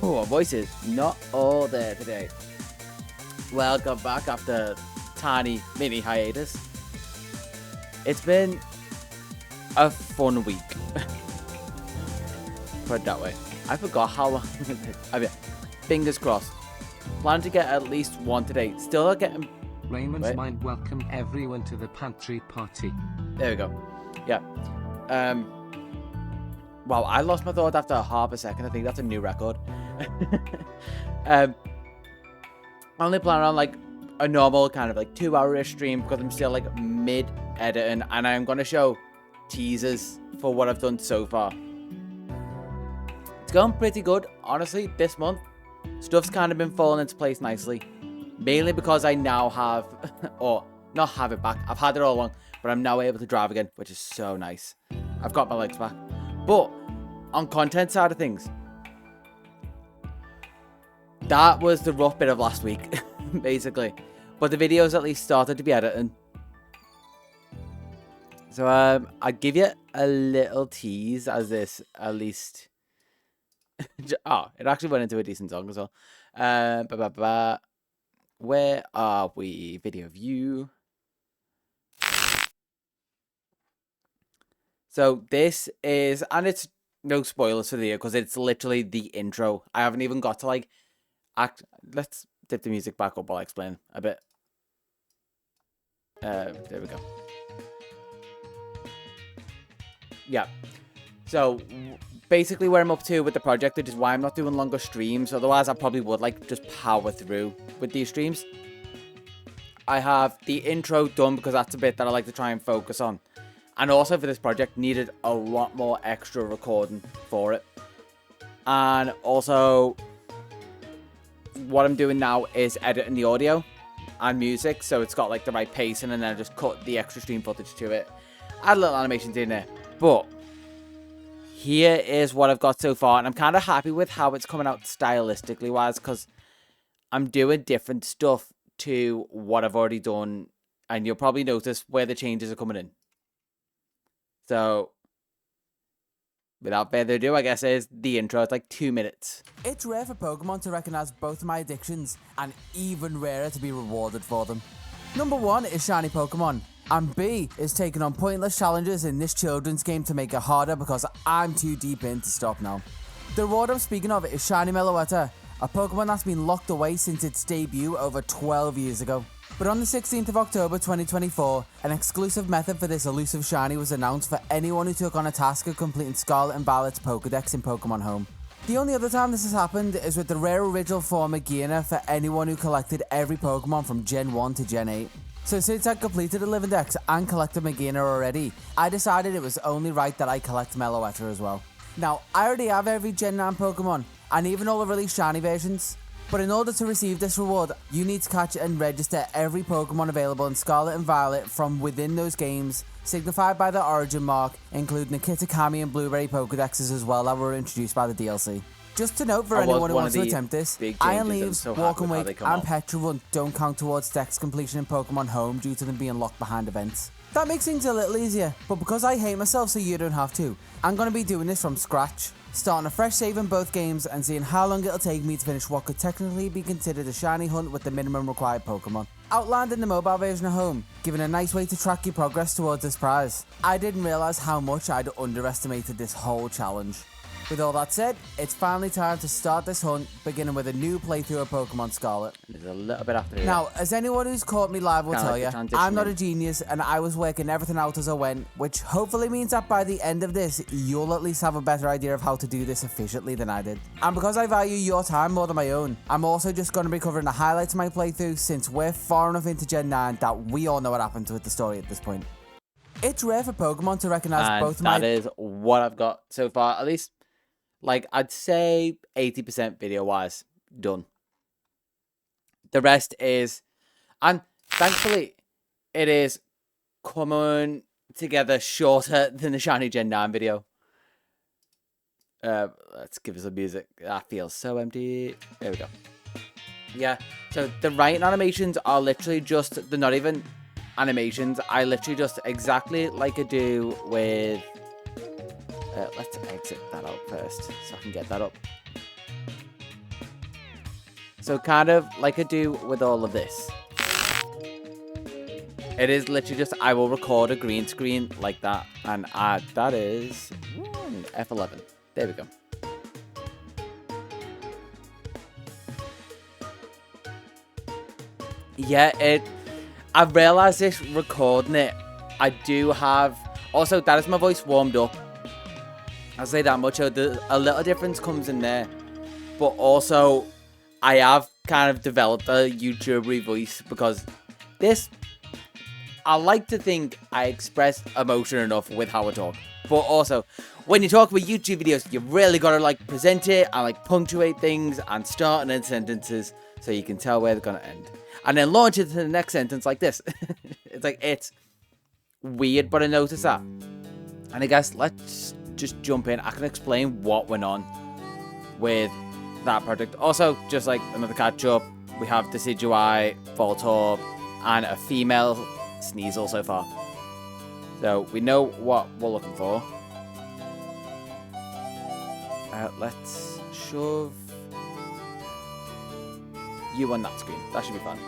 Oh, our voice is not all there today. Welcome back after tiny mini hiatus. It's been a fun week. Put it that way. I forgot how long. I mean, fingers crossed. Plan to get at least one today. Still not getting. Raymond's Mind welcome everyone to the pantry party. There we go. Yeah. Wow, I lost my thought after half a second. I think that's a new record. I only plan on like a normal kind of like 2-hour-ish stream because I'm still like mid editing, and I'm gonna show teasers for what I've done so far. It's going pretty good, honestly. This month, stuff's kind of been falling into place nicely, mainly because I now have, or not have it back. I've had it all along, but I'm now able to drive again, which is so nice. I've got my legs back. But on content side of things, that was the rough bit of last week, basically. But the videos at least started to be editing. So I'll give you a little tease as this at least. Oh, it actually went into a decent song as well. Where are we? Video view. So this is, and it's no spoilers for the video because it's literally the intro. I haven't even got to like act. Let's dip the music back up while I explain a bit. There we go. Yeah. So basically where I'm up to with the project, which is why I'm not doing longer streams. Otherwise I probably would like just power through with these streams. I have the intro done because that's a bit that I like to try and focus on. And also for this project, needed a lot more extra recording for it. And also, what I'm doing now is editing the audio and music, so it's got like the right pacing, and then I just cut the extra stream footage to it. Add a little animations in there. But here is what I've got so far, and I'm kind of happy with how it's coming out stylistically wise, because I'm doing different stuff to what I've already done, and you'll probably notice where the changes are coming in. So, without further ado, I guess is the intro. It's like 2 minutes. It's rare for Pokemon to recognize both of my addictions, and even rarer to be rewarded for them. Number 1 is shiny Pokemon, and B is taking on pointless challenges in this children's game to make it harder because I'm too deep in to stop now. The reward I'm speaking of is shiny Meloetta, a Pokemon that's been locked away since its debut over 12 years ago. But on the 16th of October 2024, an exclusive method for this elusive shiny was announced for anyone who took on a task of completing Scarlet and Violet's Pokedex in Pokemon Home. The only other time this has happened is with the rare original form of Geena for anyone who collected every Pokemon from Gen 1 to Gen 8. So since I'd completed the Living Dex and collected Megaena already, I decided it was only right that I collect Meloetta as well. Now, I already have every Gen 9 Pokemon, and even all the released shiny versions. But in order to receive this reward, you need to catch and register every Pokemon available in Scarlet and Violet from within those games, signified by the origin mark, including the Kitakami and Blueberry Pokedexes as well that were introduced by the DLC. Just to note for anyone who wants to attempt this, Iron Leaves, Walk and Wake, and Petra Run don't count towards Dex completion in Pokemon Home due to them being locked behind events. That makes things a little easier, but because I hate myself so you don't have to, I'm going to be doing this from scratch, starting a fresh save in both games and seeing how long it'll take me to finish what could technically be considered a shiny hunt with the minimum required Pokemon. Outlined in the mobile version of Home, giving a nice way to track your progress towards this prize. I didn't realise how much I'd underestimated this whole challenge. With all that said, it's finally time to start this hunt, beginning with a new playthrough of Pokemon Scarlet. There's a little bit after here. Now, as anyone who's caught me live will tell you, I'm not a genius and I was working everything out as I went, which hopefully means that by the end of this, you'll at least have a better idea of how to do this efficiently than I did. And because I value your time more than my own, I'm also just going to be covering the highlights of my playthrough since we're far enough into Gen 9 that we all know what happened with the story at this point. It's rare for Pokemon to recognize both of my... That is what I've got so far, at least... Like, I'd say 80% video-wise done. The rest is... And thankfully, it is coming together shorter than the Shiny Gen 9 video. Let's give us some music. That feels so empty. There we go. Yeah, so the writing animations are literally just, they're not even animations. I literally just exactly like I do with, let's exit that out first so I can get that up. So kind of like I do with all of this. It is literally just, I will record a green screen like that and add, that is F11. There we go. Yeah, I've realised this recording it. I do have, also that is my voice warmed up. I'll say that much. So a little difference comes in there. But also, I have kind of developed a YouTuber voice because this, I like to think I express emotion enough with how I talk. But also, when you talk with YouTube videos, you really gotta like present it and like punctuate things and start and end sentences so you can tell where they're gonna end. And then launch it to the next sentence like this. It's like, it's weird, but I noticed that. And I guess let's just jump in. I can explain what went on with that project. Also, just like another catch up, we have Hisui, Voltorb, and a female Sneasel so far. So we know what we're looking for. Let's shove you on that screen. That should be fun.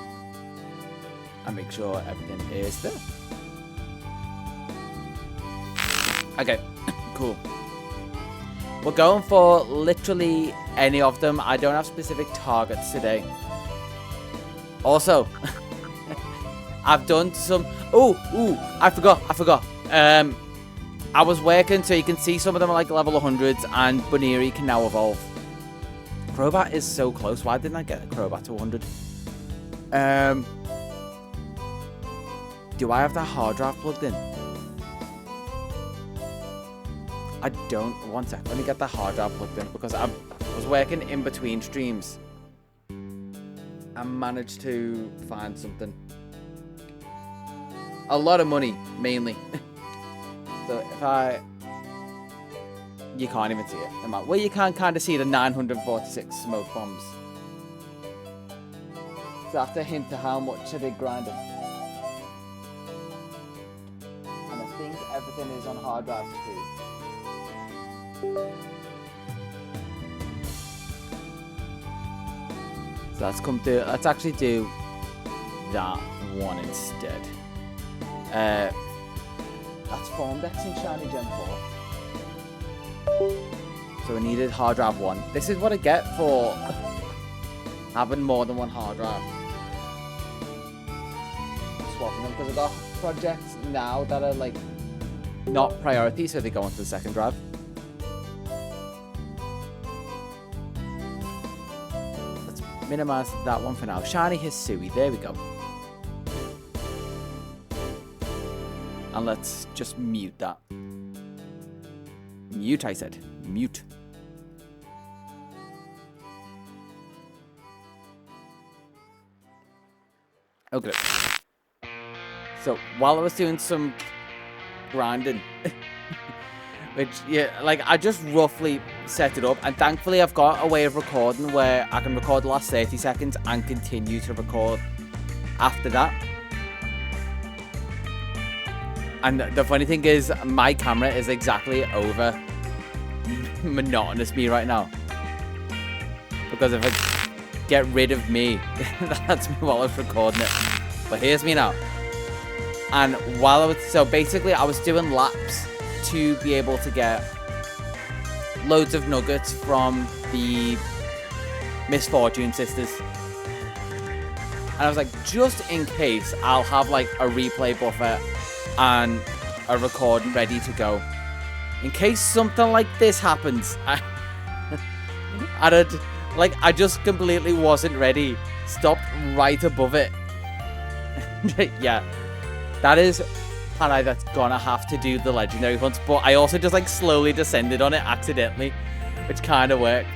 And make sure everything is there. Okay, cool. We're going for literally any of them. I don't have specific targets today. Also, I've done some... I forgot. I was working, so you can see some of them are like level 100s, and Buniri can now evolve. Crobat is so close. Why didn't I get a Crobat to 100? Do I have that hard drive plugged in? I don't. One sec. Let me get that hard drive plugged in because I was working in between streams. I managed to find something. A lot of money, mainly. So if I... You can't even see it. Well, you can kind of see the 946 smoke bombs. So that's a hint to how much I did grinding. And I think everything is on hard drive too. So let's come to... Let's actually do that one instead. That's Form-Dex in Shiny Gem 4. So we needed hard drive 1. This is what I get for having more than one hard drive. Swapping them because I've got projects now that are like not priority, so they go onto the second drive. Let's minimize that one for now. Shiny Hisui, there we go. And let's just mute that. Mute, I said. Mute. Okay. So, while I was doing some grinding, which, yeah, like, I just roughly set it up, and thankfully I've got a way of recording where I can record the last 30 seconds and continue to record after that. And the funny thing is, my camera is exactly over monotonous me right now. Because if I get rid of me, that's me while I was recording it. But here's me now. And while I was, so basically I was doing laps to be able to get loads of nuggets from the Misfortune Sisters. And I was like, just in case, I'll have like a replay buffer and a recording ready to go. In case something like this happens, I just completely wasn't ready. Stopped right above it. Yeah, that is Panay that's gonna have to do the legendary hunts, but I also just like slowly descended on it accidentally, which kind of worked.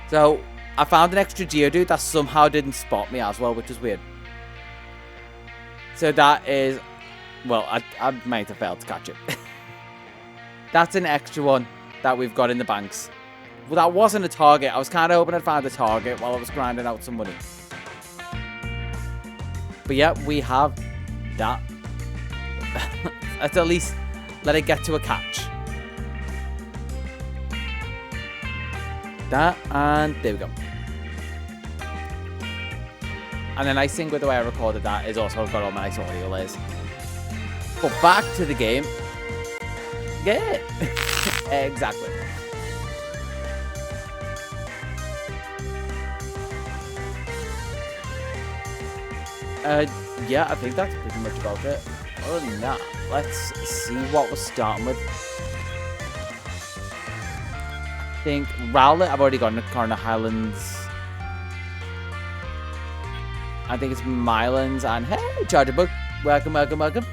So I found an extra Geodude that somehow didn't spot me as well, which is weird. So that is... Well, I might have failed to catch it. That's an extra one. that we've got in the banks. Well, that wasn't a target. I was kind of hoping I'd find a target while I was grinding out some money. But yeah, we have that. Let's at least let it get to a catch. That, and there we go. And the nice thing with the way I recorded that is also I've got all my nice audio layers. But back to the game. Yeah, exactly. Yeah, I think that's pretty much about it. Other than that, let's see what we're starting with. I think Rowlet, I've already got in the Corner Highlands. I think it's Mylands, and hey, Charger Bug. Welcome, welcome, welcome.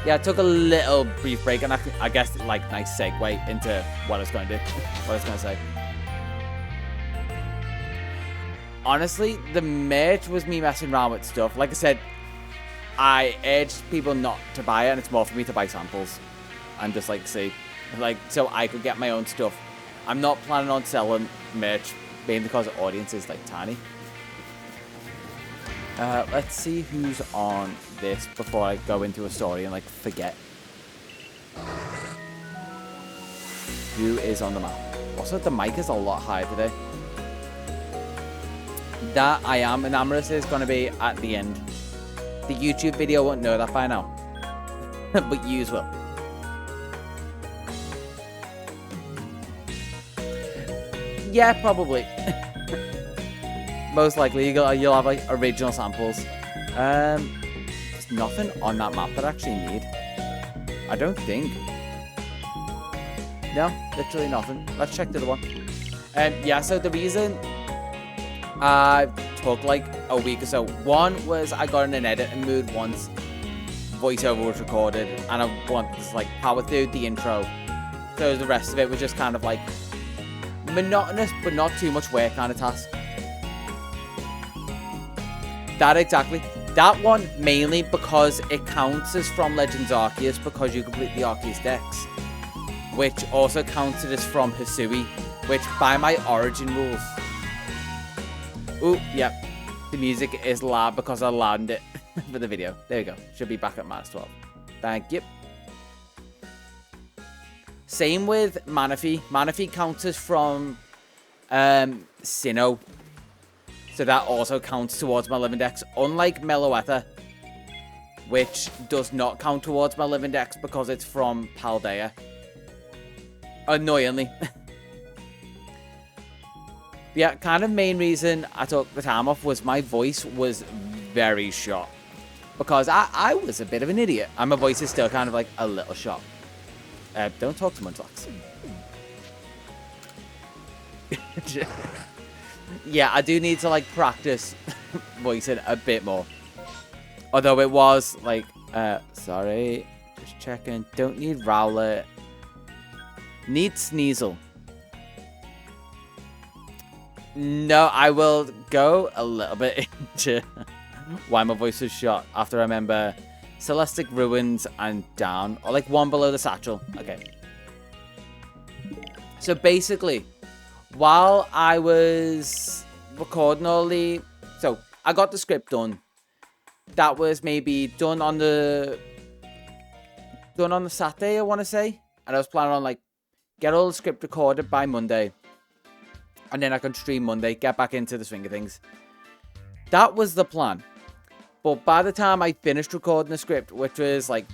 Yeah, I took a little brief break, and I guess, like, nice segue into what I was going to do. What I was going to say. Honestly, the merch was me messing around with stuff. Like I said, I urged people not to buy it, and it's more for me to buy samples. And just, like, see. Like, so I could get my own stuff. I'm not planning on selling merch, mainly because the audience is, like, tiny. Let's see who's on this before I go into a story and, like, forget. Who is on the map? Also, the mic is a lot higher today. That I Am Enamorous is going to be at the end. The YouTube video won't know that by now. But yous will. Yeah, probably. Most likely you'll have like original samples. There's nothing on that map that I actually need. I don't think. No, literally nothing. Let's check the other one. Yeah, so the reason I took like a week or so. One was I got in an editing mood once voiceover was recorded, and I wanted to like power through the intro. So the rest of it was just kind of like monotonous, but not too much work kind of task. That exactly. That one mainly because it counts as from Legends Arceus because you complete the Arceus Dex, which also counted as from Hisui, which by my origin rules. Ooh, yep. The music is loud because I allowed it for the video. There we go. Should be back at -12. Thank you. Same with Manaphy. Manaphy counts as from Sinnoh. So that also counts towards my living dex. Unlike Meloetta, which does not count towards my living dex because it's from Paldea. Annoyingly. Yeah, kind of main reason I took the time off was my voice was very shot. Because I was a bit of an idiot. And my voice is still kind of like a little shot. Don't talk to Munchlax. Yeah, I do need to like practice voicing a bit more. Although it was like, sorry, just checking. Don't need Rowlet. Need Sneasel. No, I will go a little bit into why my voice was shot after I remember Celestic Ruins and down, or like one below the satchel. Okay. So basically, while I was recording all the... So, I got the script done. That was maybe done on the Saturday, I want to say. And I was planning on, like, get all the script recorded by Monday. And then I can stream Monday, get back into the swing of things. That was the plan. But by the time I finished recording the script, which was, like,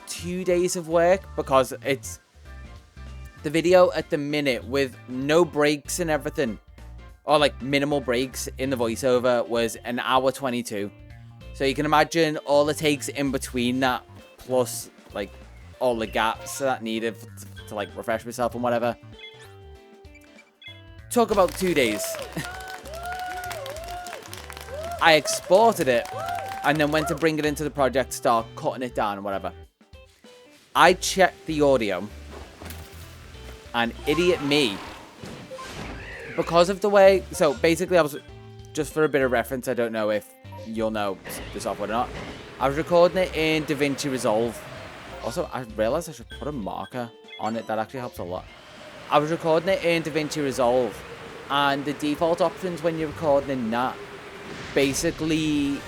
2 days of work, because it's... The video at the minute with no breaks and everything, or like minimal breaks in the voiceover, was 1 hour 22. So you can imagine all it takes in between that, plus like all the gaps that needed to like refresh myself and whatever. Took about 2 days. I exported it and then went to bring it into the project, start cutting it down and whatever. I checked the audio. And idiot me, because of the way, so basically I was, just for a bit of reference, I don't know if you'll know the software or not, I was recording it in DaVinci Resolve. Also, I realized I should put a marker on it. That actually helps a lot. I was recording it in DaVinci Resolve, and the default options when you're recording in that, basically,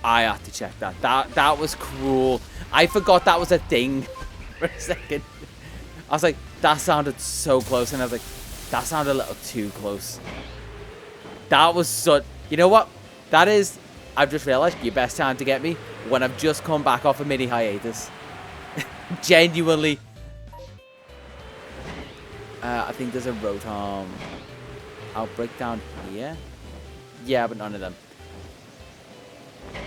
I had to check that. That was cruel. I forgot that was a thing for a second. I was like, that sounded so close, and I was like, that sounded a little too close. That was such... You know what? That is... I've just realised your best time to get me when I've just come back off a mini hiatus. Genuinely. I think there's a Rotom outbreak down here. Yeah, but none of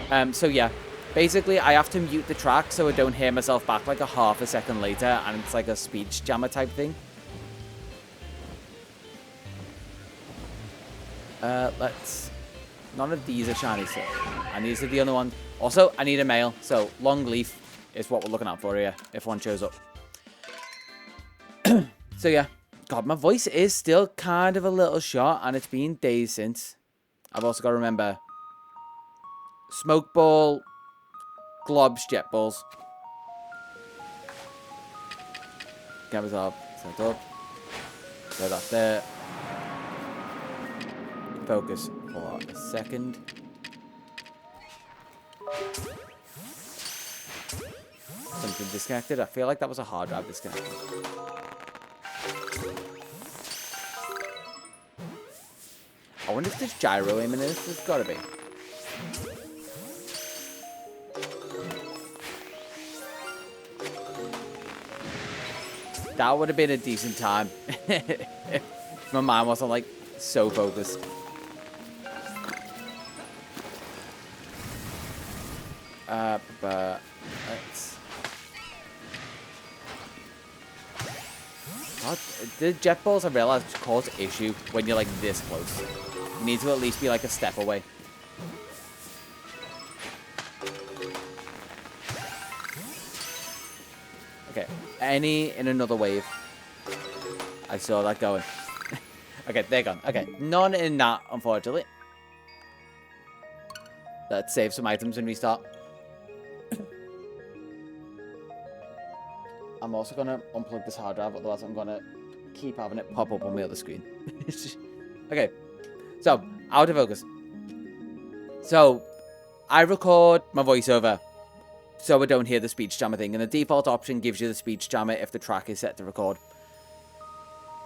them. So yeah. Basically, I have to mute the track so I don't hear myself back like a half a second later, and it's like a speech jammer type thing. Let's... None of these are shiny, so... And these are the other ones. Also, I need a male, so long leaf is what we're looking out for here, if one shows up. So yeah. God, my voice is still kind of a little shot, and it's been days since. I've also got to remember... Smoke Ball... Globs, Jet Balls. Get myself set up. Throw that there. Focus for a second. Something disconnected. I feel like that was a hard drive disconnected. I wonder if there's gyro aim in this. There's gotta be. That would have been a decent time. If my mind wasn't like so focused. But let's... God, the jet balls I realized cause issue when you're like this close. You need to at least be like a step away. Okay, any in another wave. I saw that going. Okay, they're gone. Okay, none in that, unfortunately. Let's save some items and restart. I'm also going to unplug this hard drive, otherwise I'm going to keep having it pop up on my other screen. Okay, so, out of focus. So, I record my voiceover so I don't hear the speech jammer thing, and the default option gives you the speech jammer if the track is set to record.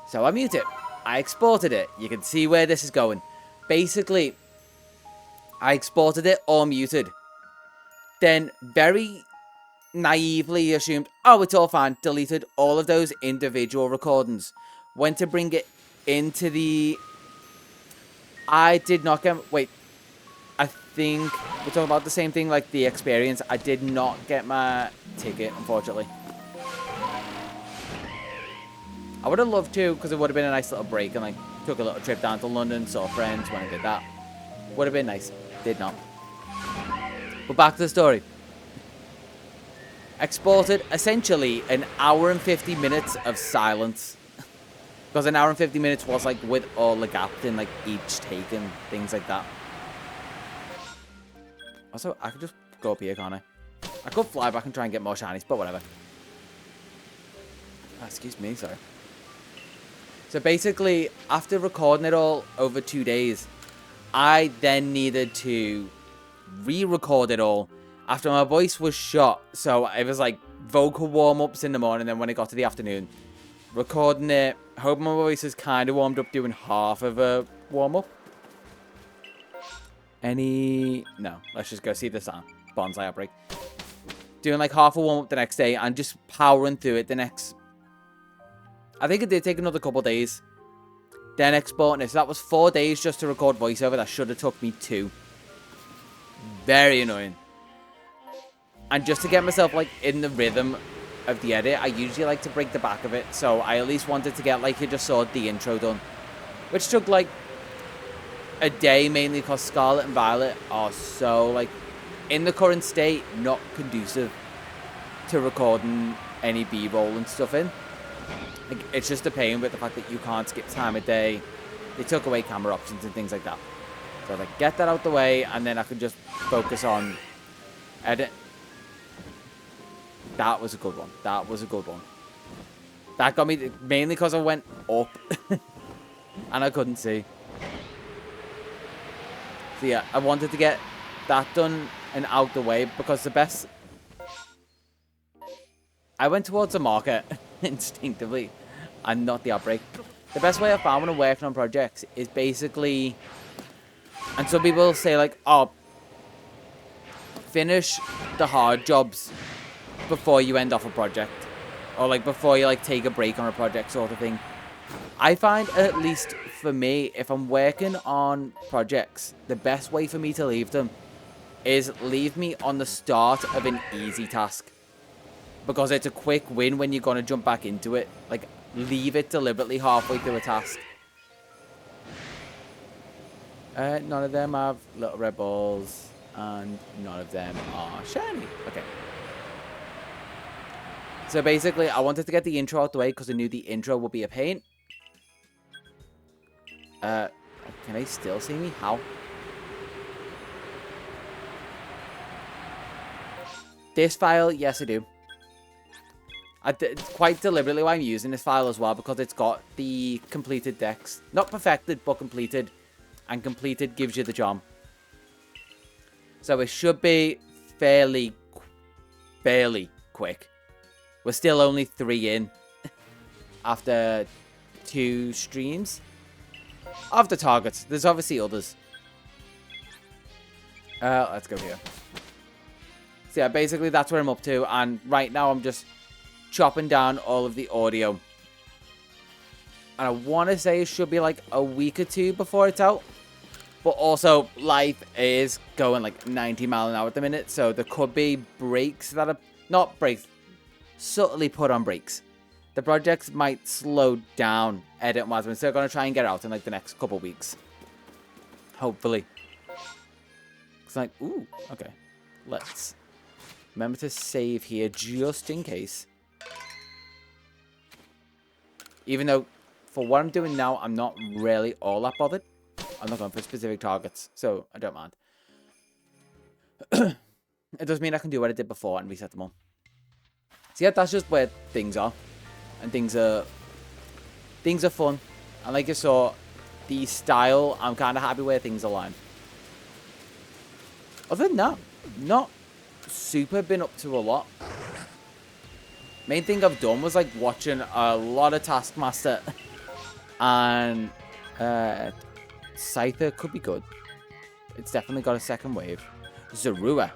So I mute it. I exported it. You can see where this is going. Basically, I exported it all muted. Then very naively assumed, oh, it's all fine. Deleted all of those individual recordings. Went to bring it into the... I did not get... Wait. I think we're talking about the same thing, like the experience. I did not get my ticket, unfortunately. I would have loved to, because it would have been a nice little break, and like took a little trip down to London, saw friends when I did that. Would have been nice. Did not. But back to the story. Exported essentially an hour and 50 minutes of silence. Because an hour and 50 minutes was like with all the gaps in like each take and things like that. Also, I could just go up here, can't I? I could fly back and try and get more shinies, but whatever. Oh, excuse me, sorry. So basically, after recording it all over 2 days, I then needed to re-record it all after my voice was shot. So it was like vocal warm-ups in the morning, then when it got to the afternoon, recording it, hoping my voice is kind of warmed up, doing half of a warm-up. No, let's just go see the sound. Bonsai outbreak. Doing like half a warm-up the next day and just powering through it the next... I think it did take another couple days. Then exporting it. So that was 4 days just to record voiceover. That should have took me 2. Very annoying. And just to get myself like in the rhythm of the edit, I usually like to break the back of it. So I at least wanted to get, like you just saw, the intro done. Which took like a day, mainly because Scarlet and Violet are so, like, in the current state, not conducive to recording any B-roll and stuff in. Like, it's just a pain with the fact that you can't skip time of day. They took away camera options and things like that. So, like, get that out the way, and then I can just focus on edit. That was a good one. That was a good one. That got me mainly because I went up and I couldn't see. So yeah, I wanted to get that done and out the way because the best... I went towards the market instinctively and not the outbreak. The best way I found when I'm working on projects is basically... And some people say like, oh, finish the hard jobs before you end off a project. Or like before you like take a break on a project sort of thing. I find, at least for me, if I'm working on projects, the best way for me to leave them is leave me on the start of an easy task. Because it's a quick win when you're going to jump back into it. Like, leave it deliberately halfway through a task. None of them have little red balls. And none of them are shiny. Okay. So basically, I wanted to get the intro out the way because I knew the intro would be a pain. Can they still see me? How? This file, yes I do. Quite deliberately why I'm using this file as well, because it's got the completed decks. Not perfected, but completed. And completed gives you the jump. So it should be fairly quick. We're still only 3 in after 2 streams of the targets. There's obviously others. Let's go here. So yeah, basically that's where I'm up to. And right now I'm just chopping down all of the audio. And I want to say it should be like a week or 2 before it's out. But also, life is going like 90 miles an hour at the minute. So there could be breaks that are... Not breaks. Subtly put on breaks. The projects might slow down edit-wise. We're still going to try and get out in like the next couple weeks. Hopefully. It's like, ooh, okay. Let's remember to save here just in case. Even though, for what I'm doing now, I'm not really all that bothered. I'm not going for specific targets, so I don't mind. It does mean I can do what I did before and reset them all. So yeah, that's just where things are. And things are fun. And like you saw, the style, I'm kind of happy where things align. Other than that, not super been up to a lot. Main thing I've done was like watching a lot of Taskmaster. And Scyther could be good. It's definitely got a second wave. Zorua.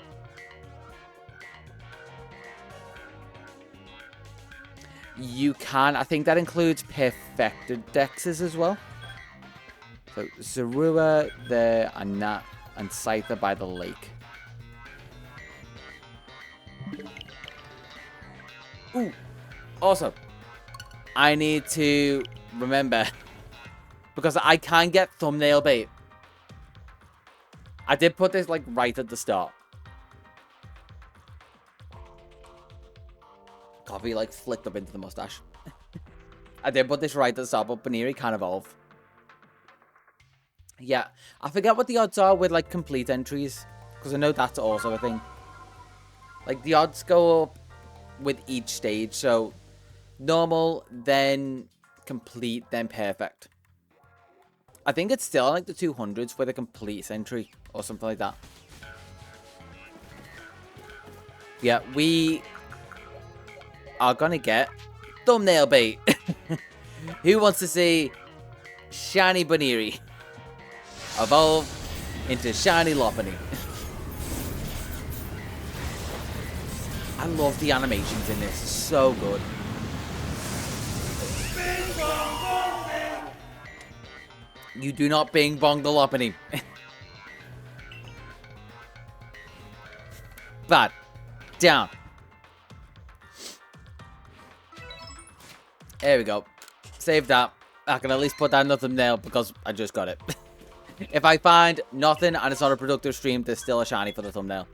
You can, I think that includes perfected dexes as well. So Zorua there and Nat and Scyther by the lake. Ooh. Also, I need to remember, because I can get thumbnail bait. I did put this like right at the start. Coffee like flicked up into the mustache. I did put this right at the start, but Paneyerewind can't evolve. Yeah, I forget what the odds are with like complete entries, because I know that's also a thing. Like the odds go up with each stage, so normal, then complete, then perfect. I think it's still like the 200s for the complete entry or something like that. Yeah, we are gonna get thumbnail bait. Who wants to see shiny Paneyerewind evolve into shiny Lopunny? I love the animations in this. So good. You do not bing bong the Lopunny. Bad. Down. There we go. Save that. I can at least put that in the thumbnail because I just got it. If I find nothing and it's not a productive stream, there's still a shiny for the thumbnail.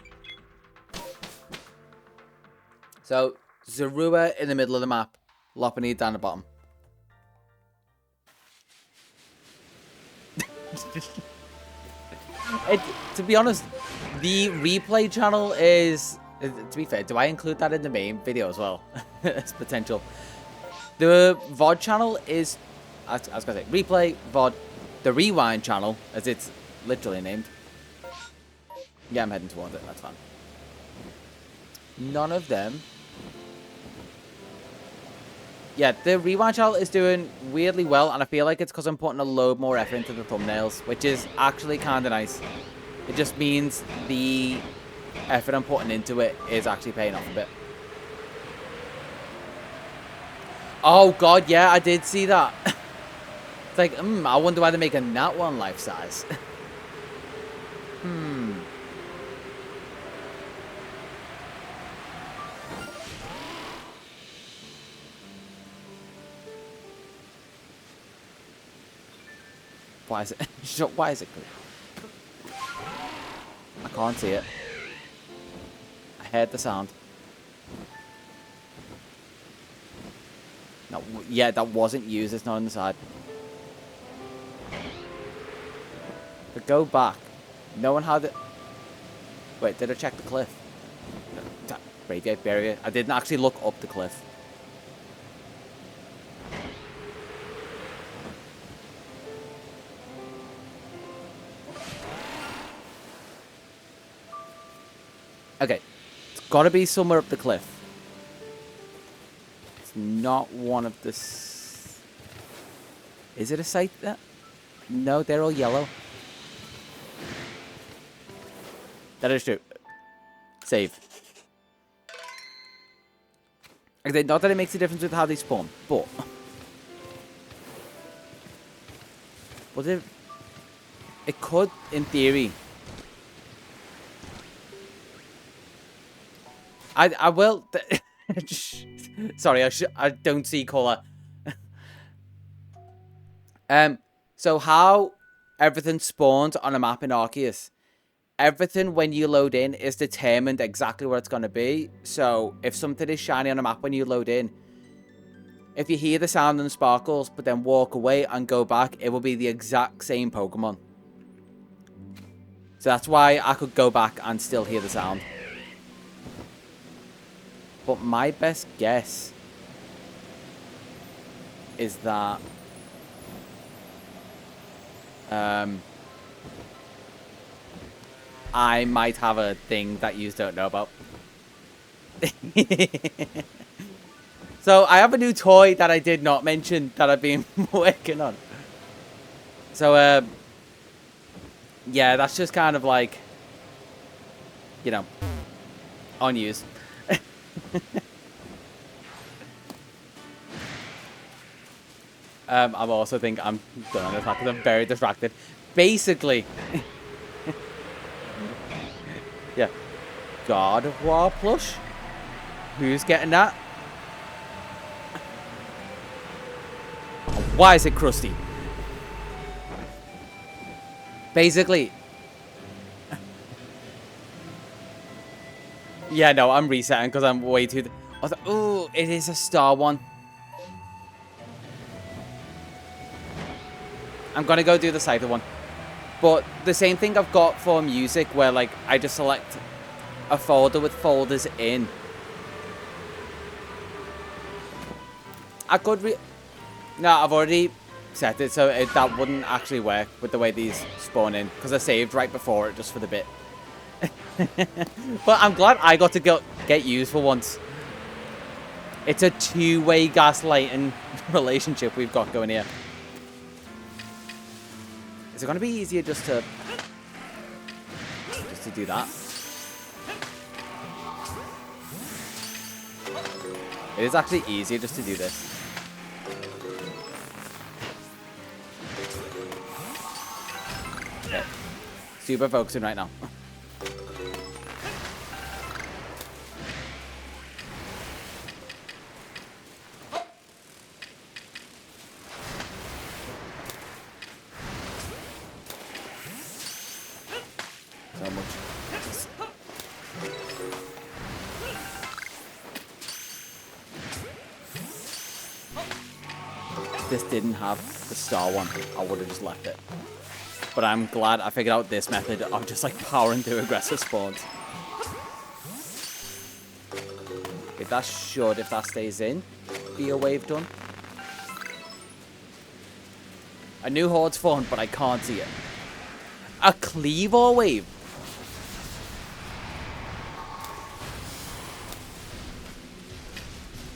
So, Zorua in the middle of the map. Lopunny down the bottom. To be honest, the replay channel is To be fair, do I include that in the main video as well? As potential. The VOD channel is, I was going to say, replay, VOD, the rewind channel, as it's literally named. Yeah, I'm heading towards it, that's fine. None of them. Yeah, the rewind channel is doing weirdly well, and I feel like it's because I'm putting a load more effort into the thumbnails, which is actually kind of nice. It just means the effort I'm putting into it is actually paying off a bit. Oh god, yeah, I did see that. It's like, I wonder why they're making that one life size. Why is it? Why is it good? I can't see it. I heard the sound. No, yeah, that wasn't used. It's not on the side. But go back. No one had it. Wait, did I check the cliff? Radiate barrier. I didn't actually look up the cliff. Okay, it's got to be somewhere up the cliff. It's not one of the... Is it a site there? No, they're all yellow. That is true. Save. Okay, not that it makes a difference with how they spawn, but... Was it... It could, in theory... I will... Sorry, I don't see colour. So how everything spawns on a map in Arceus. Everything when you load in is determined exactly where it's going to be. So if something is shiny on a map when you load in, if you hear the sound and sparkles, but then walk away and go back, it will be the exact same Pokemon. So that's why I could go back and still hear the sound. But my best guess is that I might have a thing that you don't know about. So I have a new toy that I did not mention that I've been working on. So yeah, that's just kind of like, you know, unused. I also think I'm done on this because I'm very distracted. Basically, yeah, God of War plush. Who's getting that? Why is it crusty? Basically, yeah, no, I'm resetting because I'm way too... Oh, it is a star one. I'm going to go do the Scyther one. But the same thing I've got for music where, like, I just select a folder with folders in. I could No, I've already set it, so that wouldn't actually work with the way these spawn in. Because I saved right before it just for the bit. But I'm glad I got to get used for once. It's a two-way gaslighting relationship we've got going here. Is it going to be easier just to do that? It is actually easier just to do this. Okay. Super focusing right now. So much. If this didn't have the star one, I would have just left it. But I'm glad I figured out this method of just like powering through aggressive spawns. that should, if that stays in, be a wave done. A new horde's formed, but I can't see it. A cleaver wave.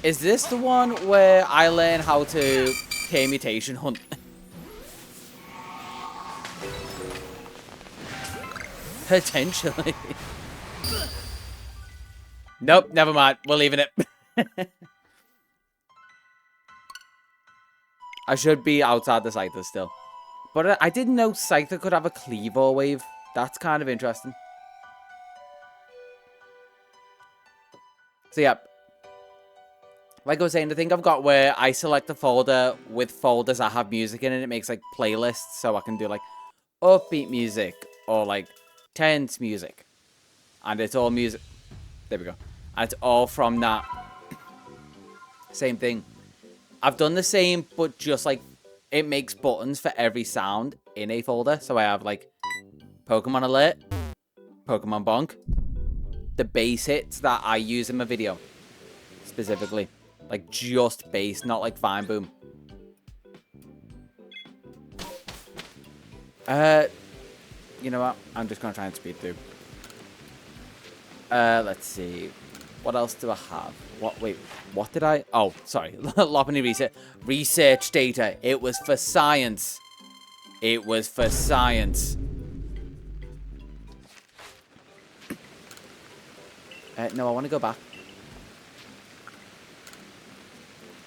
Is this the one where I learn how to permutation hunt? Potentially. Nope, never mind. We're leaving it. I should be outside the Scyther still. But I didn't know Scyther could have a cleaver wave. That's kind of interesting. So yeah. Like I was saying, I think I've got where I select a folder with folders that have music in it. It makes like playlists, so I can do like upbeat music or like tense music. And it's all music. There we go. And it's all from that. Same thing. I've done the same, but just like it makes buttons for every sound in a folder. So I have like Pokemon Alert, Pokemon Bonk, the bass hits that I use in my video specifically. Like just bass, not like Fine Boom. You know what? I'm just gonna try and speed through. Let's see. What else do I have? Wait, what did I? Oh, sorry. Lopunny research. Research data. It was for science. It was for science. No, I want to go back.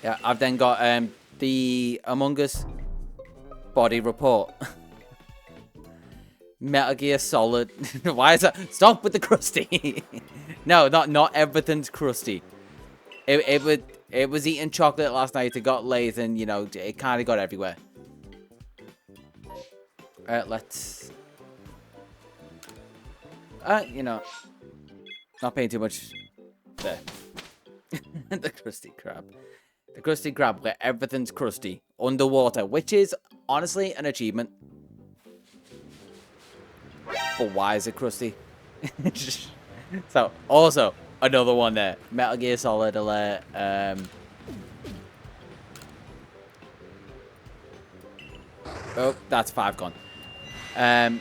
Yeah, I've then got the Among Us body report. Metal Gear Solid. Why is that? Stop with the crusty. No, not everything's crusty. It was eating chocolate last night. It got late, and you know it kind of got everywhere. Let's. You know, not paying too much. There. The crusty crab. The crusty crab, where everything's crusty underwater, which is honestly an achievement. But why is it crusty? So, also, another one there. Metal Gear Solid Alert. Oh, that's 5 gone. I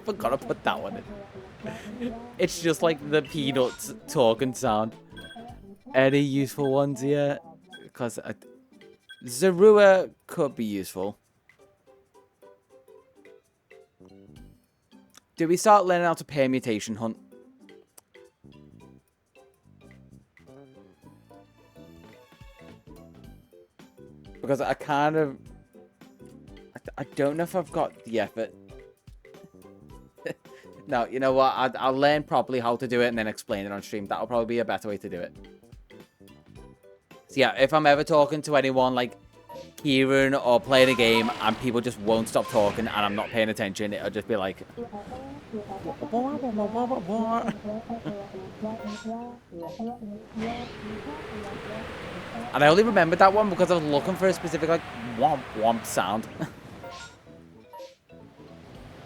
forgot to put that one in. It's just like the Peanuts talking sound. Any useful ones here? Because Zorua could be useful. Do we start learning how to permutation hunt? Because I kind of... I don't know if I've got the effort. No, you know what? I'll learn properly how to do it and then explain it on stream. That'll probably be a better way to do it. So yeah, if I'm ever talking to anyone like hearing or playing a game and people just won't stop talking and I'm not paying attention, it'll just be like... And I only remembered that one because I was looking for a specific like womp womp sound.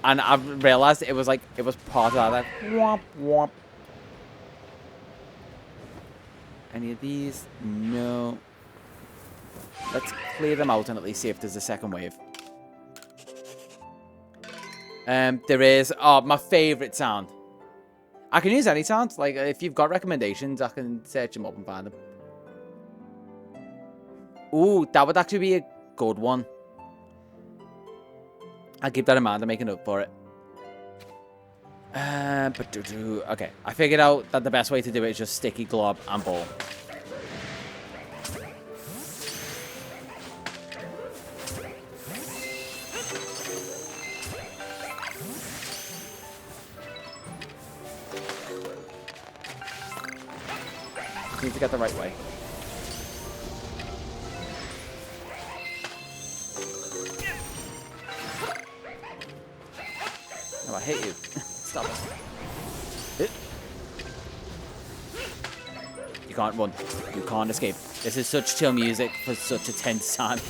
And I realized it was like, it was part of that like, womp womp. Any of these? No. Let's clear them out and at least see if there's a second wave. There is. Oh, my favorite sound. I can use any sounds. Like, if you've got recommendations, I can search them up and find them. Ooh, that would actually be a good one. I'll keep that in mind. I'm making up for it. Okay, I figured out that the best way to do it is just sticky glob and ball. Need to get the right way. Oh, I hate you. Stop it. You can't run. You can't escape. This is such chill music for such a tense time.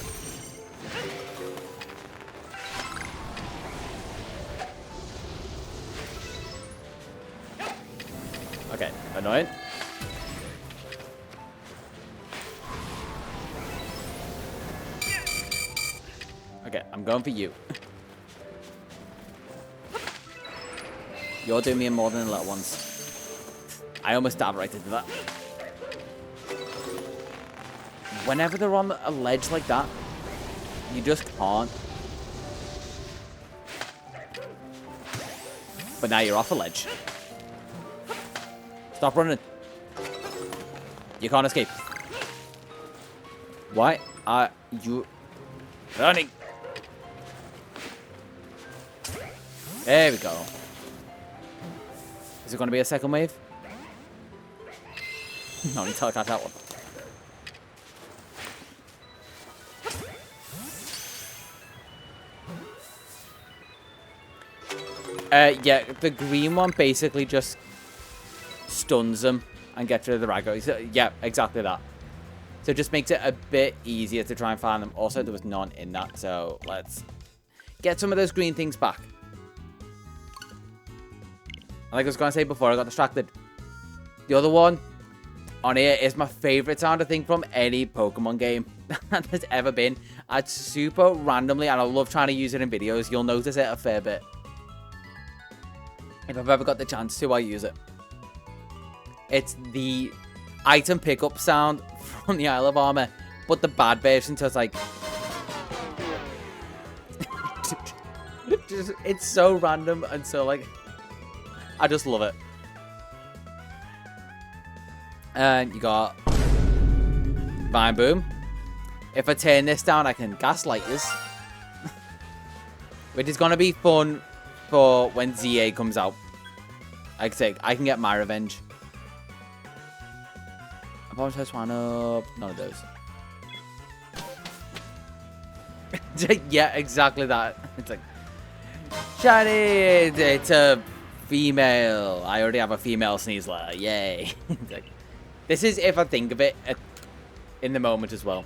Okay, annoying. Okay, I'm going for you. You're doing me more than the little ones. I almost dabbed right into that. Whenever they're on a ledge like that, you just can't. But now you're off a ledge. Stop running. You can't escape. Why are you running? There we go. Is it going to be a second wave? No, I need to catch that one. Yeah, the green one basically just stuns them and gets rid of the Rago. So, yeah, exactly that. So it just makes it a bit easier to try and find them. Also, there was none in that, so let's get some of those green things back. Like I was going to say before I got distracted, the other one on here is my favourite sound, I think, from any Pokemon game that there's ever been. It's super randomly, and I love trying to use it in videos. You'll notice it a fair bit. If I've ever got the chance to, I use it. It's the item pickup sound from the Isle of Armor, but the bad version, so it's like... it's so random and so, like... I just love it. And you got Vine Boom. If I turn this down, I can gaslight you. Which is going to be fun for when ZA comes out. Like I say, I can get my revenge. I probably first one up. None of those. Yeah, exactly that. It's like, shiny, it's a female. I already have a female Sneasler. Yay. Like, this is if I think of it in the moment as well.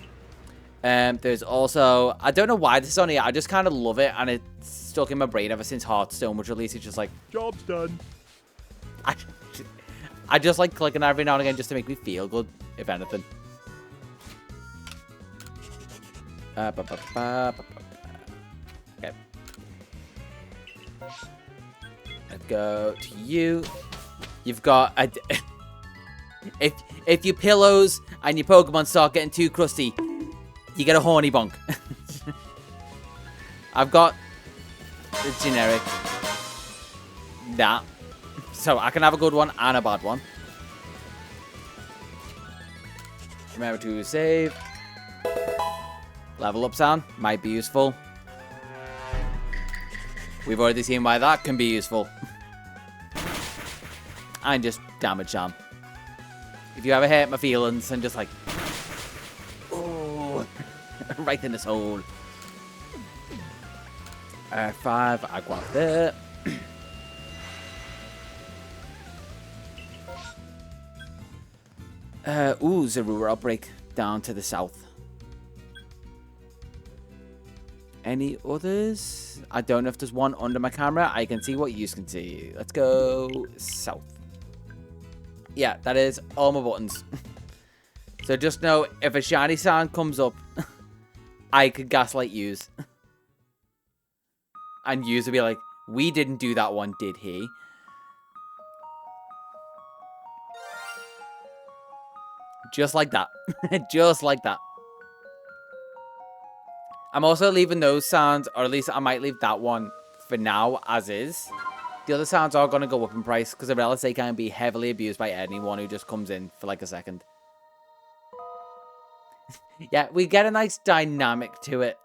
There's also, I don't know why this is on here. I just kind of love it, and it's stuck in my brain ever since Hearthstone was released. It's just like, job's done. I just like clicking every now and again just to make me feel good, if anything. Okay. Let's go to you. You've got a... if your pillows and your Pokemon start getting too crusty, you get a horny bonk. I've got the generic that. So I can have a good one and a bad one. Remember to save. Level up sound might be useful. We've already seen why that can be useful. And just damage jam. If you ever hurt my feelings and just like, oh, right in the soul. 5, I got there. Ooh, Zorua outbreak down to the south. Any others? I don't know if there's one under my camera. I can see what you can see. Let's go south. Yeah, that is all my buttons. So just know if a shiny sound comes up, I could gaslight yous. And yous will be like, we didn't do that one, did he? Just like that. Just like that. I'm also leaving those sounds, or at least I might leave that one for now as is. The other sounds are going to go up in price because the relics, they can be heavily abused by anyone who just comes in for like a second. Yeah, we get a nice dynamic to it.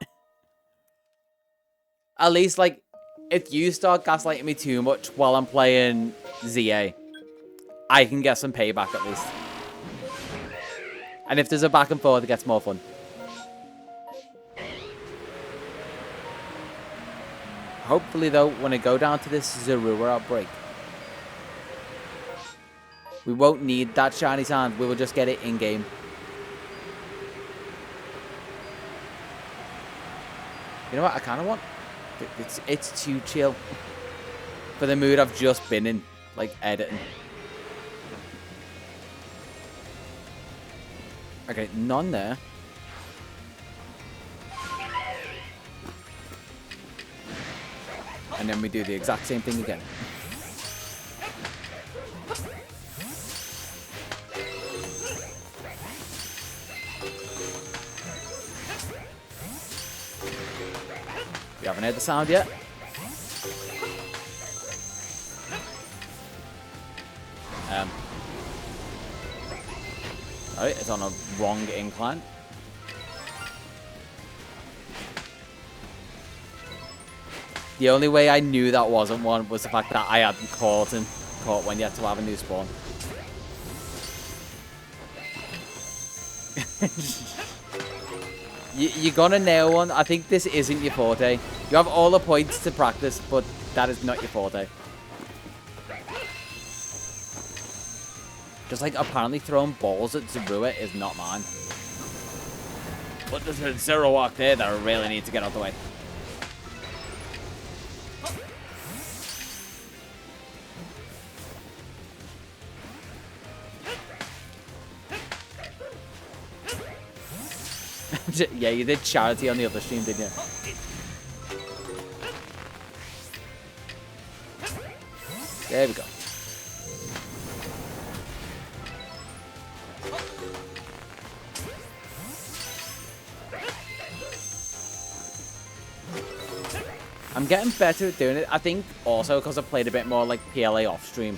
At least, like, if you start gaslighting me too much while I'm playing ZA, I can get some payback at least. And if there's a back and forth, it gets more fun. Hopefully, though, when I go down to this Zorua outbreak, we won't need that shiny sound. We will just get it in-game. You know what? I kind of want... It's too chill for the mood I've just been in, like, editing. Okay, none there. And then we do the exact same thing again. We haven't heard the sound yet. Oh, it's on a wrong incline. The only way I knew that wasn't one was the fact that I hadn't caught when you had to have a new spawn. You're gonna nail one. I think this isn't your forte. You have all the points to practice, but that is not your forte. Just like apparently throwing balls at Zorua is not mine. But there's a Zero Walk there that I really need to get out the way. Yeah, you did charity on the other stream, didn't you? There we go. I'm getting better at doing it. I think also because I've played a bit more like PLA off stream.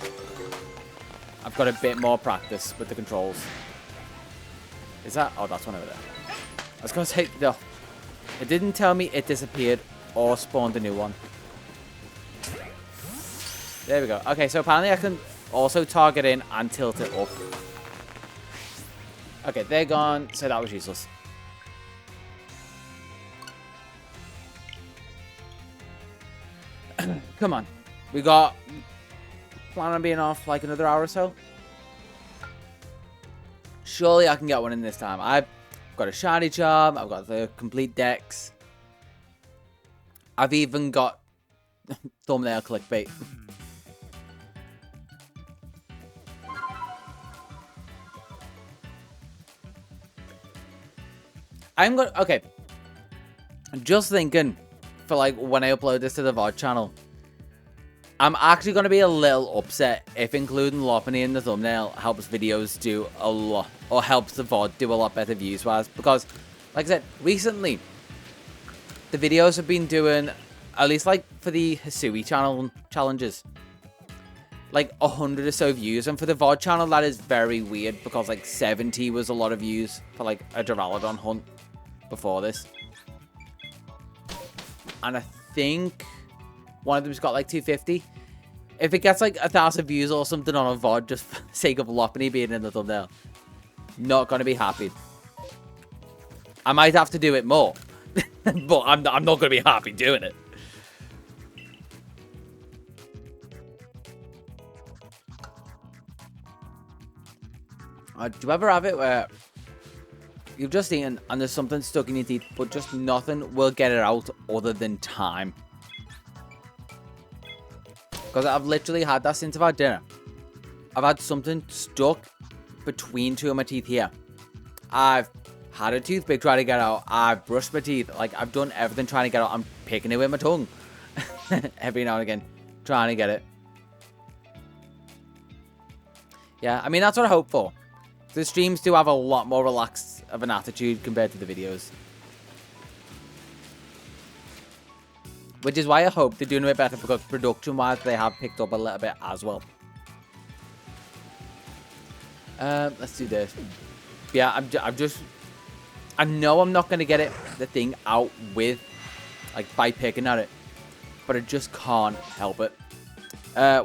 I've got a bit more practice with the controls. Is that? Oh, that's one over there. I was going to say, no. It didn't tell me it disappeared or spawned a new one. There we go. Okay, so apparently I can also target in and tilt it up. Okay, they're gone. So that was useless. Come on. We got... Plan on being off like another hour or so. Surely I can get one in this time. I've got a shiny charm. I've got the complete decks. I've even got thumbnail clickbait. I'm gonna... Okay. Just thinking for like when I upload this to the VOD channel. I'm actually going to be a little upset if including Lopunny in the thumbnail helps videos do a lot, or helps the VOD do a lot better views-wise. Because, like I said, recently, the videos have been doing, at least like for the Hisui channel challenges, like 100 or so views. And for the VOD channel, that is very weird because like 70 was a lot of views for like a Duraludon hunt before this. And I think one of them's got like 250. If it gets like 1,000 views or something on a VOD just for the sake of Lopunny being in the thumbnail, not going to be happy. I might have to do it more, but I'm not going to be happy doing it. Do you ever have it where you've just eaten and there's something stuck in your teeth, but just nothing will get it out other than time? Because I've literally had that since I've had dinner. I've had something stuck between two of my teeth here. I've had a toothpick trying to get out. I've brushed my teeth. Like, I've done everything trying to get out. I'm picking it with my tongue. Every now and again. Trying to get it. Yeah, I mean, that's what I hope for. The streams do have a lot more relaxed of an attitude compared to the videos. Which is why I hope they're doing a bit better, because production-wise, they have picked up a little bit as well. Let's do this. Yeah, I know I'm not going to get the thing out with, like, by picking at it. But I just can't help it.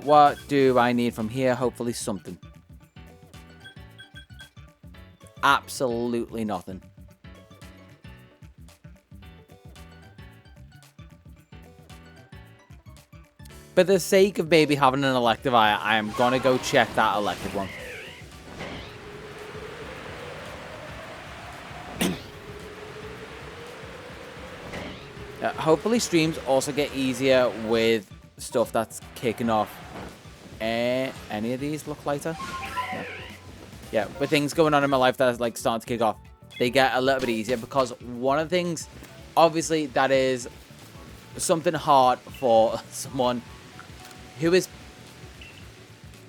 What do I need from here? Hopefully something. Absolutely nothing. For the sake of maybe having an elective I am going to go check that elective one. Hopefully streams also get easier with stuff that's kicking off. Any of these look lighter? No. yeah, with things going on in my life that are like starting to kick off, they get a little bit easier, because one of the things, obviously, that is something hard for someone who is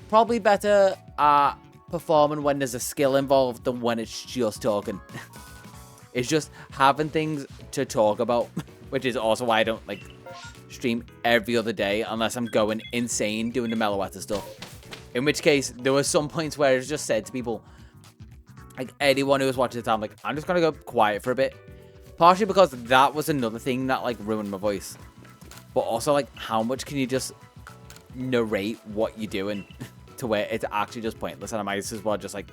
probably better at performing when there's a skill involved than when it's just talking. It's just having things to talk about, which is also why I don't like stream every other day unless I'm going insane doing the Meloetta stuff. In which case, there were some points where I just said to people, like anyone who was watching the time, like, I'm just gonna go quiet for a bit. Partially because that was another thing that like ruined my voice. But also like, how much can you just narrate what you're doing to where it's actually just pointless, and I might as well just like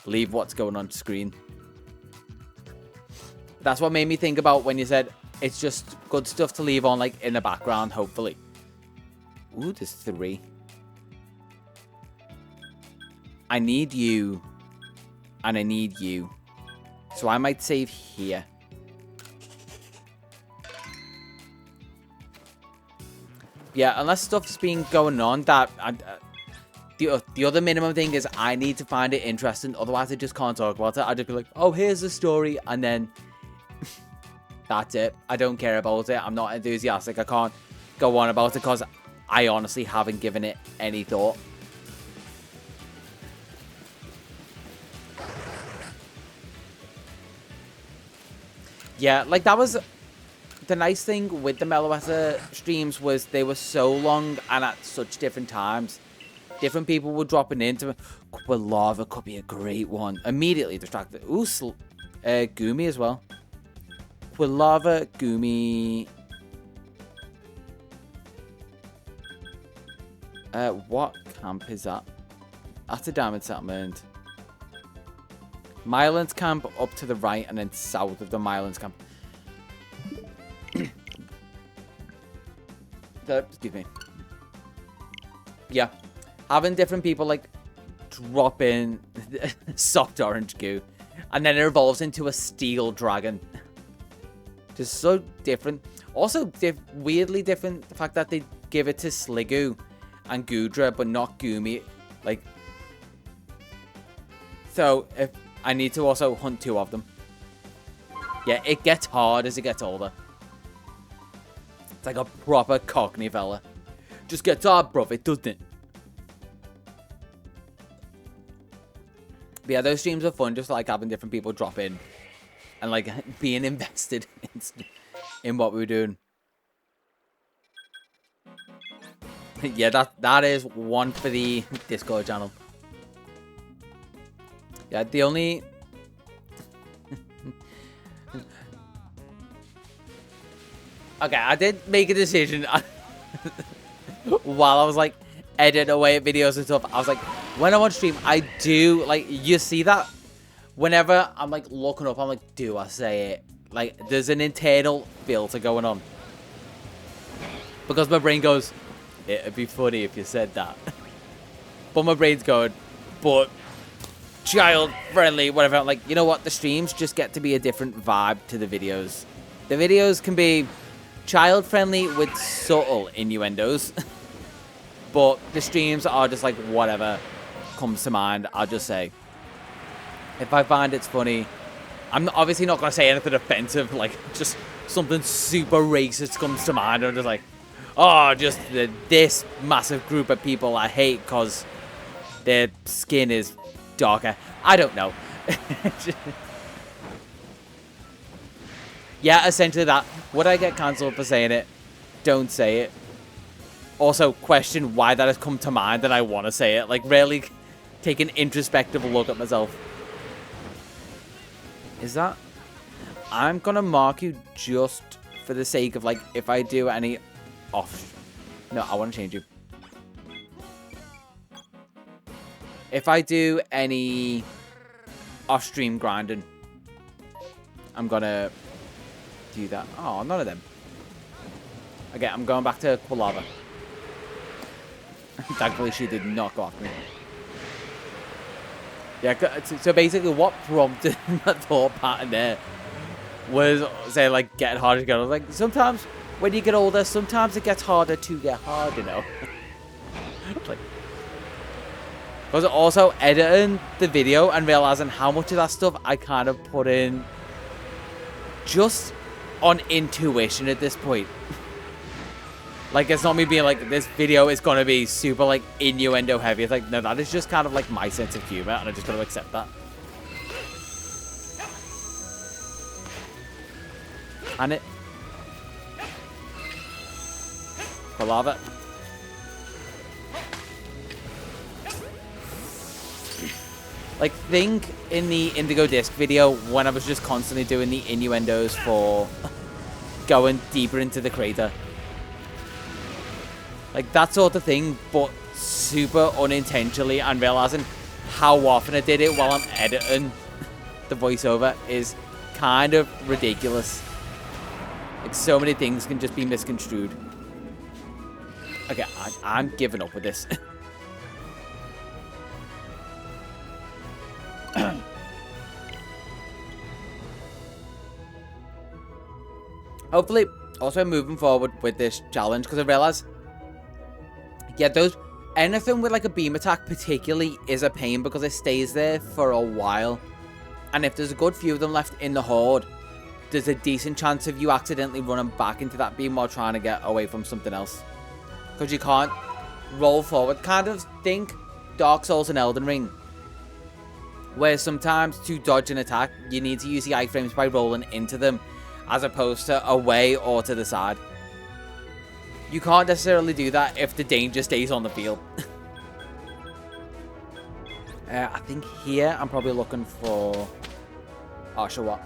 leave what's going on screen. That's what made me think about when you said it's just good stuff to leave on like in the background, hopefully. Ooh, there's 3. I need you, and I need you, so I might save here. Yeah, unless stuff's been going on that the other minimum thing is I need to find it interesting, otherwise I just can't talk about it. I'd just be like, oh, here's the story, and then that's it. I don't care about it. I'm not enthusiastic. I can't go on about it because I honestly haven't given it any thought. Yeah, like that was the nice thing with the Meloetta streams, was they were so long and at such different times. Different people were dropping into it. Lava could be a great one. Immediately distracted. Ooh, Gumi as well. Lava, Gumi. What camp is that? That's a diamond settlement. Mylands camp up to the right, and then south of the Mylands camp. Excuse me. Yeah. Having different people like drop in soft orange goo, and then it evolves into a steel dragon. Just so different. Also, weirdly different, the fact that they give it to Sliggoo and Goodra, but not Gumi. Like, so if I need to also hunt 2 of them. Yeah, it gets hard as it gets older. It's like a proper cockney fella. Just gets hard, bruv, it doesn't it? But yeah, those streams are fun, just like having different people drop in and like being invested in what we were doing. Yeah, that is one for the Discord channel. Yeah, the only... Okay, I did make a decision while I was like editing away at videos and stuff. I was like, when I want to stream, I do, like, you see that? Whenever I'm like looking up, I'm like, do I say it? Like, there's an internal filter going on. Because my brain goes, it'd be funny if you said that. But my brain's going, but child friendly, whatever. I'm like, you know what? The streams just get to be a different vibe to the videos. The videos can be child friendly with subtle innuendos. But the streams are just like whatever comes to mind, I'll just say. If I find it's funny, I'm obviously not going to say anything offensive, like just something super racist comes to mind. I'm just like, oh, just this massive group of people I hate because their skin is darker. I don't know. Yeah, essentially that. Would I get cancelled for saying it? Don't say it. Also, question why that has come to mind and I want to say it. Like, really take an introspective look at myself. Is that... I'm going to mark you just for the sake of, like, if I do any off... No, I want to change you. If I do any off-stream grinding, I'm going to do that. Oh, none of them. Okay, I'm going back to Quilava. Thankfully, she did not go after me. Yeah, so basically what prompted my thought pattern there was, say, like, getting harder to get. I was like, sometimes when you get older, sometimes it gets harder to get hard, you know? Like, Because also editing the video and realizing how much of that stuff I kind of put in just on intuition at this point. Like, it's not me being like, this video is going to be super, like, innuendo heavy. It's like, no, that is just kind of, like, my sense of humor, and I just got to accept that. And it. I love it. Like, think in the Indigo Disc video when I was just constantly doing the innuendos for going deeper into the crater. Like, that sort of thing, but super unintentionally, and realizing how often I did it while I'm editing the voiceover is kind of ridiculous. Like, so many things can just be misconstrued. Okay, I'm giving up with this. Hopefully, also moving forward with this challenge, because I realize, yeah, anything with like a beam attack particularly is a pain because it stays there for a while. And if there's a good few of them left in the horde, there's a decent chance of you accidentally running back into that beam while trying to get away from something else. Because you can't roll forward. Kind of think Dark Souls and Elden Ring, where sometimes to dodge an attack, you need to use the iframes by rolling into them, as opposed to away or to the side. You can't necessarily do that if the danger stays on the field. I think here I'm probably looking for... Oh, sure what.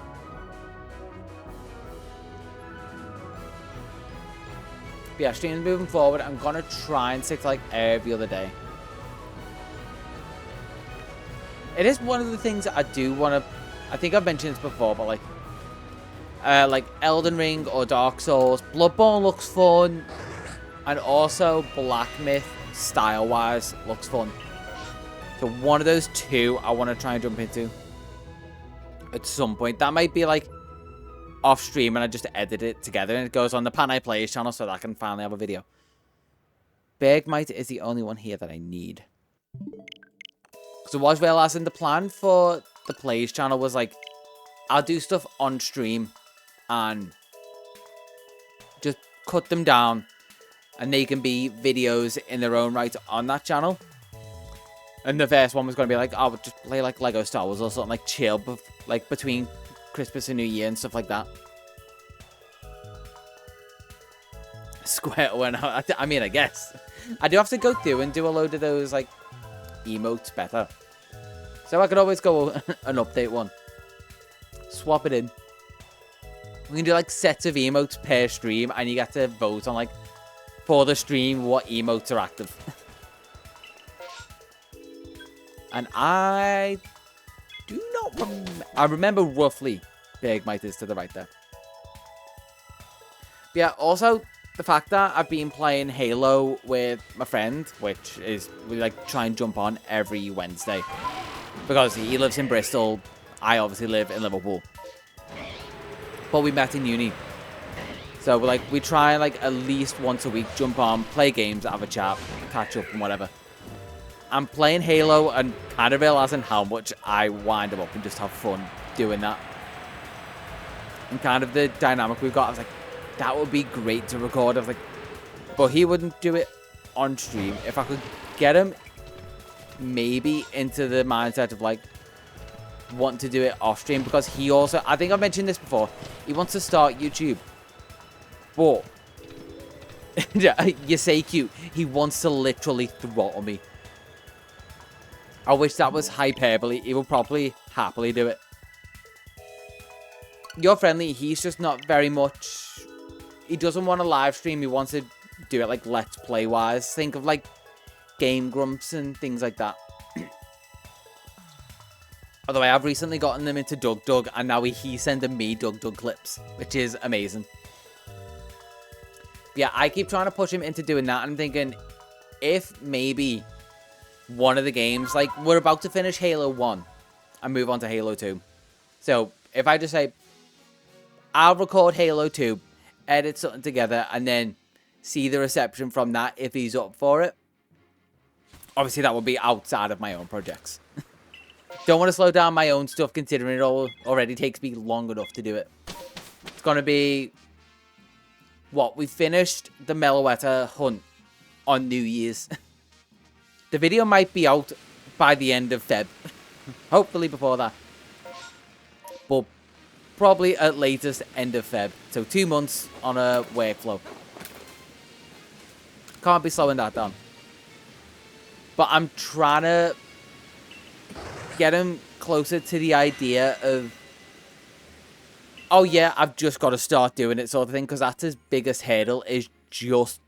But yeah, streams moving forward, I'm going to try and stick to like every other day. It is one of the things that I do want to... I think I've mentioned this before, but like Elden Ring or Dark Souls. Bloodborne looks fun. And also Black Myth, style-wise, looks fun. So one of those two I want to try and jump into at some point. That might be like off stream and I just edit it together and it goes on the PaneyePlayers channel so that I can finally have a video. Bergmite is the only one here that I need. So I was realizing the plan for the Plays channel was like, I'll do stuff on stream and just cut them down and they can be videos in their own right on that channel. And the first one was going to be like, I would just play like Lego Star Wars or something, like chill, like between Christmas and New Year and stuff like that. Square one. I mean, I guess. I do have to go through and do a load of those, like, emotes better. So I could always go an update one. Swap it in. We can do, like, sets of emotes per stream, and you get to vote on, like, for the stream, what emotes are active. And I do not remember. I remember roughly Bergmite is to the right there. But yeah, also the fact that I've been playing Halo with my friend, which is we like try and jump on every Wednesday. Because he lives in Bristol, I obviously live in Liverpool. But we met in uni. So we try like at least once a week, jump on, play games, have a chat, catch up and whatever. I'm playing Halo and kind of realizing how much I wind up and just have fun doing that. And kind of the dynamic we've got, I was like, that would be great to record. I was like, but he wouldn't do it on stream. If I could get him maybe into the mindset of like wanting to do it off stream, because he also, I think I've mentioned this before, he wants to start YouTube. But you say cute, he wants to literally throttle me. I wish that was hyperbole. He will probably happily do it. You're friendly. He's just not very much... He doesn't want to live stream. He wants to do it like Let's Play wise. Think of like Game Grumps and things like that. Although I have recently gotten them into Dug Dug, and now he's sending me Dug Dug clips, which is amazing. But yeah, I keep trying to push him into doing that. I'm thinking, if maybe one of the games, like we're about to finish Halo 1 and move on to Halo 2. So if I just say, I'll record Halo 2, edit something together, and then see the reception from that if he's up for it. obviously that would be outside of my own projects. Don't want to slow down my own stuff considering it already takes me long enough to do it. It's going to be... What? We finished the Meloetta hunt on New Year's. The video might be out by the end of Feb. Hopefully before that. But probably at latest end of Feb. So 2 months on a workflow. Can't be slowing that down. But I'm trying to get him closer to the idea of, oh yeah, I've just got to start doing it sort of thing. Because that's his biggest hurdle, is just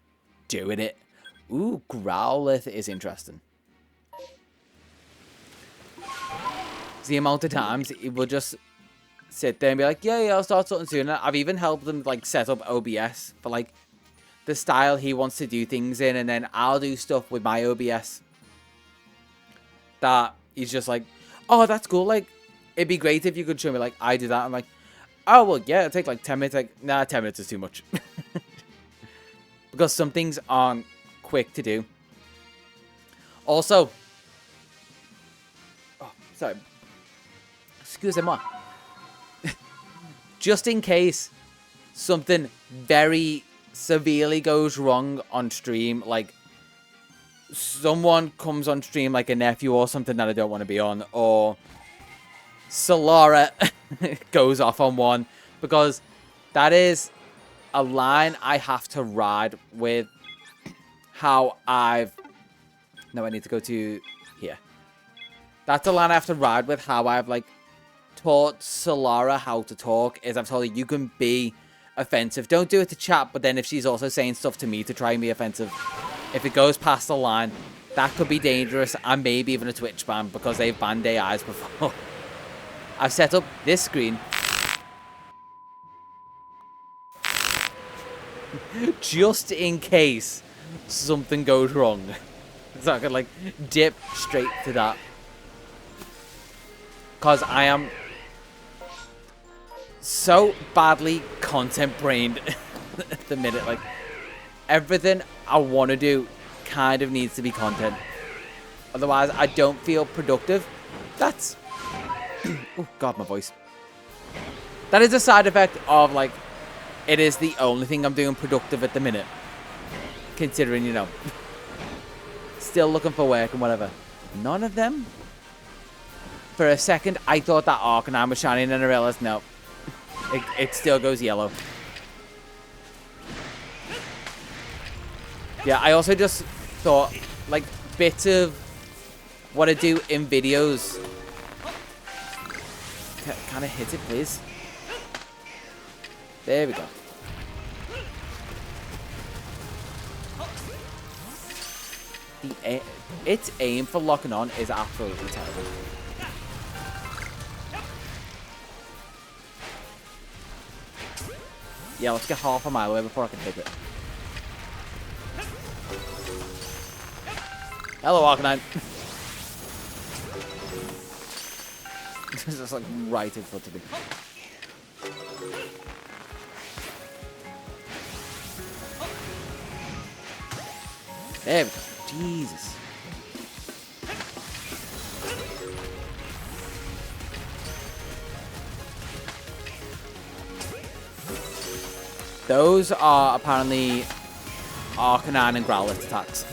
doing it. Ooh, Growlithe is interesting. The amount of times he will just sit there and be like, yeah, I'll start something soon. I've even helped him like set up OBS for like the style he wants to do things in, and then I'll do stuff with my OBS that he's just like, oh, that's cool. Like, it'd be great if you could show me like I do that. I'm like, oh, well, yeah, it'll take like 10 minutes. Like, nah, 10 minutes is too much. Because some things aren't quick to do. Also, oh, sorry. Excusez-moi. Just in case something very severely goes wrong on stream, like someone comes on stream like a nephew or something that I don't want to be on, or Solara goes off on one, because that is a line I have to ride with how I've... No, I need to go to here. That's a line I have to ride with how I've like taught Solara how to talk, is I've told her you can be offensive. Don't do it to chat, but then if she's also saying stuff to me to try and be offensive, if it goes past the line, that could be dangerous, and maybe even a Twitch ban, because they've banned AIs before. I've set up this screen just in case something goes wrong. So I could like dip straight to that. Because I am so badly content brained at the minute. Like, everything I want to do kind of needs to be content. Otherwise, I don't feel productive. That's... oh, God, my voice. That is a side effect of, like, it is the only thing I'm doing productive at the minute. Considering, you know, still looking for work and whatever. None of them? For a second, I thought that Arcanine was shiny, and then I realized, no. It still goes yellow. Yeah, I also just thought, like, bits of what I do in videos. Can I hit it, please? There we go. Its aim for locking on is absolutely terrible. Yeah, let's get half a mile away before I can hit it. Hello, Arcanine. It's just like right in front of me. There we go. Jesus. Those are apparently Arcanine and Growlithe attacks.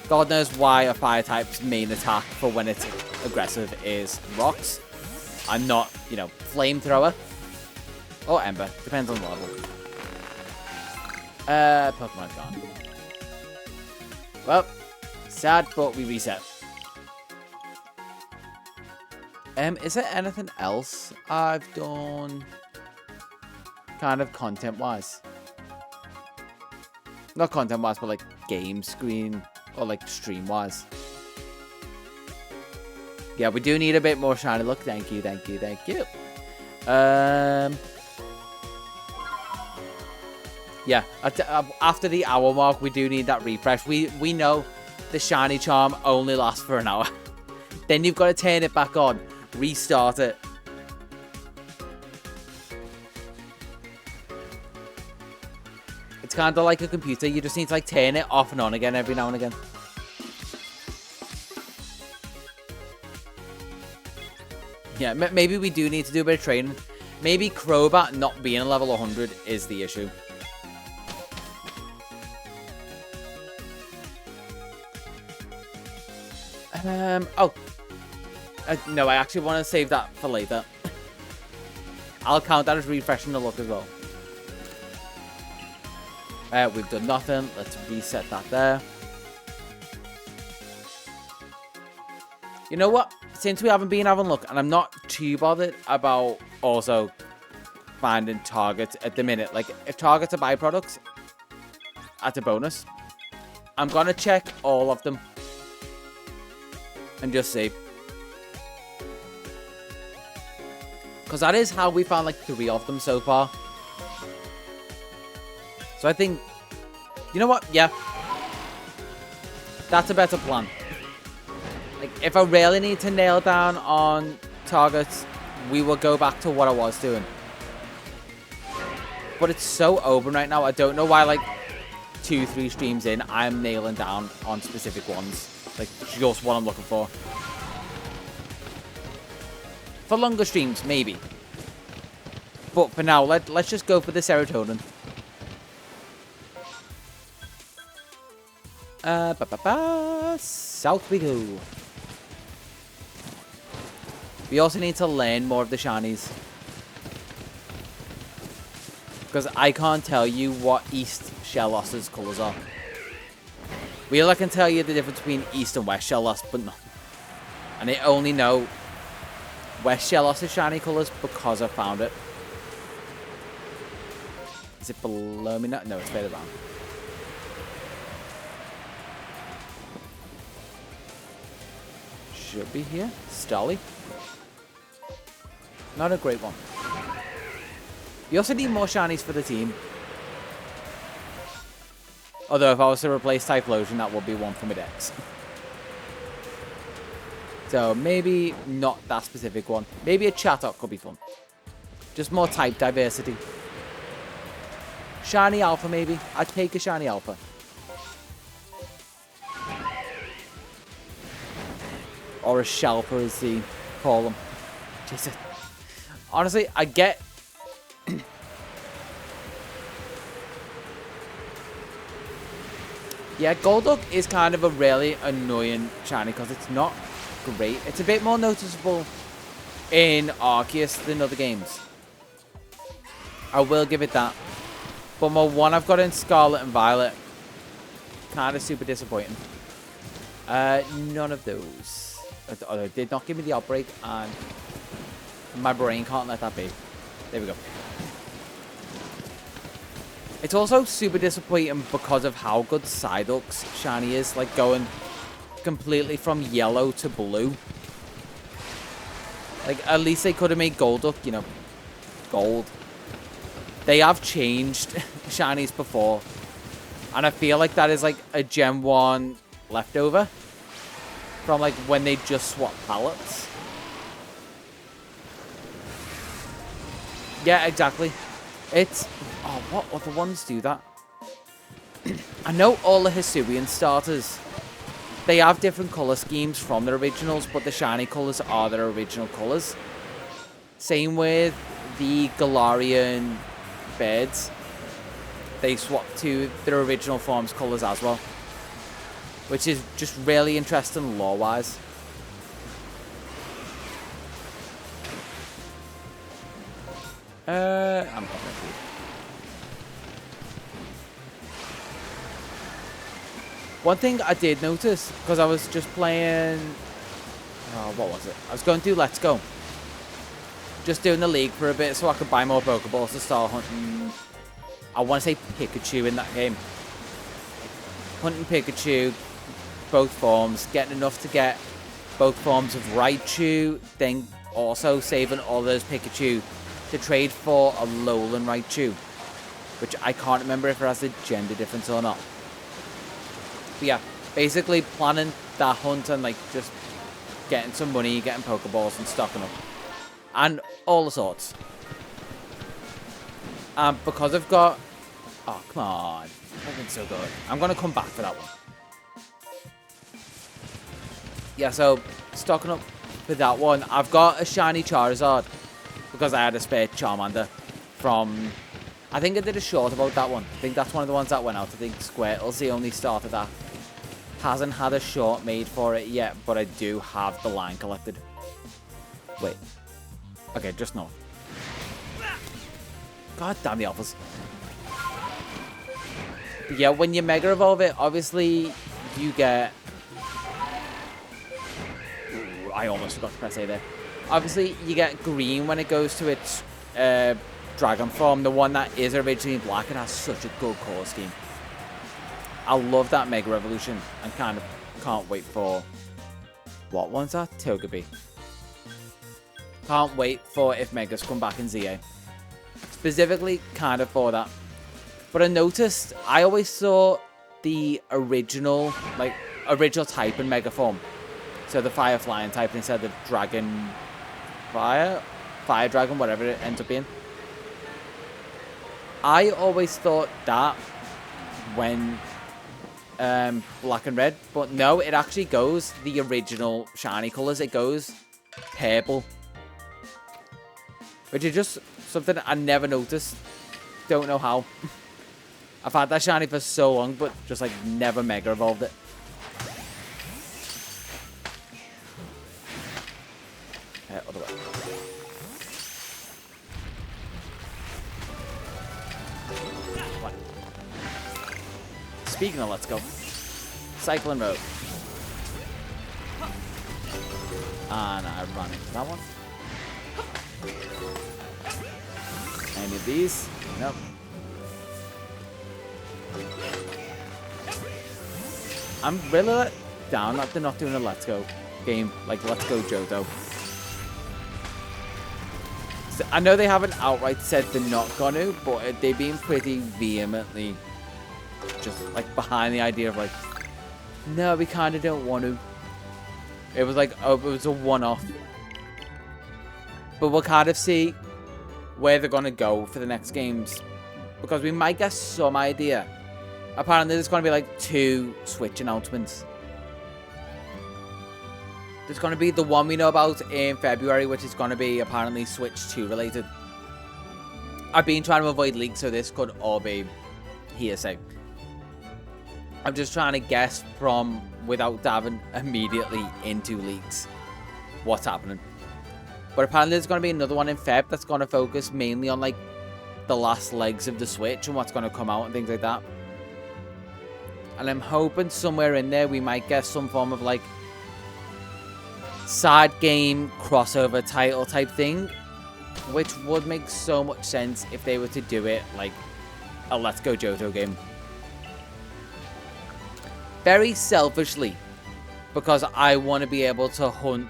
God knows why a fire type's main attack for when it's aggressive is rocks. I'm not, you know, flamethrower. Or ember. Depends on the level. Pokemon's gone. Well, sad, but we reset. Is there anything else I've done kind of content-wise? Not content-wise, but like game screen or like stream-wise. Yeah, we do need a bit more shiny look. Thank you, thank you, thank you. Yeah, after the hour mark, we do need that refresh. We know the shiny charm only lasts for an hour. Then you've got to turn it back on, restart it. It's kind of like a computer. You just need to like turn it off and on again every now and again. Yeah, maybe we do need to do a bit of training. Maybe Crobat not being a level 100 is the issue. Oh. No, I actually want to save that for later. I'll count that as refreshing the look as well. We've done nothing. Let's reset that there. You know what? Since we haven't been having a look, and I'm not too bothered about also finding targets at the minute. Like, if targets are byproducts, that's a bonus. I'm going to check all of them and just see. Because that is how we found like 3 of them so far. So I think, you know what? Yeah. That's a better plan. Like, if I really need to nail down on targets, we will go back to what I was doing. But it's so open right now. I don't know why, like, 2-3 streams in, I'm nailing down on specific ones. Like, just what I'm looking for. For longer streams, maybe. But for now, let's just go for the serotonin. South we go. We also need to learn more of the shinies. Because I can't tell you what East Shelos's colours are. I can tell you the difference between East and West Shelos, but no. And I only know West Shelos's shiny colours because I found it. Is it below me now? No, it's further down. Should be here. Stolly. Not a great one. We also need more shinies for the team. Although if I was to replace Typhlosion, that would be one for my decks. So maybe not that specific one. Maybe a Chatot could be fun. Just more type diversity. Shiny Alpha maybe. I'd take a Shiny Alpha. Or a Shelper as they call them. Jesus. Honestly, I get... Yeah, Golduck is kind of a really annoying shiny because it's not great. It's a bit more noticeable in Arceus than other games. I will give it that. But my one I've got in Scarlet and Violet, kind of super disappointing. None of those. Although it did not give me the outbreak, and my brain can't let that be. There we go. It's also super disappointing because of how good Psyduck's shiny is, like going completely from yellow to blue. Like, at least they could have made Golduck, you know, gold. They have changed shinies before, and I feel like that is like a Gen 1 leftover from like when they just swapped palettes. Yeah, exactly. It's... Oh, what other ones do that? I know all the Hisuian starters, they have different colour schemes from their originals, but the shiny colours are their original colours. Same with the Galarian birds. They swap to their original form's colours as well. Which is just really interesting lore-wise. I'm not gonna see. One thing I did notice, because I was just playing... Oh, what was it? I was going through Let's Go. Just doing the league for a bit so I could buy more Pokeballs to start hunting... I want to say Pikachu in that game. Hunting Pikachu, both forms, getting enough to get both forms of Raichu, then also saving all those Pikachu to trade for a Alolan Raichu. Which I can't remember if it has a gender difference or not. But yeah, basically planning that hunt and like just getting some money, getting Pokeballs and stocking up. And all the sorts. Because I've got... Oh, come on. That's been so good. I'm going to come back for that one. Yeah, so stocking up for that one, I've got a shiny Charizard because I had a spare Charmander from... I think I did a short about that one. I think that's one of the ones that went out. I think Squirtle's the only starter that hasn't had a short made for it yet, but I do have the line collected. Wait. Okay, just north. God damn the alphas. But yeah, when you Mega Evolve it, obviously you get... Ooh, I almost forgot to press A there. Obviously, you get green when it goes to its dragon form. The one that is originally black and has such a good core scheme. I love that Mega Evolution and kind of can't wait for... What one's that? Togepi. Can't wait for if Megas come back in ZA. Specifically, kind of for that. But I noticed, I always saw the original type in Mega form. So the Fire Flying type instead of Dragon Fire Dragon, whatever it ends up being. I always thought that when black and red, but no, it actually goes the original shiny colours. It goes purple. Which is just something I never noticed. Don't know how. I've had that shiny for so long, but just like never Mega Evolved it. Other way. What? Speaking of let's go. Cycling Road. And I run into that one. Any of these? Nope. I'm really let down that they're not doing a Let's Go game, like Let's Go Johto. So I know they haven't outright said they're not gonna, but they've been pretty vehemently just like behind the idea of like, no, we kind of don't want to. It was like, oh, it was a one-off. But we'll kind of see where they're going to go for the next games. Because we might get some idea. Apparently there's going to be like 2 Switch announcements. There's going to be the one we know about in February, which is going to be apparently Switch 2 related. I've been trying to avoid leaks, so this could all be hearsay. I'm just trying to guess from, without diving immediately into leaks, what's happening. But apparently there's going to be another one in Feb that's going to focus mainly on like the last legs of the Switch and what's going to come out and things like that. And I'm hoping somewhere in there we might get some form of like side game crossover title type thing, which would make so much sense if they were to do it like a Let's Go Johto game. Very selfishly, because I want to be able to hunt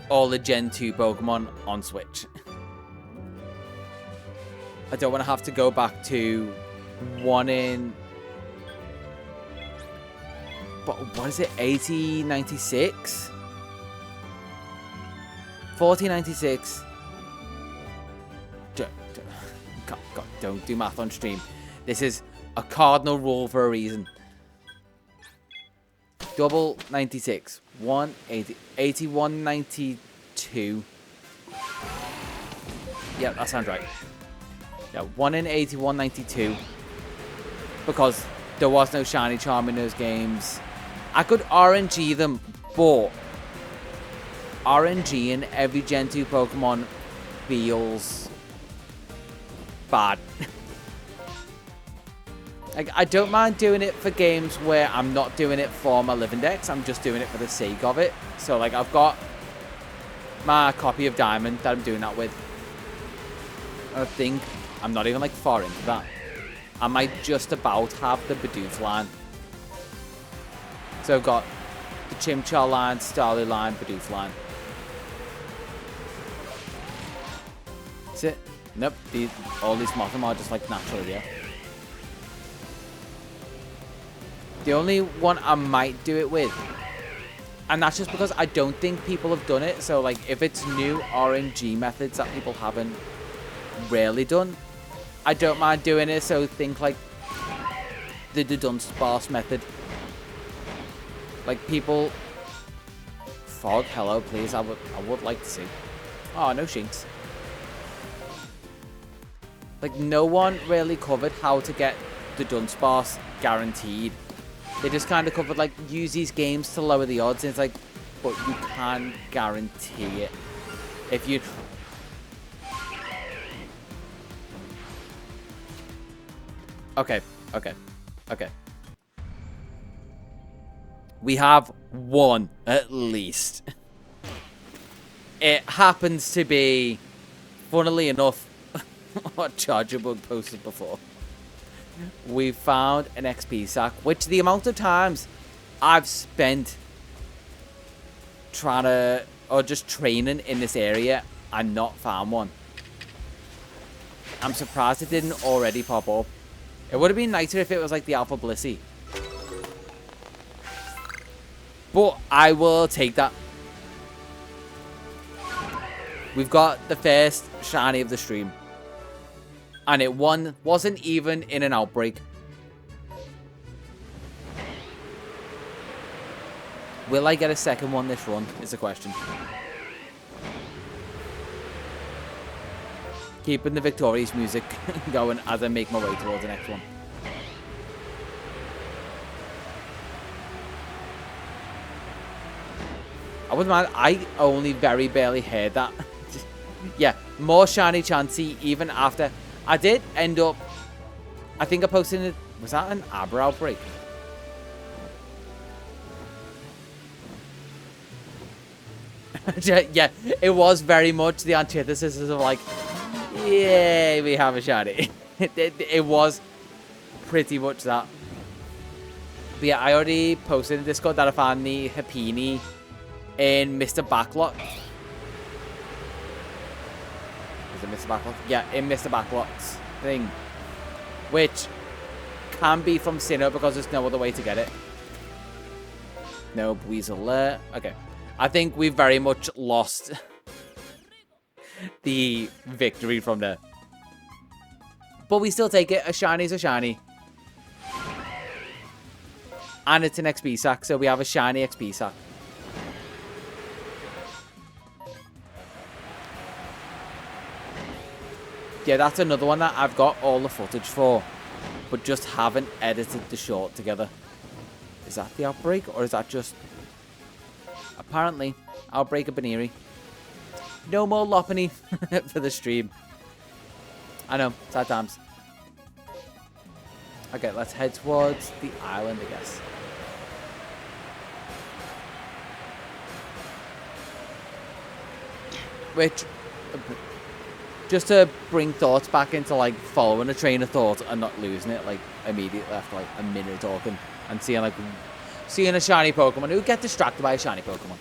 all the Gen 2 Pokemon on Switch. I don't want to have to go back to one in... But what is it? 1896? 1496? God, don't do math on stream. This is a cardinal rule for a reason. Double 96. 180. 8192. Yeah, that sounds right. Yeah, 1 in 8192. Because there was no shiny charm in those games. I could RNG them, but RNG in every Gen 2 Pokemon feels bad. Like, I don't mind doing it for games where I'm not doing it for my living decks. I'm just doing it for the sake of it. So, like, I've got my copy of Diamond that I'm doing that with. I think I'm not even, like, far into that. I might just about have the Bidoof line. So I've got the Chimchar line, Starly line, Bidoof line. That's it. Nope. All these Mothim are just, like, naturally there. The only one I might do it with, and that's just because I don't think people have done it. So, like, if it's new RNG methods that people haven't rarely done, I don't mind doing it. So think like the Dunsparce method. Like, people fog. Hello, please. I would like to see. Oh, no shinks. Like, no one really covered how to get the Dunsparce guaranteed. They just kind of covered, like, use these games to lower the odds. And it's like, but you can guarantee it. If you... Okay. We have one, at least. It happens to be, funnily enough, what Chargerbug posted before. We found an XP sack, which the amount of times I've spent trying to, or just training in this area and not found one. I'm surprised it didn't already pop up. It would have been nicer if it was like the Alpha Blissey. But I will take that. We've got the first shiny of the stream. And it wasn't even in an outbreak. Will I get a second one this run, is the question. Keeping the victorious music going as I make my way towards the next one. I wouldn't mind. I only very barely heard that. Yeah, more shiny Chansey even after. I did end up. I think I posted it. Was that an Abra outbreak? Yeah, it was very much the antithesis of like, yay, we have a shiny. It was pretty much that. But yeah, I already posted in Discord that I found the Happiny in Mr. Backlot. Is it Mr. Backlot? Yeah, in Mr. Backlot's thing. Which can be from Sinnoh because there's no other way to get it. No Weasel there. Okay. I think we've very much lost the victory from there. But we still take it. A shiny's a shiny. And it's an XP sack, so we have a shiny XP sack. Yeah, that's another one that I've got all the footage for, but just haven't edited the short together. Is that the outbreak, or is that just... Apparently, outbreak of PaneyeRe. No more Lopunny for the stream. I know, sad times. Okay, let's head towards the island, I guess. Which... Just to bring thoughts back into, like, following a train of thought and not losing it, like, immediately after, like, a minute talking. And seeing, like, seeing a shiny Pokemon. Who get distracted by a shiny Pokemon?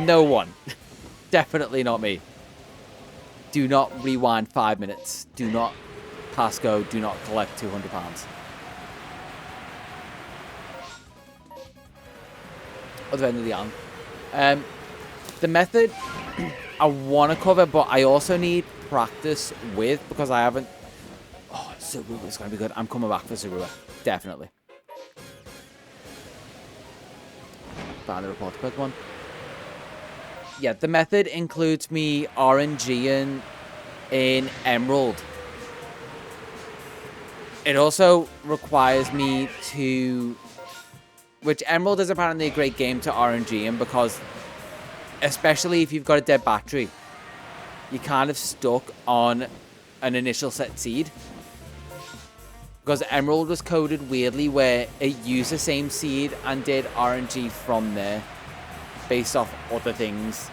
No one. Definitely not me. Do not rewind 5 minutes. Do not pass go. Do not collect £200. Other end of the island. The method I want to cover, but I also need practice with because I haven't. Oh, Subaru is going to be good. I'm coming back for Subaru. Definitely. Found the report quick one. Yeah, the method includes me RNGing in Emerald. It also requires me to... Which Emerald is apparently a great game to RNG in because... Especially if you've got a dead battery. You're kind of stuck on an initial set seed. Because Emerald was coded weirdly where it used the same seed and did RNG from there. Based off other things.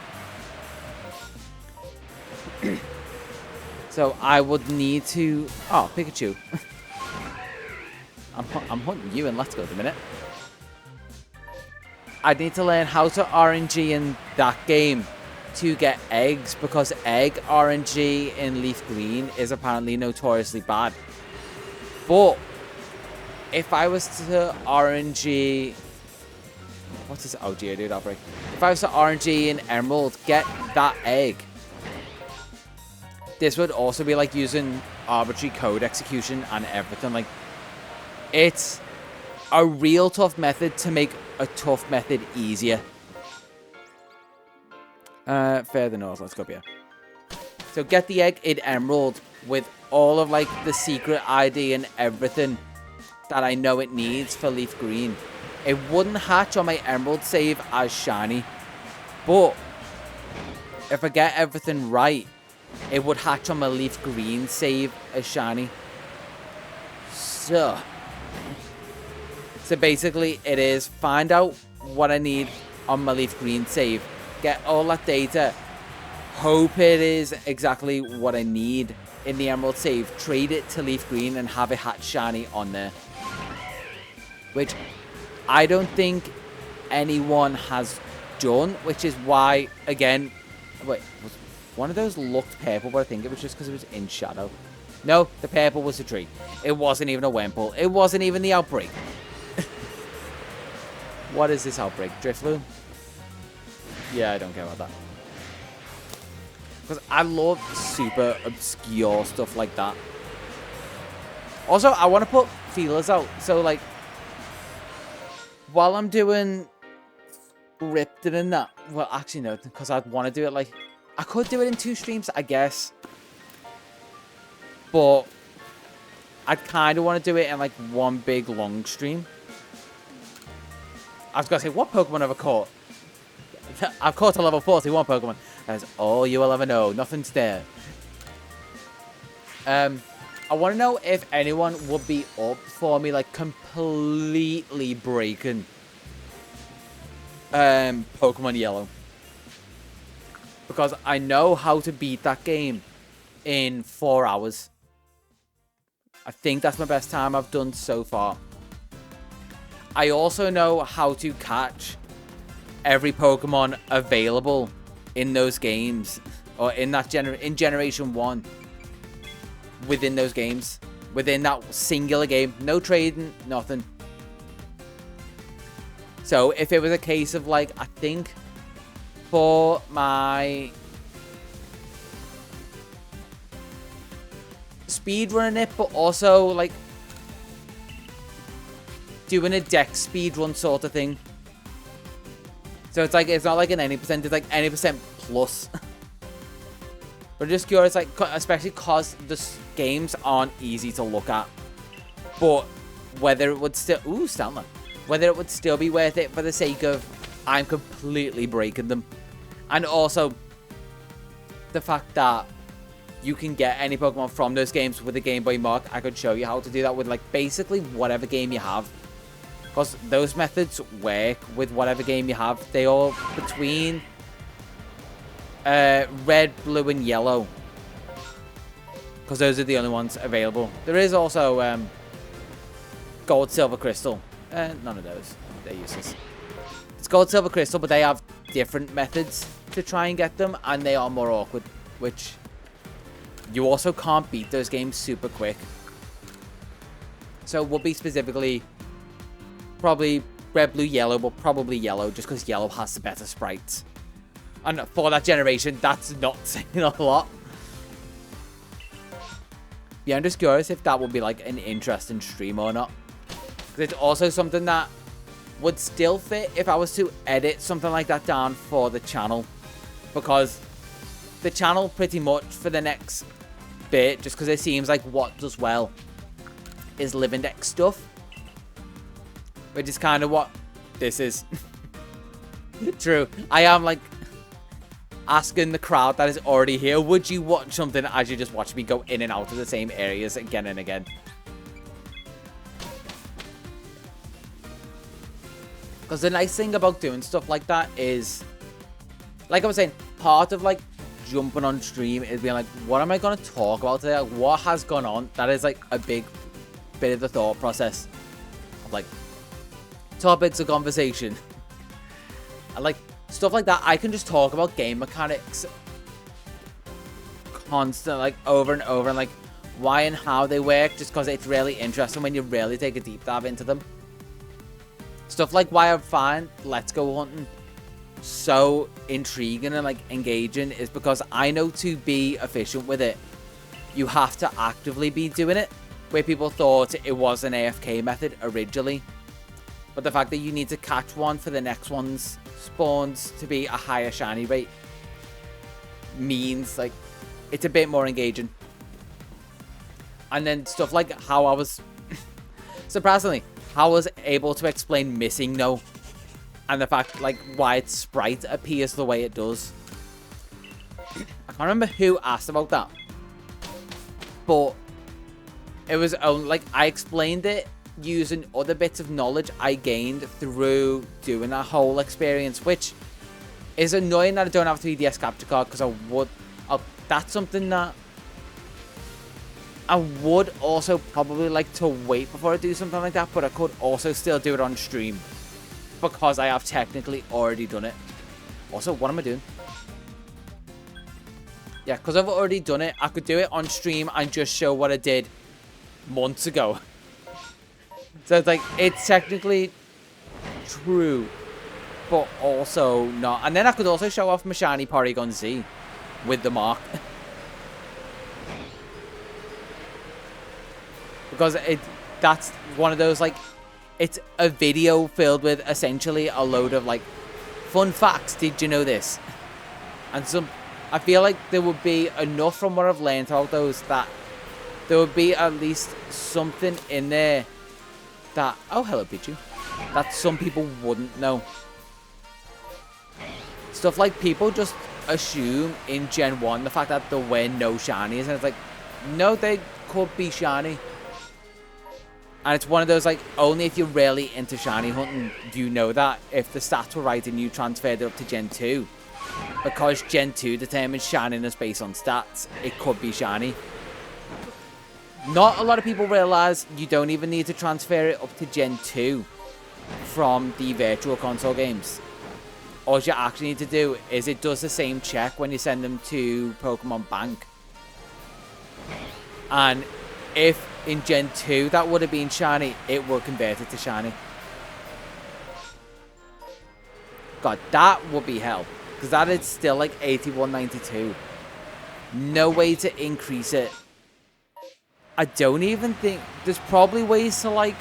So I would need to... Oh, Pikachu. I'm hunting you in Let's Go at the minute. I need to learn how to RNG in that game to get eggs, because egg RNG in Leaf Green is apparently notoriously bad. But if I was to RNG... What is it? Oh, Geodude outbreak. If I was to RNG in Emerald, get that egg. This would also be like using arbitrary code execution and everything. Like, it's a real tough method to make a tough method easier. Further north, let's go up here. So get the egg in Emerald with all of like the secret ID and everything that I know it needs for Leaf Green. It wouldn't hatch on my Emerald save as shiny, but if I get everything right, it would hatch on my Leaf Green save as shiny. So basically it is find out what I need on my Leaf Green save, get all that data, hope it is exactly what I need in the Emerald save, trade it to Leaf Green and have it hatch shiny on there. Which I don't think anyone has done, which is why, again, wait, was one of those looked purple, but I think it was just because it was in shadow. No, the purple was a tree. It wasn't even a Wemple. It wasn't even the outbreak. What is this outbreak? Drifloon? Yeah, I don't care about that. Because I love super obscure stuff like that. Also, I want to put feelers out. So, like, while I'm doing Ripton and that, well, actually, no, because I'd want to do it, like, I could do it in 2 streams, I guess. But I'd kind of want to do it in, like, 1 big, long stream. I was going to say, what Pokemon have I caught? I've caught a level 41 Pokemon. That's all you will ever know. Nothing's there. I want to know if anyone would be up for me, like, completely breaking Pokemon Yellow. Because I know how to beat that game in 4 hours. I think that's my best time I've done so far. I also know how to catch every Pokemon available in those games, or in that Generation 1, within those games, within that singular game. No trading, nothing. So if it was a case of, like, I think for my speedrunning it, but also, like, doing a dex speedrun sort of thing. So it's like, it's not like an any percent, it's like any percent plus. But I'm just curious, like, especially because the games aren't easy to look at. But whether it would still, ooh, Stanley. Whether it would still be worth it for the sake of I'm completely breaking them. And also the fact that you can get any Pokemon from those games with a Game Boy mark. I could show you how to do that with, like, basically whatever game you have. Because those methods work with whatever game you have. They all between red, blue, and yellow. Because those are the only ones available. There is also gold, silver, crystal. None of those. They're useless. It's gold, silver, crystal, but they have different methods to try and get them. And they are more awkward. Which you also can't beat those games super quick. So it would be specifically probably red, blue, yellow, but probably yellow, just because yellow has the better sprites. And for that generation, that's not saying a lot. Yeah, I'm just curious if that would be, like, an interesting stream or not. Because it's also something that would still fit if I was to edit something like that down for the channel. Because the channel pretty much for the next bit, just because it seems like what does well is living deck stuff. Which is kind of what this is. True. I am, like, asking the crowd that is already here, would you watch something as you just watch me go in and out of the same areas again and again? Because the nice thing about doing stuff like that is, like I was saying, part of, like, jumping on stream is being like, what am I going to talk about today? Like, what has gone on? That is, like, a big bit of the thought process of, like, topics of conversation. And, like, stuff like that, I can just talk about game mechanics constant, like, over and over, and, like, why and how they work, just because it's really interesting when you really take a deep dive into them. Stuff like why I find Let's Go Hunting so intriguing and, like, engaging is because I know to be efficient with it, you have to actively be doing it, where people thought it was an AFK method originally. But the fact that you need to catch one for the next one's spawns to be a higher shiny rate means like it's a bit more engaging. And then stuff like how I was surprisingly how I was able to explain missing no, and the fact like why its sprite appears the way it does. I can't remember who asked about that, but it was only like I explained it using other bits of knowledge I gained through doing that whole experience, which is annoying that I don't have a 3DS capture card, because that's something that I would also probably like to wait before I do something like that, but I could also still do it on stream because I have technically already done it. Also, what am I doing? Yeah, because I've already done it, I could do it on stream and just show what I did months ago. So it's like, it's technically true, but also not. And then I could also show off my shiny Porygon Z with the mark. Because that's one of those, like, it's a video filled with essentially a load of, like, fun facts. Did you know this? And I feel like there would be enough from what I've learned about those that there would be at least something in there that, oh, hello, Pichu, that some people wouldn't know. Stuff like people just assume in Gen 1 the fact that there were no shinies, and it's like, no, they could be shiny. And it's one of those, like, only if you're really into shiny hunting do you know that if the stats were right and you transferred it up to Gen 2. Because Gen 2 determines shininess based on stats, it could be shiny. Not a lot of people realise you don't even need to transfer it up to Gen 2 from the virtual console games. All you actually need to do is it does the same check when you send them to Pokemon Bank. And if in Gen 2 that would have been shiny, it will convert it to shiny. God, that would be hell. Because that is still like 81.92. No way to increase it. I don't even think... There's probably ways to, like,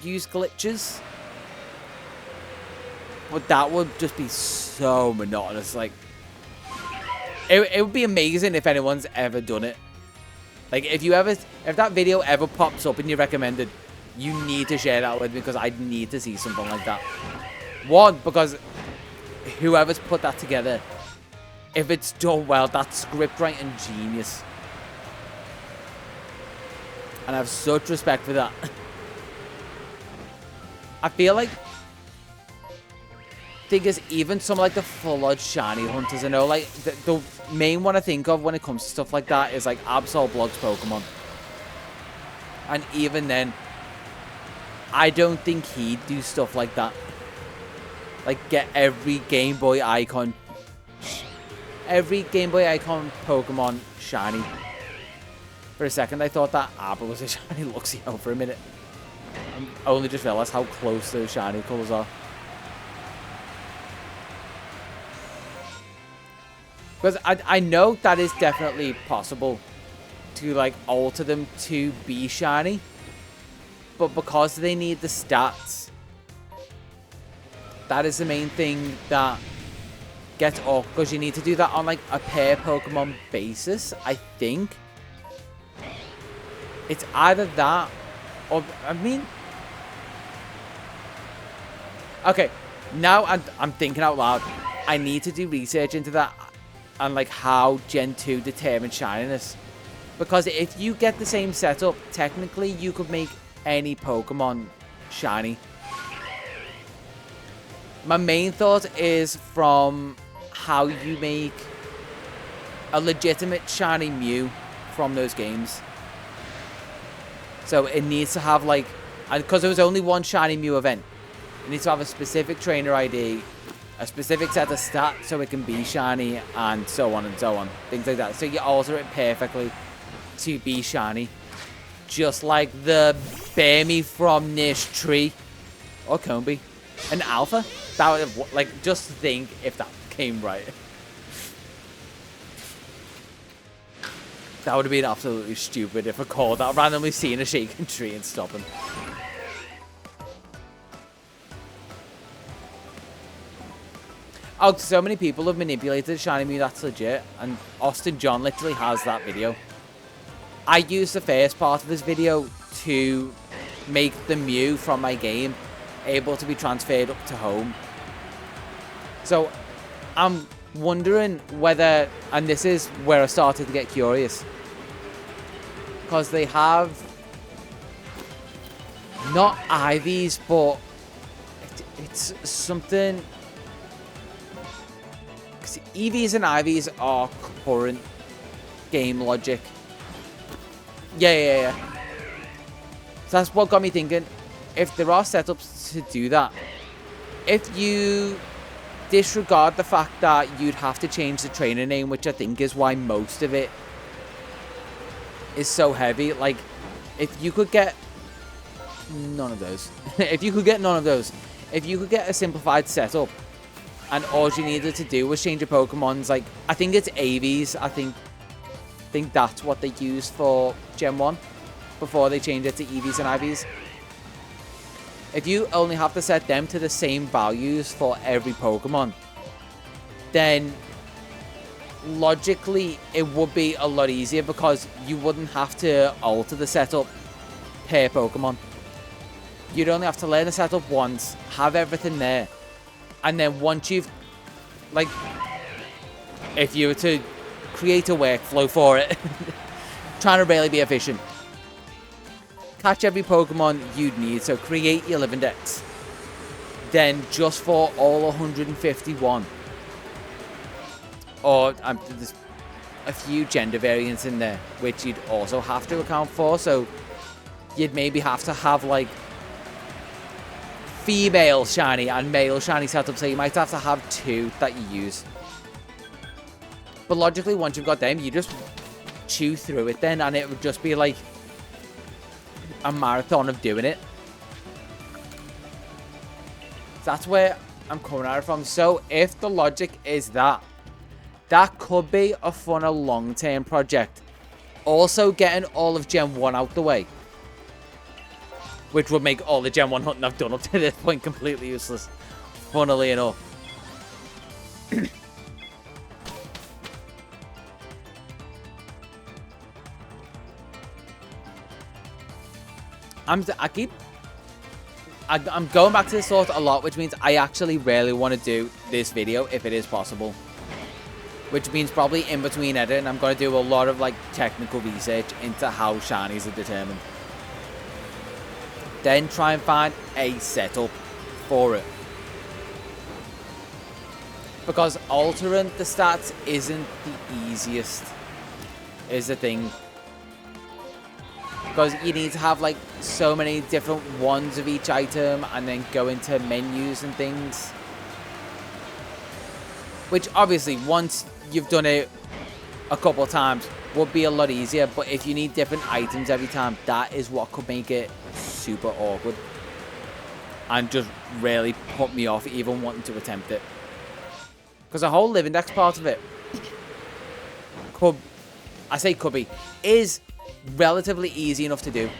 use glitches. But that would just be so monotonous. Like, it would be amazing if anyone's ever done it. Like, if that video ever pops up and you recommended, you need to share that with me, because I need to see something like that. One, because whoever's put that together, if it's done well, that's script writing genius. And I have such respect for that. I feel like even some like the full-on shiny hunters, I know, like the main one I think of when it comes to stuff like that is like Absol Blog's Pokemon. And even then, I don't think he'd do stuff like that. Like get every Game Boy Icon Pokemon shiny. For a second, I thought that Abba was a shiny Luxio for a minute. I only just realized how close those shiny colors are. Because I know that is definitely possible to, like, alter them to be shiny. But because they need the stats, that is the main thing that gets off. Because you need to do that on, like, a per Pokemon basis, I think. It's either that or, I mean... Okay, now I'm thinking out loud. I need to do research into that and, like, how Gen 2 determines shininess. Because if you get the same setup, technically you could make any Pokemon shiny. My main thought is from how you make a legitimate shiny Mew from those games. So it needs to have, like, because there was only one shiny Mew event, it needs to have a specific trainer ID, a specific set of stats so it can be shiny, and so on and so on. Things like that. So you alter it perfectly to be shiny. Just like the Burmy from Nish Tree. Or Combi. An Alpha. That would, like, just think if that came right. That would have been absolutely stupid if I called that randomly seeing a shaking tree and stopping. Oh, so many people have manipulated Shiny Mew, that's legit. And Austin John literally has that video. I used the first part of his video to make the Mew from my game able to be transferred up to home. So I'm wondering whether, and this is where I started to get curious, because they have not IVs, but it's something. Because EVs and IVs are current game logic. Yeah. So that's what got me thinking. If there are setups to do that, if you disregard the fact that you'd have to change the trainer name, which I think is why most of it is so heavy. Like, if you could get none of those, if you could get a simplified setup, and all you needed to do was change your Pokemon's, like, I think it's AVs. I think that's what they use for Gen 1 before they change it to EVs and IVs. If you only have to set them to the same values for every Pokemon, then logically it would be a lot easier because you wouldn't have to alter the setup per Pokemon. You'd only have to learn the setup once, have everything there, and then once you've, like, if you were to create a workflow for it, trying to really be efficient, catch every Pokemon you'd need, so create your Living Dex. Then just for all 151, or there's a few gender variants in there, which you'd also have to account for, so you'd maybe have to have, like, female shiny and male shiny setup, so you might have to have two that you use. But logically, once you've got them, you just chew through it then, and it would just be like a marathon of doing it. That's where I'm coming at it from. So if the logic is that could be a funner long-term project. Also getting all of Gen 1 out the way, which would make all the Gen 1 hunting I've done up to this point completely useless, funnily enough. I'm going back to this thought a lot, which means I actually really want to do this video if it is possible. Which means probably in between editing, I'm going to do a lot of, like, technical research into how shinies are determined. Then try and find a setup for it. Because altering the stats isn't the easiest, is the thing. Because you need to have, like, so many different ones of each item and then go into menus and things. Which obviously, once you've done it a couple of times, would be a lot easier. But if you need different items every time, that is what could make it super awkward. And just really put me off even wanting to attempt it. Because the whole Living Dex part of it is relatively easy enough to do.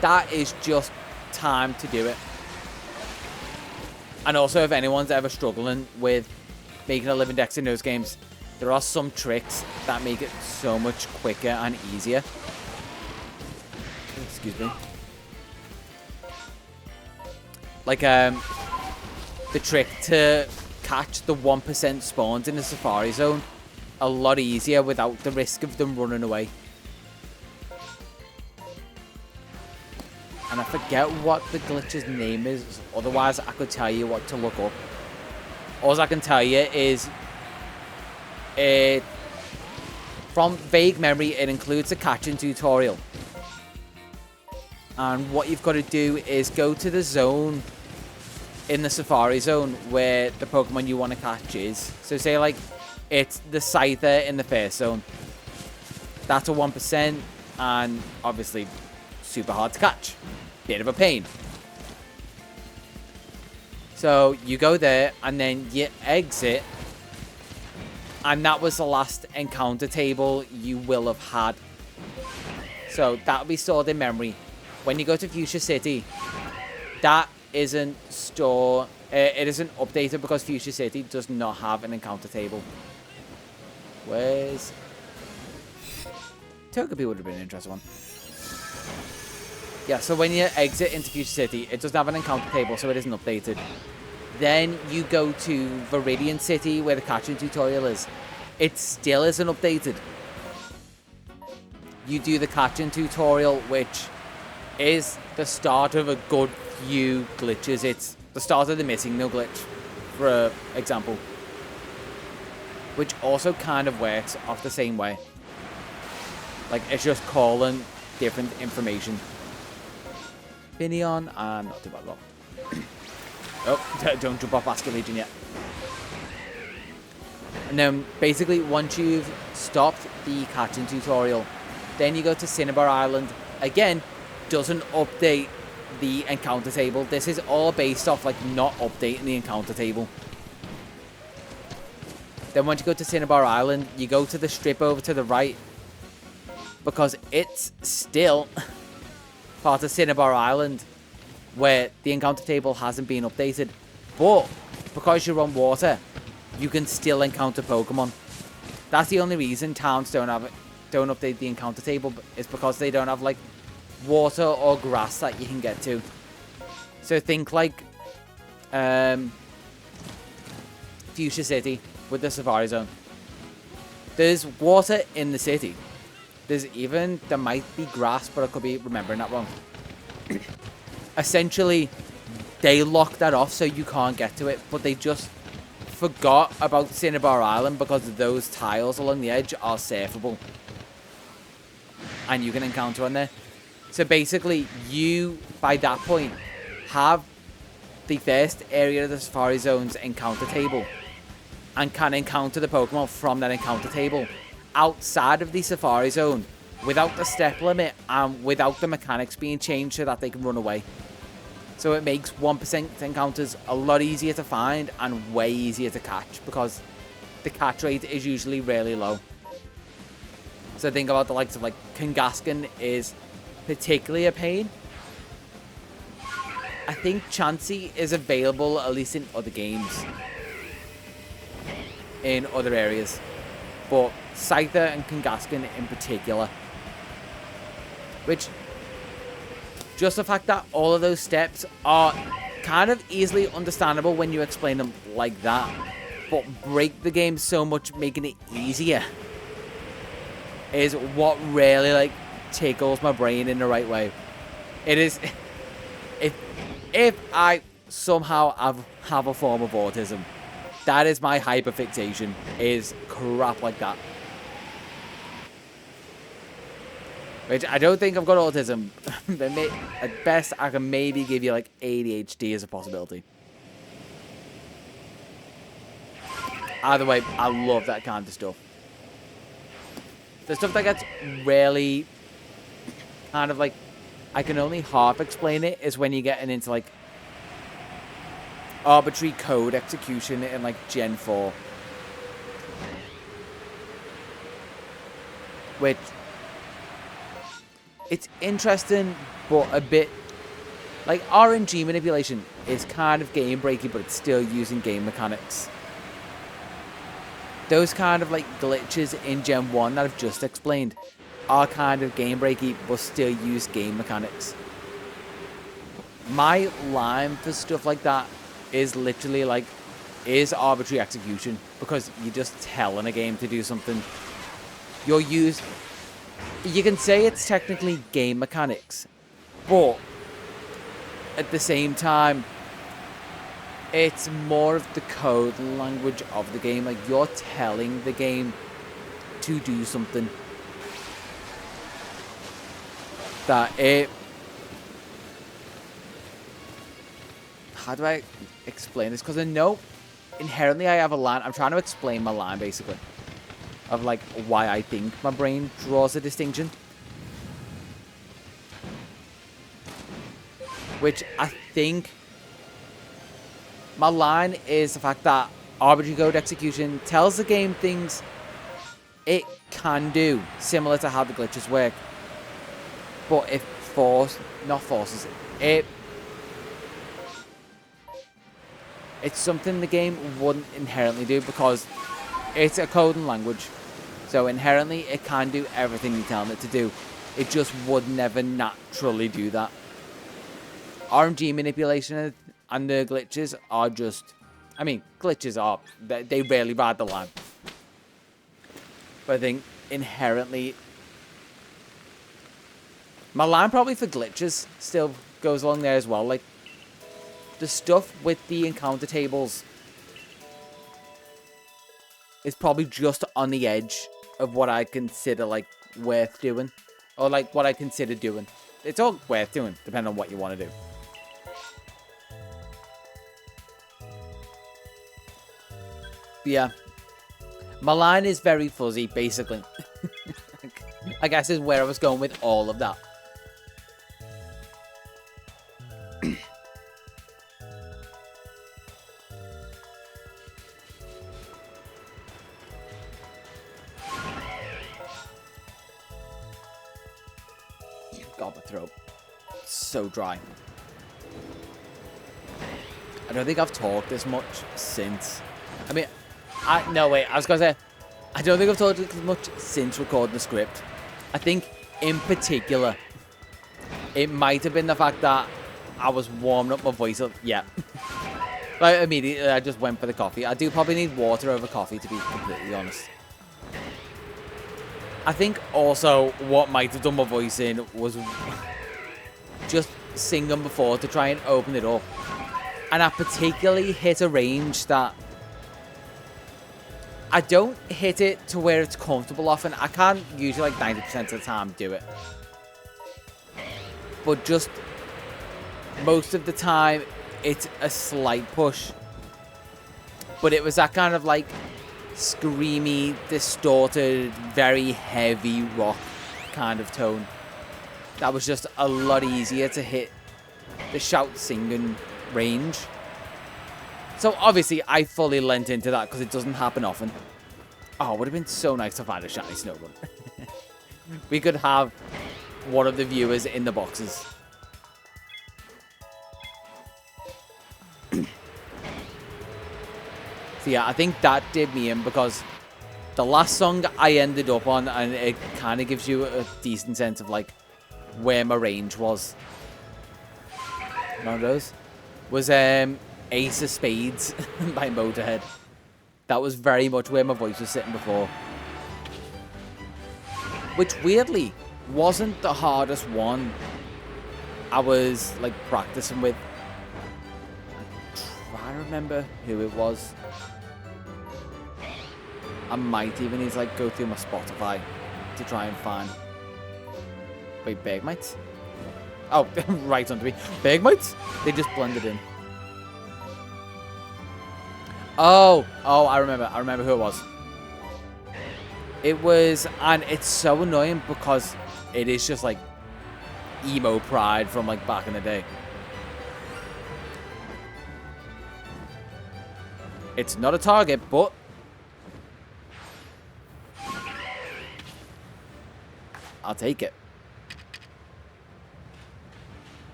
That is just time to do it. And also, if anyone's ever struggling with making a Living Dex in those games, there are some tricks that make it so much quicker and easier. Excuse me. Like, the trick to catch the 1% spawns in the Safari Zone a lot easier without the risk of them running away. And I forget what the glitch's name is, otherwise I could tell you what to look up. All I can tell you is, from vague memory, it includes a catching tutorial. And what you've got to do is go to the zone in the Safari Zone where the Pokemon you want to catch is. So say, like, it's the Scyther in the first zone. That's a 1%, and obviously super hard to catch. Bit of a pain. So you go there and then you exit, and that was the last encounter table you will have had. So that'll be stored in memory. When you go to Fuchsia City, that isn't stored. It isn't updated because Fuchsia City does not have an encounter table. Where's... Togepi would have been an interesting one. Yeah, so when you exit into Fuchsia City, it doesn't have an encounter table, so it isn't updated. Then you go to Viridian City, where the catching tutorial is. It still isn't updated. You do the catching tutorial, which is the start of a good few glitches. It's the start of the missing no glitch, for example. Which also kind of works off the same way. Like, it's just calling different information. Finneon, and not too bad at all. Oh, don't jump off Basket Legion yet. And then, basically, once you've stopped the catching tutorial, then you go to Cinnabar Island. Again, doesn't update the encounter table. This is all based off, like, not updating the encounter table. Then once you go to Cinnabar Island, you go to the strip over to the right, because it's still part of Cinnabar Island, where the encounter table hasn't been updated. But because you're on water, you can still encounter Pokemon. That's the only reason towns don't update the encounter table, is because they don't have, like, water or grass that you can get to. So think like Fuchsia City with the Safari Zone. There's water in the city. There might be grass, but I could be remembering that wrong. Essentially, they locked that off so you can't get to it, but they just forgot about Cinnabar Island because those tiles along the edge are surfable. And you can encounter on there. So basically, you, by that point, have the first area of the Safari Zone's encounter table and can encounter the Pokemon from that encounter table outside of the Safari Zone without the step limit and without the mechanics being changed so that they can run away. So it makes 1% encounters a lot easier to find and way easier to catch because the catch rate is usually really low. So think about the likes of like Kangaskhan is particularly a pain. I think Chansey is available at least in other games, in other areas, but Scyther and Kangaskhan in particular, which just the fact that all of those steps are kind of easily understandable when you explain them like that, but break the game so much making it easier is what really like tickles my brain in the right way. It is if I somehow have a form of autism, that is my hyperfixation, is crap like that. Which I don't think I've got autism. At best, I can maybe give you like ADHD as a possibility. Either way, I love that kind of stuff. The stuff that gets really kind of like, I can only half explain it, is when you're getting into like arbitrary code execution in like Gen 4. Which, it's interesting, but a bit like RNG manipulation is kind of game breaking, but it's still using game mechanics. Those kind of like glitches in Gen 1 that I've just explained are kind of game breaky, but still use game mechanics. My line for stuff like that is literally like, is arbitrary execution, because you're just telling a game to do something. You can say it's technically game mechanics, but at the same time, it's more of the code language of the game. Like, you're telling the game to do something. How do I explain this? Because I know inherently I have a line. I'm trying to explain my line, basically, of like why I think my brain draws a distinction. Which I think my line is the fact that arbitrary code execution tells the game things it can do, similar to how the glitches work. But it forces it. It's something the game wouldn't inherently do because it's a coding language. So inherently, it can do everything you tell it to do. It just would never naturally do that. RNG manipulation and the glitches are just... I mean, glitches are... They rarely ride the line. But I think inherently... My line probably for glitches still goes along there as well. Like, the stuff with the encounter tables is probably just on the edge of what I consider, like, worth doing. Or, like, what I consider doing. It's all worth doing, depending on what you want to do. But yeah. My line is very fuzzy, basically. I guess is where I was going with all of that. God, my throat. It's so dry. I don't think I've talked this much since... I mean... No, wait. I was going to say... I don't think I've talked as much since recording the script. I think, in particular, it might have been the fact that I was warming up my voice up. Yeah. Like, immediately, I just went for the coffee. I do probably need water over coffee, to be completely honest. I think also what might have done my voice in was just singing before to try and open it up. And I particularly hit a range that I don't hit it to where it's comfortable often. I can't usually like 90% of the time do it. But just most of the time it's a slight push. But it was that kind of like screamy, distorted, very heavy rock kind of tone. That was just a lot easier to hit the shout singing range. So obviously I fully lent into that because it doesn't happen often. Oh, it would have been so nice to find a shiny Snowrun. We could have one of the viewers in the boxes. So yeah, I think that did me in because the last song I ended up on, and it kind of gives you a decent sense of like where my range was. One of those was Ace of Spades by Motorhead. That was very much where my voice was sitting before. Which weirdly wasn't the hardest one I was like practicing with. I'm trying to remember who it was. I might even need to like go through my Spotify to try and find. Wait, Bergmites? Oh, right under me. Bergmites? They just blended in. Oh, I remember who it was. It was, and it's so annoying because it is just like emo pride from like back in the day. It's not a target, but I'll take it.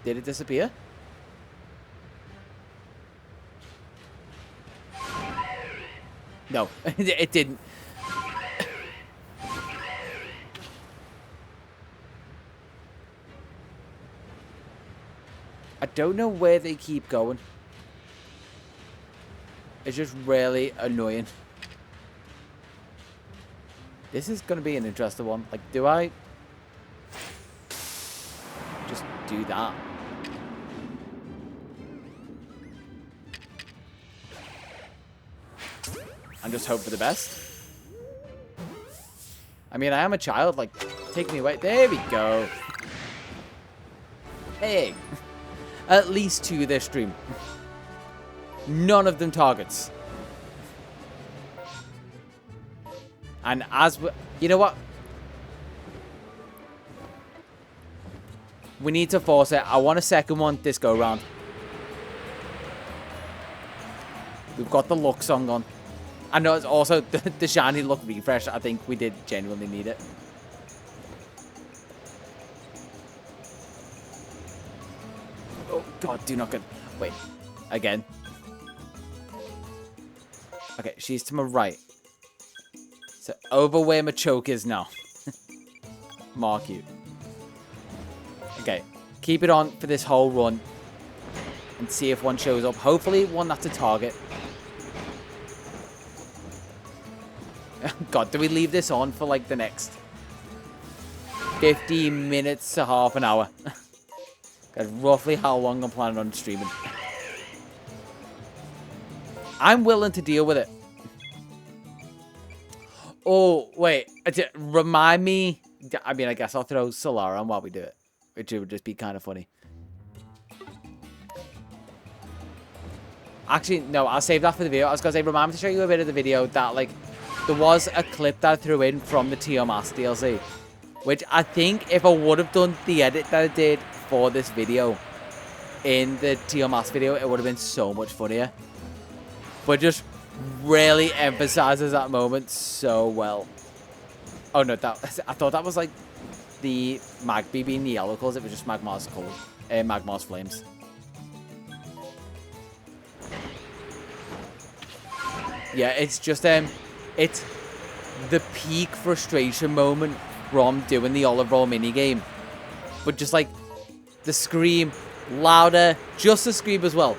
Did it disappear? No, it didn't. I don't know where they keep going. It's just really annoying. This is going to be an interesting one. Like, do I just do that? And just hope for the best. I mean, I am a child. Like, take me away. There we go. Hey. At least 2 this stream. None of them targets. And as we... You know what? We need to force it. I want a second one this go round. We've got the luck song on. I know it's also the shiny look refresh. I think we did genuinely need it. Oh, do not get... Wait. Again. Okay, she's to my right. So, over where my choke is now. Mark you. Okay. Keep it on for this whole run. And see if one shows up. Hopefully, one that's a target. God, do we leave this on for, like, the next 15 minutes to half an hour? That's roughly how long I'm planning on streaming. I'm willing to deal with it. Oh, wait. Remind me. I mean, I guess I'll throw Solara on while we do it. Which would just be kind of funny. Actually, no, I'll save that for the video. I was going to say, remind me to show you a bit of the video that, like, there was a clip that I threw in from the Tiamat DLC. Which I think if I would have done the edit that I did for this video in the Tiamat video, it would have been so much funnier. But just really emphasizes that moment so well. Oh no, I thought that was like the Magby being the yellow colours. It was just Magmar's colours, Magmar's flames. Yeah, it's just it's the peak frustration moment from doing the olive roll minigame, but just like the scream louder, just the scream as well,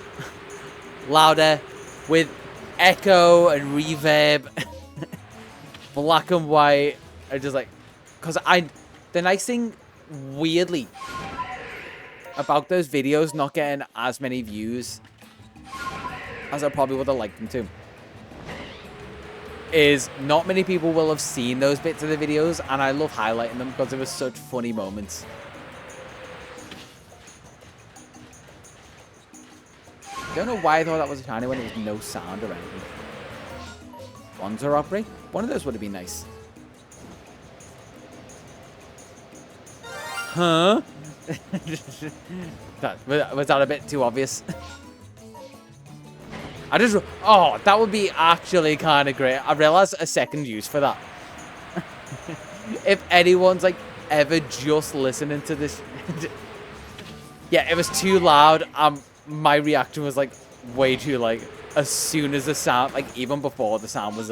louder with echo and reverb, black and white. I just like, because the nice thing, weirdly, about those videos not getting as many views as I probably would have liked them to, is not many people will have seen those bits of the videos, and I love highlighting them because it was such funny moments. Don't know why I thought that was a shiny when there was no sound or anything. Bonzer Opry? One of those would have been nice. Huh? Was that a bit too obvious? Oh, that would be actually kind of great. I realized a second use for that. If anyone's like ever just listening to this, yeah, it was too loud. My reaction was like way too like as soon as the sound, like even before the sound was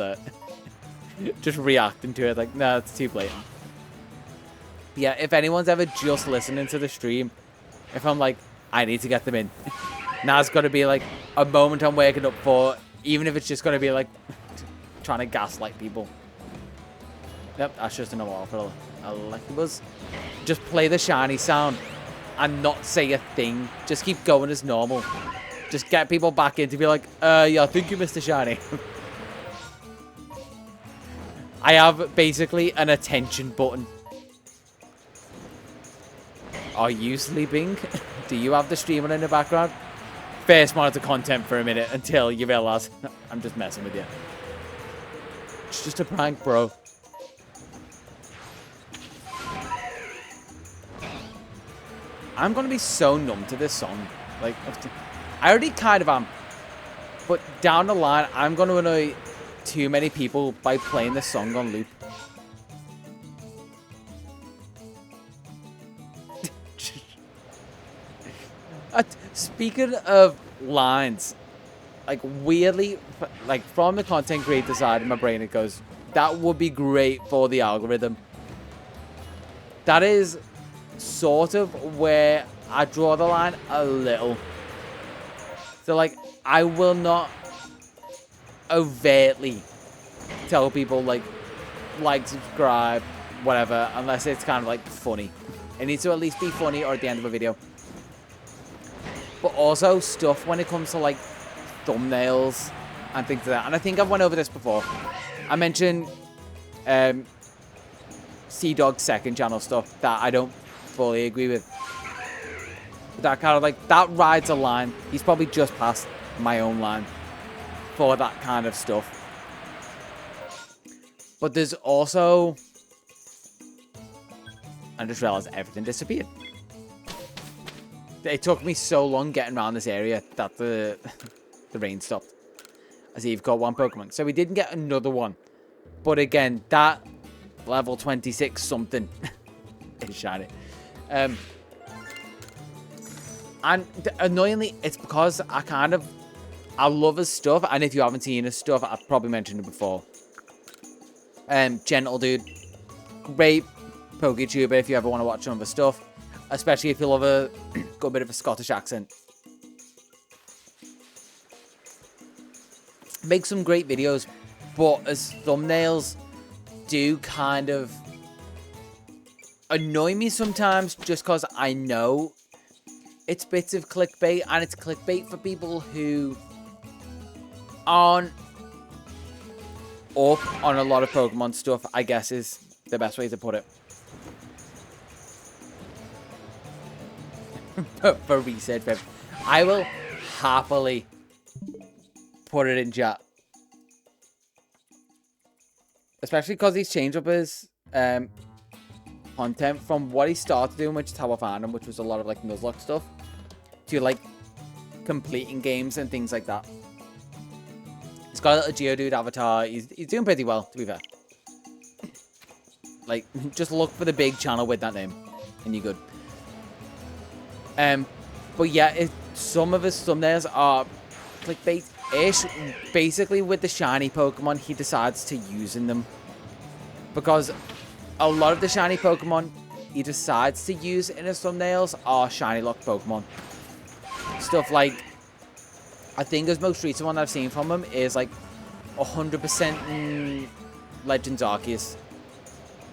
just reacting to it. Like, no, it's too blatant. Yeah, if anyone's ever just listening to the stream, if I'm like, I need to get them in. Now it's got to be like a moment I'm waking up for, even if it's just going to be like trying to gaslight people. Yep, that's just another one for Electabuzz. Just play the shiny sound and not say a thing. Just keep going as normal. Just get people back in to be like, yeah, I think you missed a shiny. I have basically an attention button. Are you sleeping? Do you have the stream on in the background? First monitor content for a minute until you realize I'm just messing with you. It's just a prank, bro. I'm gonna be so numb to this song. Like, I already kind of am. But down the line, I'm gonna annoy too many people by playing this song on loop. Speaking of lines, like weirdly, like from the content creator side in my brain, it goes, that would be great for the algorithm. That is sort of where I draw the line a little. So like, I will not overtly tell people like, subscribe, whatever, unless it's kind of like funny. It needs to at least be funny or at the end of a video. But also stuff when it comes to like thumbnails and things like that. And I think I've went over this before. I mentioned C-Dog's second channel stuff that I don't fully agree with. That kind of like, that rides a line. He's probably just past my own line for that kind of stuff. But there's also, I just realized everything disappeared. It took me so long getting around this area that the rain stopped. I see you've got one Pokemon. So we didn't get another one. But again, that level 26 something is shiny. And annoyingly, it's because I love his stuff, and if you haven't seen his stuff, I've probably mentioned it before. Gentle dude. Great PokeTuber if you ever want to watch some of his stuff. Especially if you love a good bit of a Scottish accent. Make some great videos, but his thumbnails do kind of annoy me sometimes, just because I know it's bits of clickbait, and it's clickbait for people who aren't up on a lot of Pokemon stuff, I guess is the best way to put it. For reset, Viv. I will happily put it in chat. Especially because he's changed up his content from what he started doing, which is how I found him, which was a lot of like Nuzlocke stuff, to like completing games and things like that. He's got a little Geodude avatar. He's doing pretty well, to be fair. Like, just look for the big channel with that name, and you're good. But yeah, some of his thumbnails are clickbait-ish. Basically, with the shiny Pokemon, he decides to using them. Because a lot of the shiny Pokemon he decides to use in his thumbnails are shiny locked Pokemon. Stuff like, I think his most recent one I've seen from him is like 100% Legends Arceus.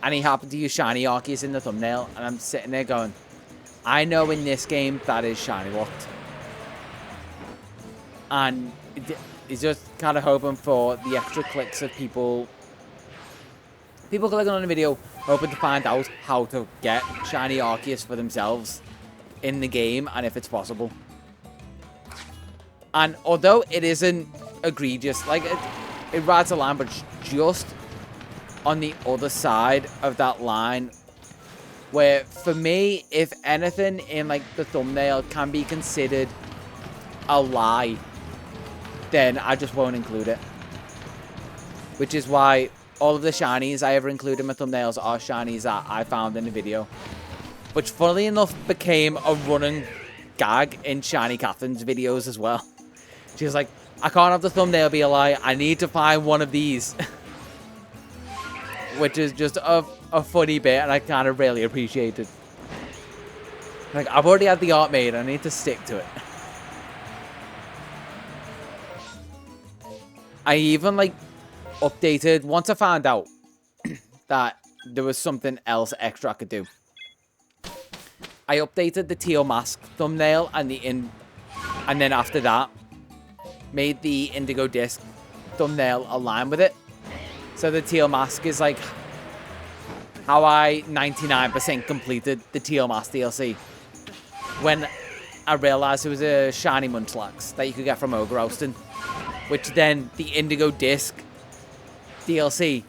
And he happened to use shiny Arceus in the thumbnail, and I'm sitting there going, I know in this game that is shiny locked. And he's just kind of hoping for the extra clicks of people clicking on the video, hoping to find out how to get shiny Arceus for themselves in the game, and if it's possible. And although it isn't egregious, like it rides a line, but just on the other side of that line, where for me, if anything in like the thumbnail can be considered a lie, then I just won't include it. Which is why all of the shinies I ever include in my thumbnails are shinies that I found in the video. Which funnily enough became a running gag in Shiny Catherine's videos as well. She was like, I can't have the thumbnail be a lie, I need to find one of these. Which is just a funny bit, and I kind of really appreciate it. Like, I've already had the art made, I need to stick to it. I even, like, updated, once I found out that there was something else extra I could do. I updated the Teal Mask thumbnail and then after that, made the Indigo Disc thumbnail align with it. So the Teal Mask is like how I 99% completed the Teal Mask DLC. When I realized it was a shiny Munchlax that you could get from Ogre Roasting. Which then the Indigo Disc DLC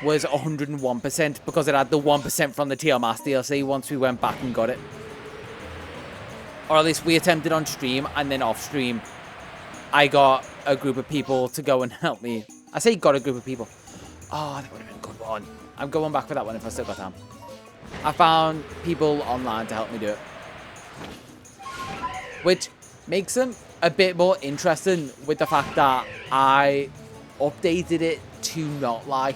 was 101% because it had the 1% from the Teal Mask DLC once we went back and got it. Or at least we attempted on stream, and then off stream I got a group of people to go and help me. I say got a group of people. Oh, that would have been a good one. I'm going back for that one if I still got time. I found people online to help me do it. Which makes them a bit more interesting with the fact that I updated it to not lie.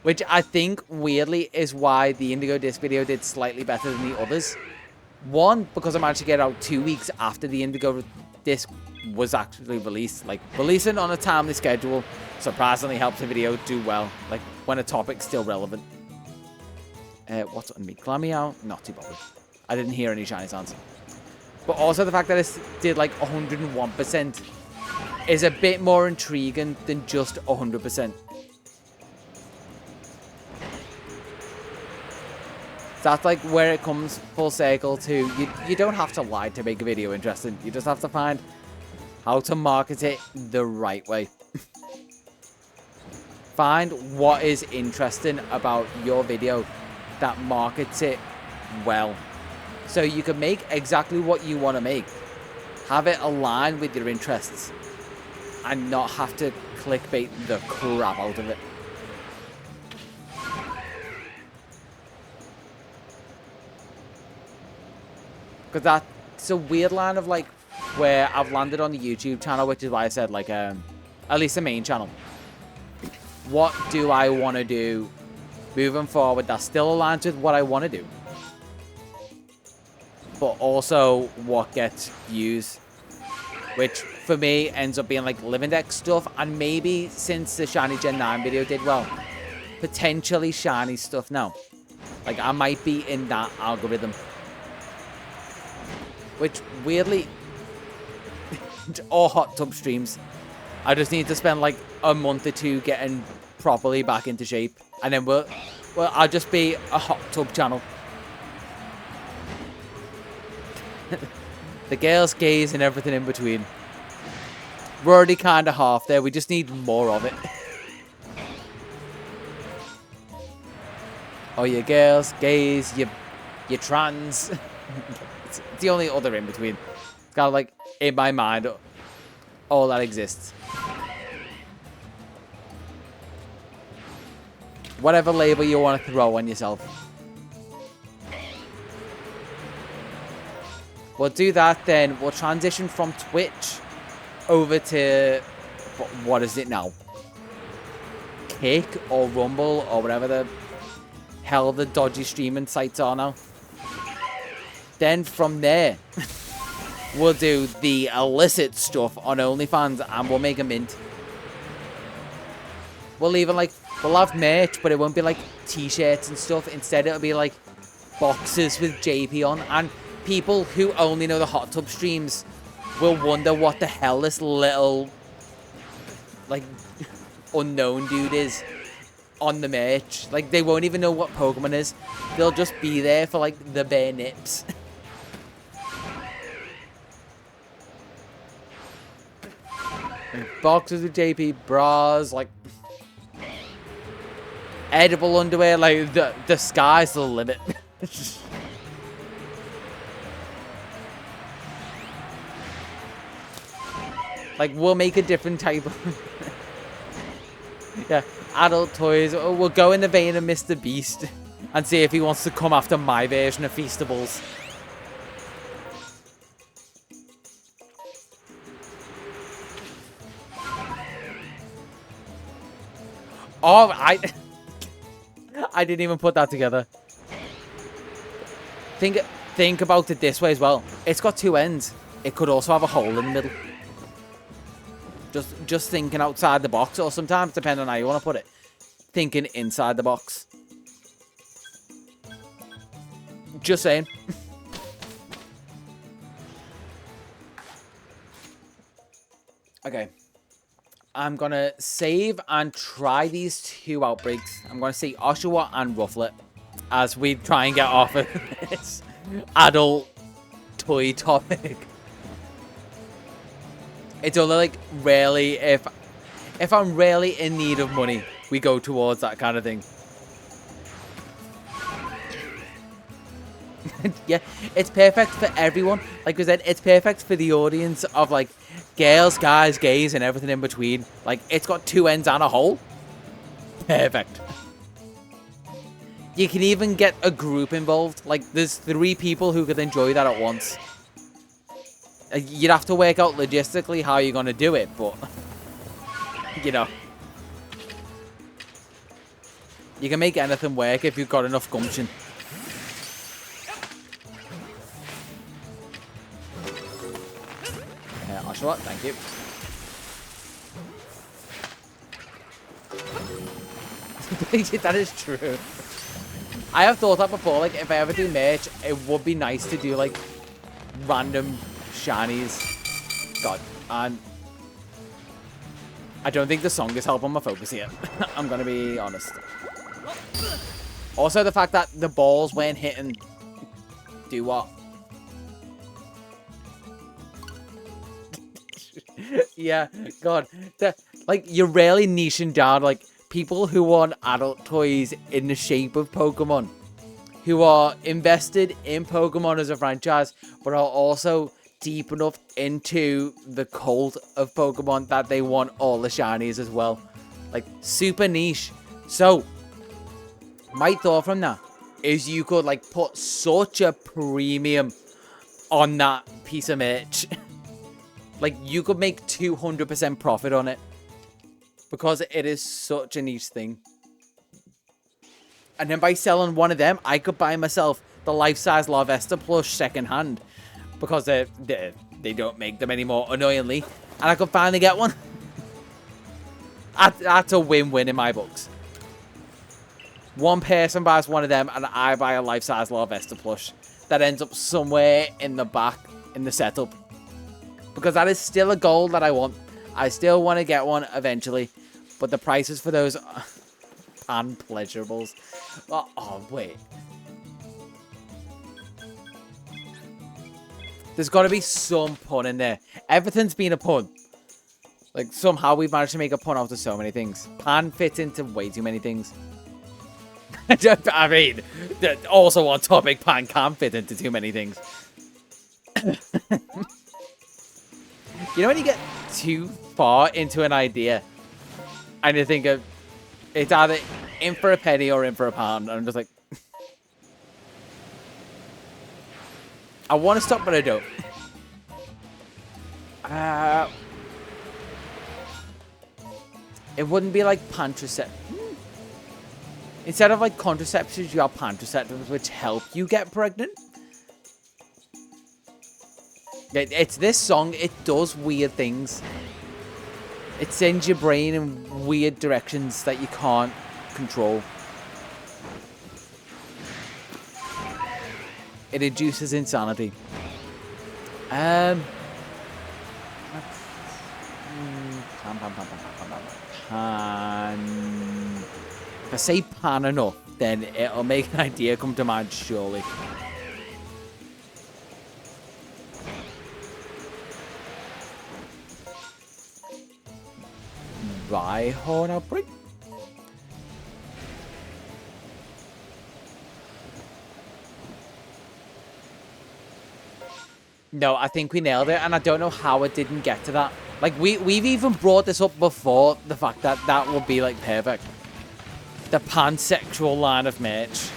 Which I think, weirdly, is why the Indigo Disc video did slightly better than the others. One, because I managed to get out 2 weeks after the Indigo Disc was actually released. Like, releasing on a timely schedule surprisingly helps the video do well. Like, when a topic's still relevant. What's on me? Glameow? Not too bothered. I didn't hear any shiny sounds. But also the fact that it did like 101% is a bit more intriguing than just 100%. That's like where it comes full circle to, you don't have to lie to make a video interesting. You just have to find how to market it the right way. Find what is interesting about your video that markets it well. So you can make exactly what you want to make. Have it align with your interests. And not have to clickbait the crap out of it. Because that's a weird line of, like, where I've landed on the YouTube channel, which is why I said, like, at least the main channel. What do I want to do moving forward that still aligns with what I want to do? But also what gets views. Which, for me, ends up being, like, Living Dex stuff. And maybe, since the Shiny Gen 9 video did well, potentially Shiny stuff now. Like, I might be in that algorithm. Which, weirdly, or hot tub streams. I just need to spend, like, a month or two getting properly back into shape. And then I'll just be a hot tub channel. The girls, gays, and everything in between. We're already kind of half there. We just need more of it. Oh, you girls, gays, you trans. It's the only other in between. It's kind of like, in my mind, all that exists. Whatever label you want to throw on yourself. We'll do that, then we'll transition from Twitch over to, what is it now? Kick or Rumble or whatever the hell the dodgy streaming sites are now. Then from there, we'll do the illicit stuff on OnlyFans and we'll make a mint. We'll even, like, we'll have merch, but it won't be like t-shirts and stuff. Instead, it'll be like boxes with JP on, and people who only know the hot tub streams will wonder what the hell this little, like, unknown dude is on the merch. Like, they won't even know what Pokemon is. They'll just be there for, like, the bare nips. Boxes with JP, bras, like, edible underwear, like, the sky's the limit. Like, we'll make a different type of... yeah, adult toys. We'll go in the vein of Mr. Beast and see if he wants to come after my version of Feastables. Oh, I didn't even put that together. Think about it this way as well. It's got two ends. It could also have a hole in the middle. Just thinking outside the box, or sometimes, depending on how you want to put it, thinking inside the box. Just saying. Okay. I'm going to save and try these two outbreaks. I'm going to say Oshawott and Rufflet as we try and get off of this adult toy topic. It's only, like, rarely, if I'm really in need of money, we go towards that kind of thing. Yeah, it's perfect for everyone. Like I said, it's perfect for the audience of, like, girls, guys, gays, and everything in between. Like, it's got two ends and a hole. Perfect. You can even get a group involved. Like, there's 3 people who could enjoy that at once. You'd have to work out logistically how you're going to do it, but, you know. You can make anything work if you've got enough gumption. Oshawott, thank you. That is true. I have thought that before, like, if I ever do merch, it would be nice to do, like, random shinies. God, and I don't think the song is helping my focus here. I'm gonna be honest. Also, the fact that the balls weren't hitting. Do what? Yeah, God. Like, you're really niching down, like, people who want adult toys in the shape of Pokemon. Who are invested in Pokemon as a franchise, but are also deep enough into the cult of Pokemon that they want all the shinies as well. Like, super niche. So, my thought from that is you could, like, put such a premium on that piece of merch. Like, you could make 200% profit on it. Because it is such a niche thing. And then by selling one of them, I could buy myself the life-size Larvesta plush second-hand. Because they don't make them anymore, annoyingly. And I could finally get one. That's a win-win in my books. One person buys one of them, and I buy a life-size Larvesta plush. That ends up somewhere in the back, in the setup. Because that is still a goal that I want. I still want to get one eventually. But the prices for those are unpleasurables. Oh, wait. There's got to be some pun in there. Everything's been a pun. Like, somehow we've managed to make a pun out of so many things. Pan fits into way too many things. I mean, also on topic, pan can fit into too many things. You know when you get too far into an idea and you think of it's either in for a penny or in for a pound, and I'm just like, I want to stop, but I don't. It wouldn't be like pantracept. Instead of like contraceptives, you have pantraceptives which help you get pregnant. It's this song. It does weird things. It sends your brain in weird directions that you can't control. It induces insanity. Pan. If I say pan enough, then it'll make an idea come to mind, surely. Rhyhorn outbreak? No, I think we nailed it, and I don't know how it didn't get to that. Like, we've even brought this up before, the fact that that would be, like, perfect. The pansexual line of merch.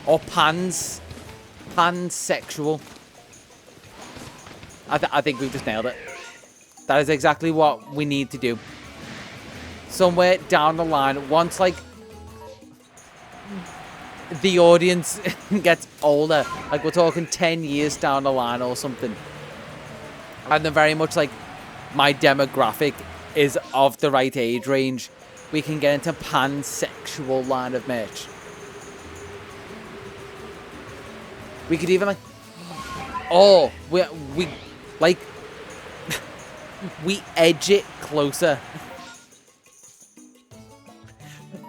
Or pansexual. I think we've just nailed it. That is exactly what we need to do. Somewhere down the line, once, like, the audience gets older, like, we're talking 10 years down the line or something, and they're very much, like, my demographic is of the right age range, we can get into pansexual line of merch. We could even, like, oh, we like, we edge it closer.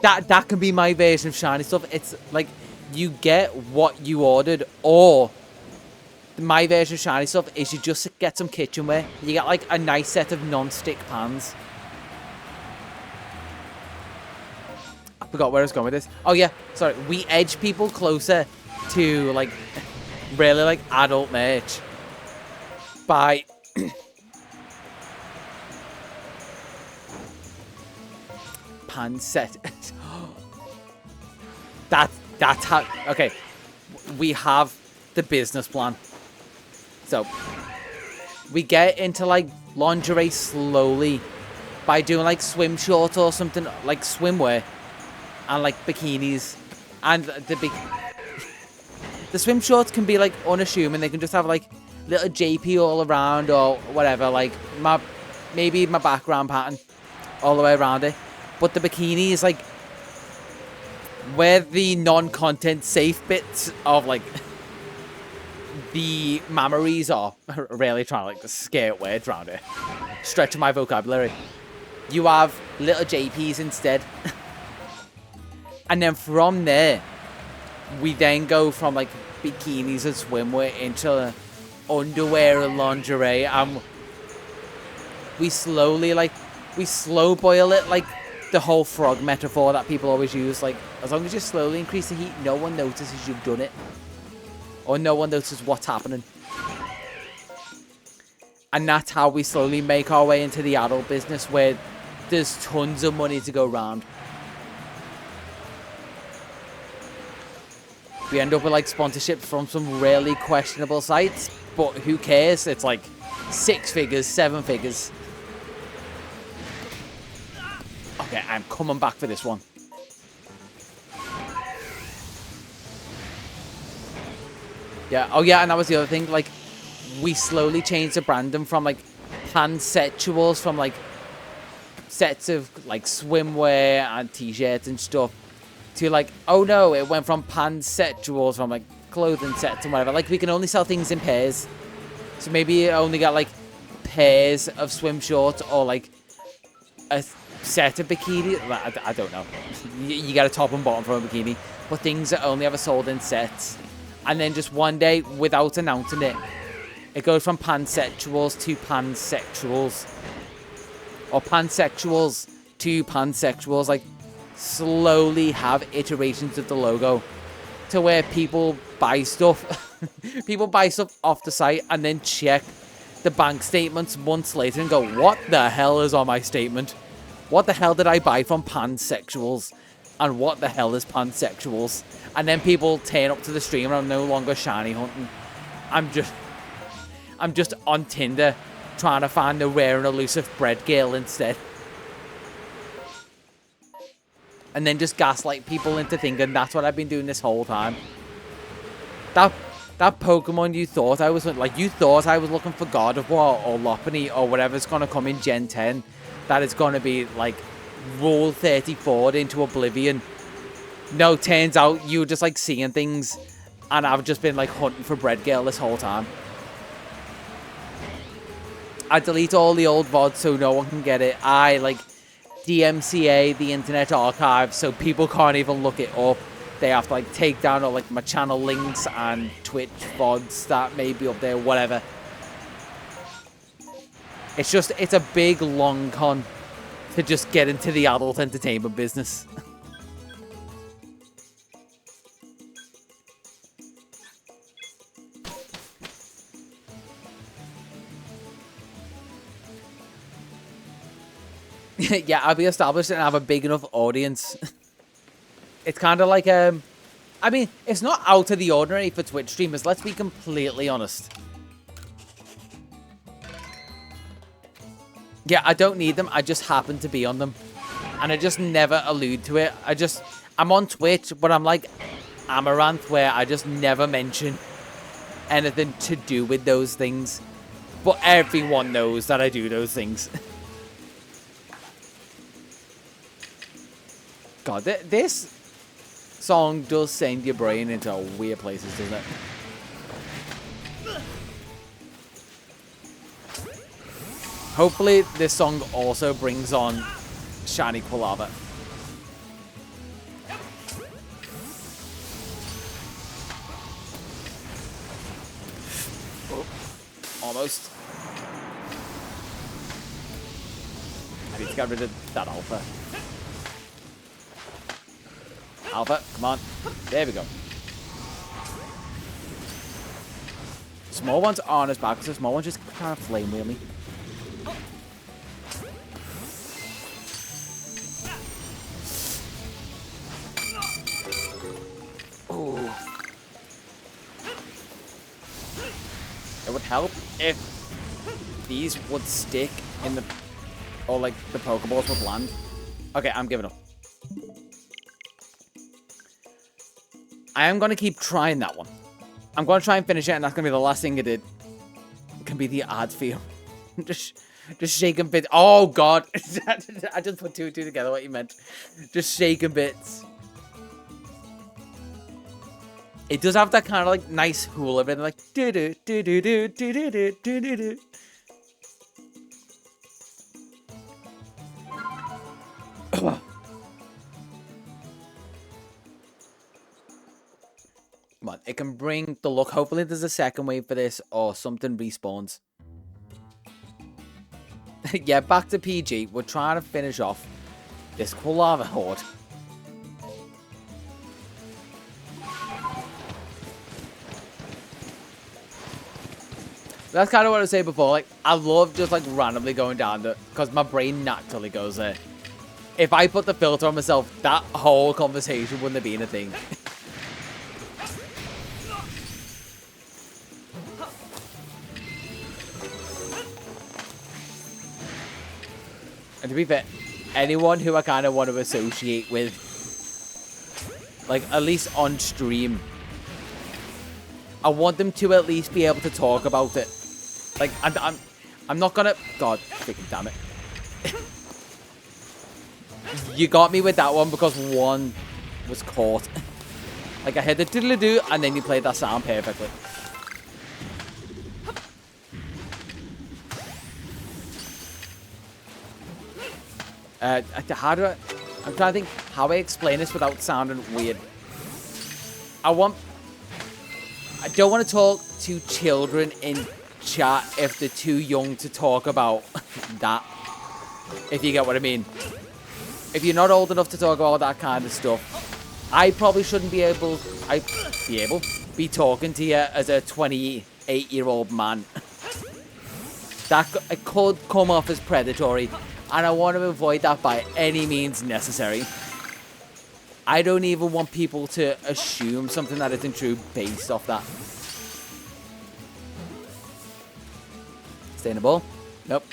That can be my version of shiny stuff. It's like you get what you ordered, or my version of shiny stuff is you just get some kitchenware. You get like a nice set of non-stick pans. I forgot where I was going with this. Oh yeah, sorry. We edge people closer to like really like adult merch by pan set. That's how. Okay, we have the business plan. So we get into like lingerie slowly by doing like swim shorts or something, like swimwear, and like bikinis, and the swim shorts can be like unassuming. They can just have like little JP all around or whatever, like maybe my background pattern all the way around it. But the bikini is like where the non-content safe bits of like the mammaries are. Really trying to like scare words around it, stretching my vocabulary. You have little JPs instead. And then from there we then go from like bikinis and swimwear into underwear and lingerie, and we slowly like slow boil it, like the whole frog metaphor that people always use. Like, as long as you slowly increase the heat, no one notices you've done it, or no one notices what's happening. And that's how we slowly make our way into the adult business, where there's tons of money to go around. We end up with like sponsorships from some really questionable sites, but who cares? It's like 6 figures, 7 figures. Okay, I'm coming back for this one. Yeah, oh yeah, and that was the other thing, like, we slowly changed the branding from, like, pansexuals, from, like, sets of, like, swimwear and t-shirts and stuff, to, like, oh no, it went from pansexuals, from, like, clothing sets and whatever. Like, we can only sell things in pairs. So maybe you only got, like, pairs of swim shorts, or, like, a set of bikini. I don't know. You got a top and bottom from a bikini, but things that only ever sold in sets. And then just one day, without announcing it, it goes from pansexuals to pansexuals. Or pansexuals to pansexuals. Like, slowly have iterations of the logo to where people buy stuff. People buy stuff off the site and then check the bank statements months later and go, what the hell is on my statement? What the hell did I buy from pansexuals? And what the hell is pansexuals? And then people turn up to the stream and I'm no longer shiny hunting. I'm just on Tinder trying to find the rare and elusive bread girl instead. And then just gaslight people into thinking that's what I've been doing this whole time. That Pokemon you thought I was like, you thought I was looking for God of War or Lopunny or whatever's gonna come in Gen 10. That is gonna be like Rule 34 into oblivion. No, turns out you were just like seeing things, and I've just been like hunting for bread girl this whole time. I delete all the old VODs so no one can get it. I like DMCA the Internet Archive so people can't even look it up. They have to like take down all like my channel links and Twitch VODs that may be up there, whatever. It's a big long con to just get into the adult entertainment business. Yeah, I'll be established and have a big enough audience. It's kind of like, I mean, it's not out of the ordinary for Twitch streamers, let's be completely honest. Yeah, I don't need them, I just happen to be on them. And I just never allude to it. I'm on Twitch, but I'm like Amaranth, where I just never mention anything to do with those things. But everyone knows that I do those things. God, this song does send your brain into weird places, doesn't it? Hopefully, this song also brings on Shiny Quilava. Oh, almost. I need to get rid of that Alpha. Alpha, come on. There we go. Small ones aren't as bad because the small ones just kind of flame wheel me. Ooh. It would help if these would stick in the... or like the Pokeballs would land. Okay, I'm giving up. I am going to keep trying that one. I'm going to try and finish it, and that's going to be the last thing I did. It can be the ad feel. just shaking bits. Oh, God. I just put two and two together, what you meant. Just shaking bits. It does have that kind of, like, nice hula bit, like, do-do, do-do, do-do, do-do, do-do. Come on, it can bring the look. Hopefully there's a second wave for this or something respawns. Yeah, back to PG. We're trying to finish off this Quilava horde. That's kind of what I was saying before. Like, I love just like randomly going down there because my brain naturally goes there. If I put the filter on myself, that whole conversation wouldn't have been a thing. And to be fair, anyone who I kind of want to associate with, like, at least on stream, I want them to at least be able to talk about it. Like, I'm not gonna... God, freaking damn it. You got me with that one because one was caught. Like, I heard the diddle-doo, and then you played that sound perfectly. How do I... I'm trying to think how I explain this without sounding weird. I don't want to talk to children in chat if they're too young to talk about that. If you get what I mean. If you're not old enough to talk about that kind of stuff, I probably shouldn't be talking to you as a 28-year-old man. That it could come off as predatory, and I want to avoid that by any means necessary. I don't even want people to assume something that isn't true based off that. Stay in the ball? Nope.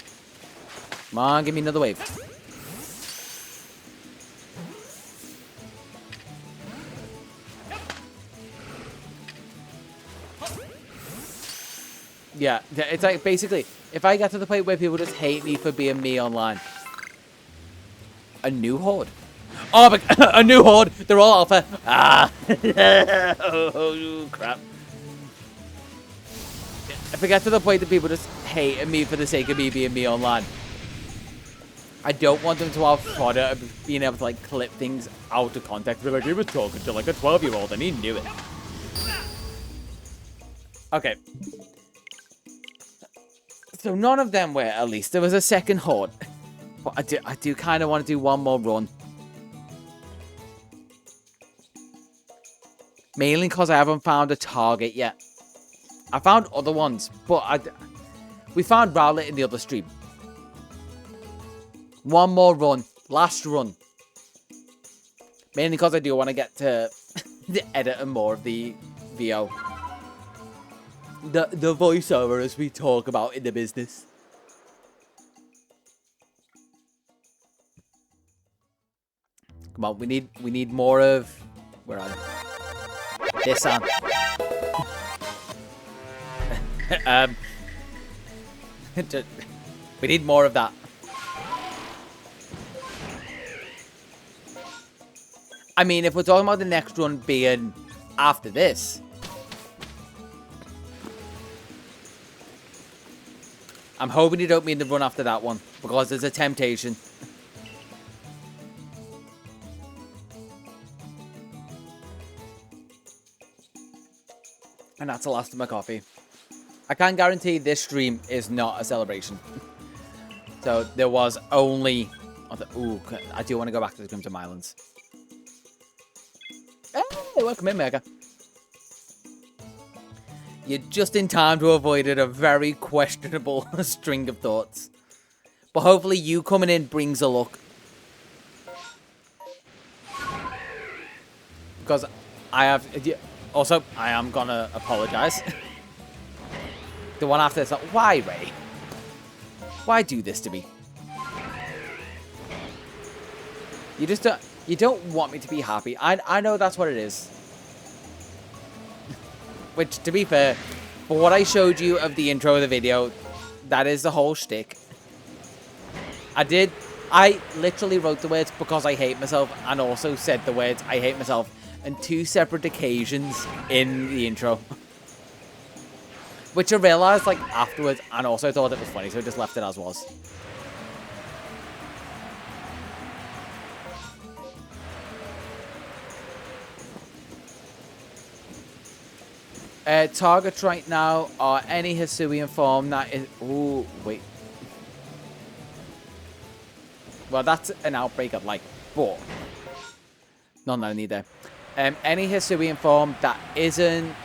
Come on, give me another wave. Yeah, it's like basically, if I get to the point where people just hate me for being me online. A new horde? Oh, but a new horde! They're all alpha! Ah! Oh, crap. If I get to the point that people just hate me for the sake of me being me online, I don't want them to have fodder of being able to, like, clip things out of context. They're like, he was talking to, like, a 12-year-old and he knew it. Okay. So none of them were, at least. There was a second horde. But I do kind of want to do one more run. Mainly because I haven't found a target yet. I found other ones, but we found Rowlet in the other stream. One more run. Last run. Mainly because I do want to get to editing more of the VO. The voiceover as we talk about in the business. Come on, we need more of... Where are they? This sound. We need more of that. I mean, if we're talking about the next run being after this, I'm hoping you don't mean the run after that one, because there's a temptation. And that's the last of my coffee. I can guarantee this stream is not a celebration. So there was only... Ooh, I do want to go back to the Crimson Islands. Hey, welcome in, Mega. You're just in time to avoid a very questionable string of thoughts. But hopefully you coming in brings a look. Because I have... Also, I am gonna apologize. The one after this, like, why, Ray? Why do this to me? You just don't... You don't want me to be happy. I know that's what it is. Which, to be fair, for what I showed you of the intro of the video, that is the whole shtick. I literally wrote the words because I hate myself and also said the words I hate myself on 2 separate occasions in the intro. Which I realised, like, afterwards, and also thought it was funny, so I just left it as was. Targets right now are any Hisuian form that is... Ooh, wait. Well, that's an outbreak I'd like, but... None that I need there. Any Hisuian form that isn't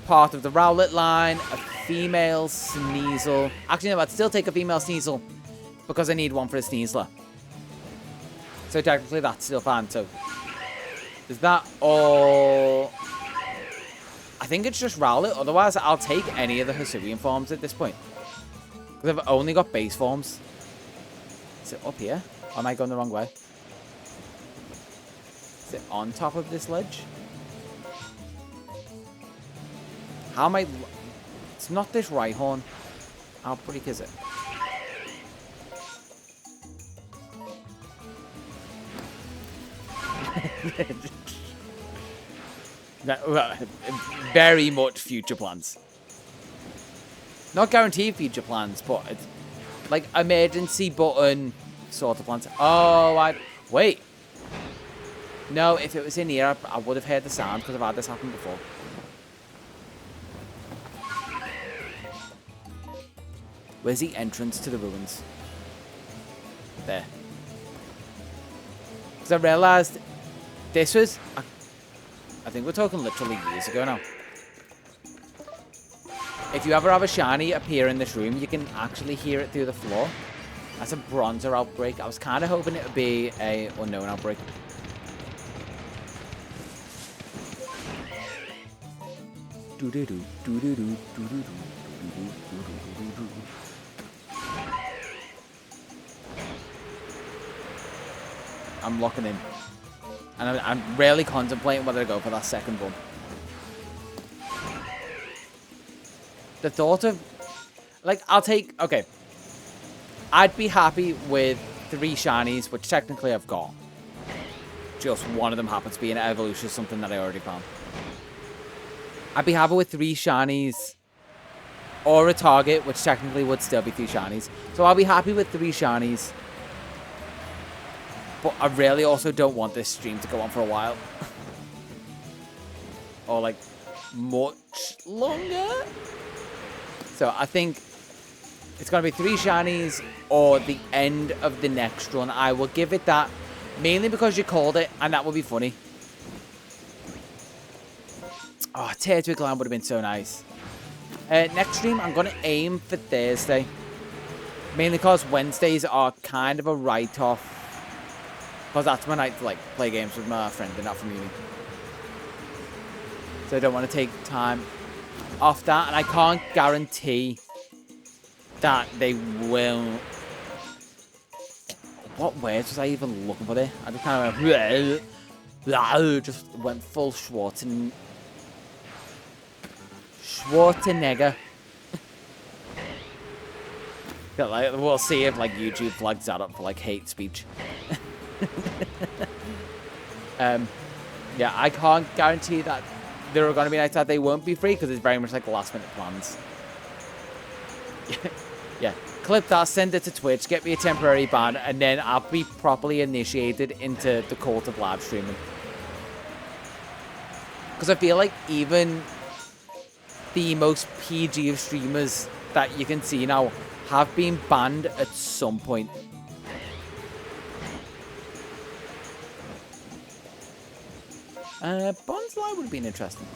part of the Rowlet line, a female Sneasel. Actually, no, I'd still take a female Sneasel because I need one for a Sneasler. So technically that's still fine. So is that all? I think it's just Rowlet. Otherwise, I'll take any of the Hisuian forms at this point. Because I've only got base forms. Is it up here? Or am I going the wrong way? Is it on top of this ledge? How am I... It's not this right horn. How big is it? Very much future plans. Not guaranteed future plans, but it's like emergency button sort of plans. Oh, wait. No, if it was in here, I would have heard the sound because I've had this happen before. Where's the entrance to the ruins? There. Because I realised this was... I think we're talking literally years ago now. If you ever have a shiny appear in this room, you can actually hear it through the floor. That's a bronzer outbreak. I was kind of hoping it would be a unknown outbreak. I'm locking in. And I'm really contemplating whether to go for that second one. The thought of... Like, I'll take... Okay. I'd be happy with 3 shinies, which technically I've got. Just one of them happens to be an evolution, something that I already found. I'd be happy with 3 shinies. Or a target, which technically would still be 3 shinies. So I'll be happy with 3 shinies. But I really also don't want this stream to go on for a while. Or, like, much longer. So I think it's going to be 3 shinies or the end of the next run. I will give it that. Mainly because you called it, and that would be funny. Oh, Tear to a Glam would have been so nice. Next stream, I'm going to aim for Thursday. Mainly because Wednesdays are kind of a write-off. Because that's my night to, like, play games with my friend and not from uni. So I don't want to take time off that. And I can't guarantee that they will... What words was I even looking for there? I just kind of went... Just went full Schwarzenegger. Like, we'll see if, like, YouTube flags that up for, like, hate speech. Yeah, I can't guarantee that there are going to be nights that they won't be free because it's very much like last minute plans. Yeah, clip that, send it to Twitch, get me a temporary ban, and then I'll be properly initiated into the cult of live streaming. Because I feel like even the most PG of streamers that you can see now have been banned at some point. Bonsai would have been interesting.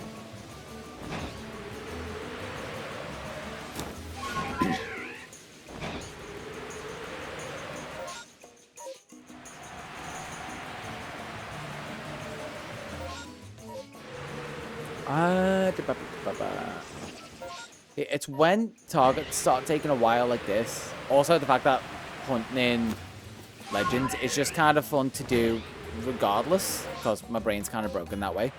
It's when targets start taking a while like this. Also, the fact that hunting in Legends is just kind of fun to do regardless, because my brain's kind of broken that way.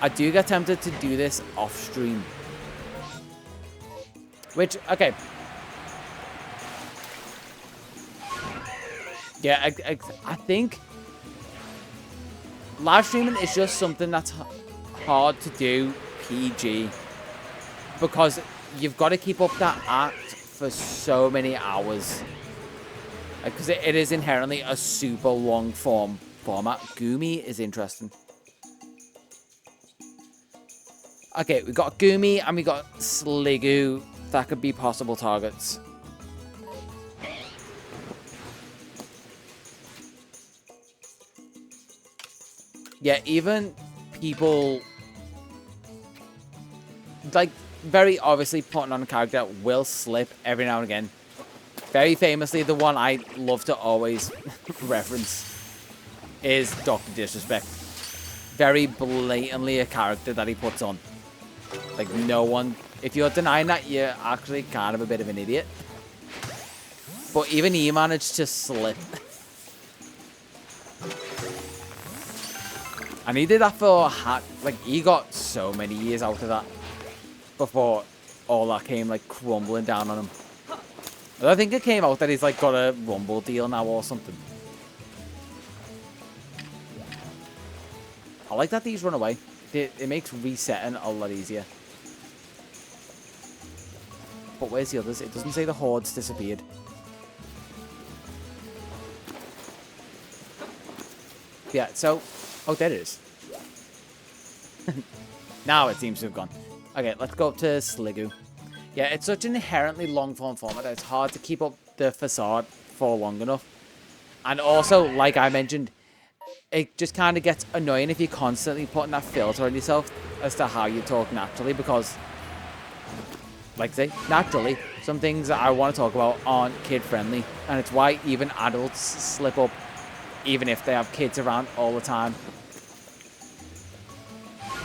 I do get tempted to do this off stream. Which, okay. Yeah, I think live streaming is just something that's hard to do PG. Because you've got to keep up that act for so many hours. Because it is inherently a super long form format. Gumi is interesting. Okay, we got Gumi and we got Sliggoo. That could be possible targets. Yeah, even people like very obviously putting on a character will slip every now and again. Very famously, the one I love to always reference is Dr. Disrespect. Very blatantly a character that he puts on. Like, no one... If you're denying that, you're actually kind of a bit of an idiot. But even he managed to slip. And he did that for like he got so many years out of that before all that came like crumbling down on him. I think it came out that he's like got a Rumble deal now or something. I like that these run away. It makes resetting a lot easier. But where's the others? It doesn't say the horde's disappeared. Yeah, so... Oh, there it is. Now it seems to have gone. Okay, let's go up to Sliggoo. Yeah, it's such an inherently long-form format that it's hard to keep up the facade for long enough. And also, like I mentioned, it just kind of gets annoying if you're constantly putting that filter on yourself as to how you talk naturally, because, like I say, naturally, some things that I want to talk about aren't kid-friendly, and it's why even adults slip up, even if they have kids around all the time.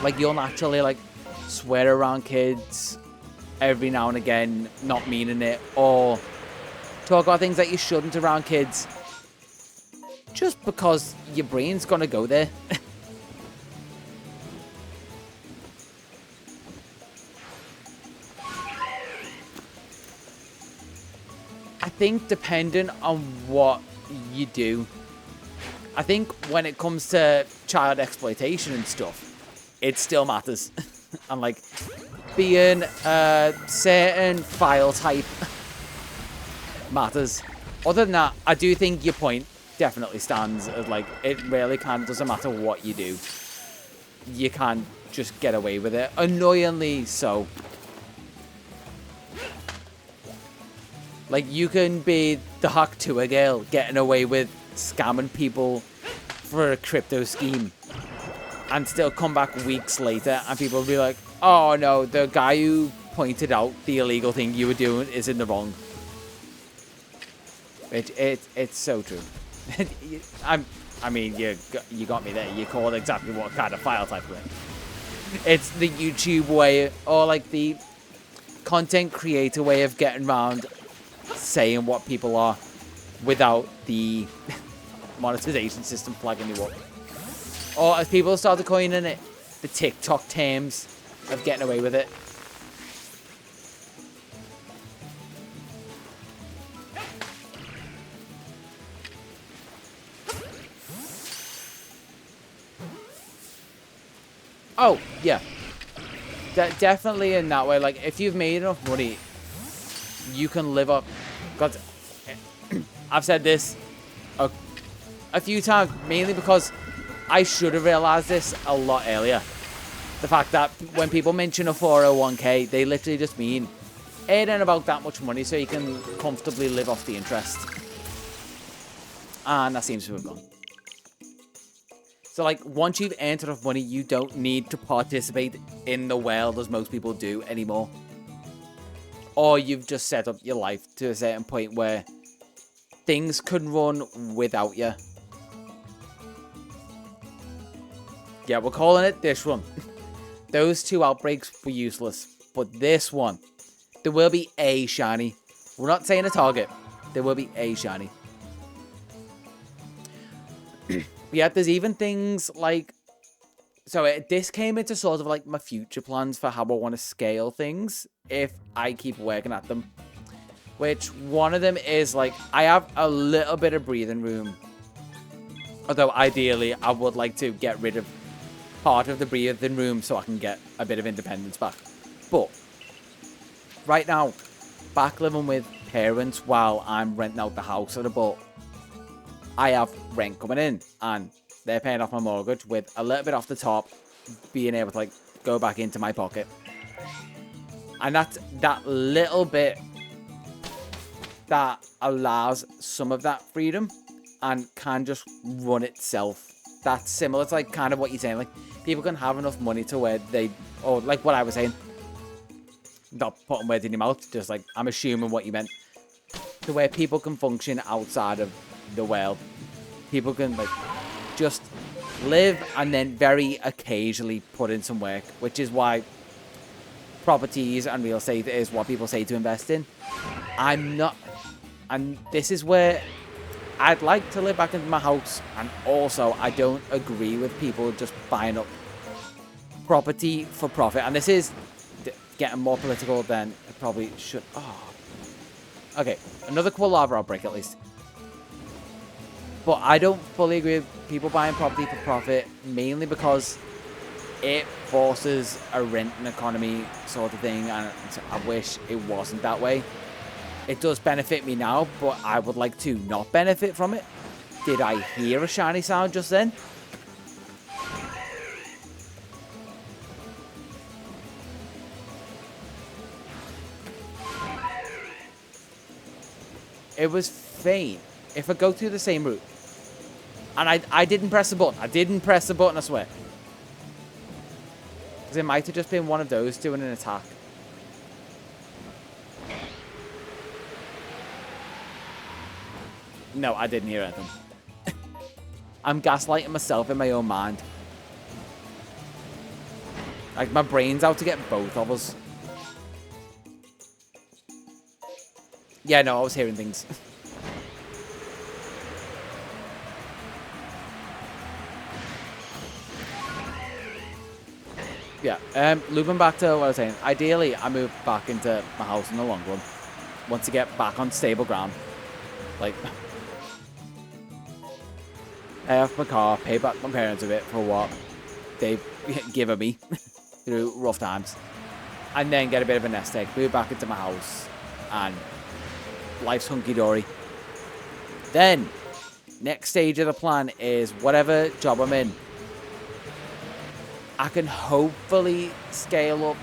Like, you'll naturally, like, swear around kids every now and again, not meaning it, or talk about things that you shouldn't around kids, just because your brain's gonna go there. I think depending on what you do, I think when it comes to child exploitation and stuff, it still matters. And like being a certain file type matters. Other than that, I do think your point definitely stands as like it really kind of doesn't matter what you do. You can't just get away with it. Annoyingly so. Like you can be the Hack Tour girl getting away with scamming people for a crypto scheme and still come back weeks later and people will be like, oh no, the guy who pointed out the illegal thing you were doing is in the wrong. It's so true. I mean, you got me there. You called exactly what kind of file type we're in. It's the YouTube way, or like the content creator way of getting around saying what people are without the monetization system flagging you up. Or as people started coining it, the TikTok terms of getting away with it. Oh, yeah. Definitely in that way. Like, if you've made enough money, you can live up. God, I've said this a few times, mainly because I should have realized this a lot earlier. The fact that when people mention a 401k, they literally just mean earning about that much money so you can comfortably live off the interest. And that seems to have gone. So, like, once you've earned enough money, you don't need to participate in the world as most people do anymore. Or you've just set up your life to a certain point where things can run without you. Yeah, we're calling it this one. Those two outbreaks were useless. But this one, there will be a shiny. We're not saying a target. There will be a shiny. Yeah, there's even things like... So this came into sort of like my future plans for how I want to scale things if I keep working at them. Which one of them is like, I have a little bit of breathing room. Although ideally, I would like to get rid of part of the breathing room so I can get a bit of independence back. But right now, back living with parents while I'm renting out the house at a boat, I have rent coming in and they're paying off my mortgage with a little bit off the top being able to like go back into my pocket. And that's that little bit that allows some of that freedom and can just run itself. That's similar to like kind of what you're saying. Like people can have enough money to where they, or like what I was saying, not putting words in your mouth, just like I'm assuming what you meant, to where people can function outside of the world. People can like just live and then very occasionally put in some work, which is why properties and real estate is what people say to invest in. I'm And this is where I'd like to live back into my house. And also, I don't agree with people just buying up property for profit. And this is getting more political than it probably should. Oh. Okay, another cool lava outbreak at least. But I don't fully agree with people buying property for profit, mainly because it forces a renting economy sort of thing, and I wish it wasn't that way. It does benefit me now, but I would like to not benefit from it. Did I hear a shiny sound just then? It was faint. If I go through the same route. And I didn't press the button. I didn't press the button, I swear. Because it might have just been one of those doing an attack. No, I didn't hear anything. I'm gaslighting myself in my own mind. Like, my brain's out to get both of us. Yeah, no, I was hearing things. Yeah, looping back to what I was saying. Ideally, I move back into my house in the long run. Once I get back on stable ground. Like, pay off my car, pay back my parents a bit for what they've given me through rough times. And then get a bit of a nest egg, move back into my house, and life's hunky-dory. Then, next stage of the plan is whatever job I'm in, I can hopefully scale up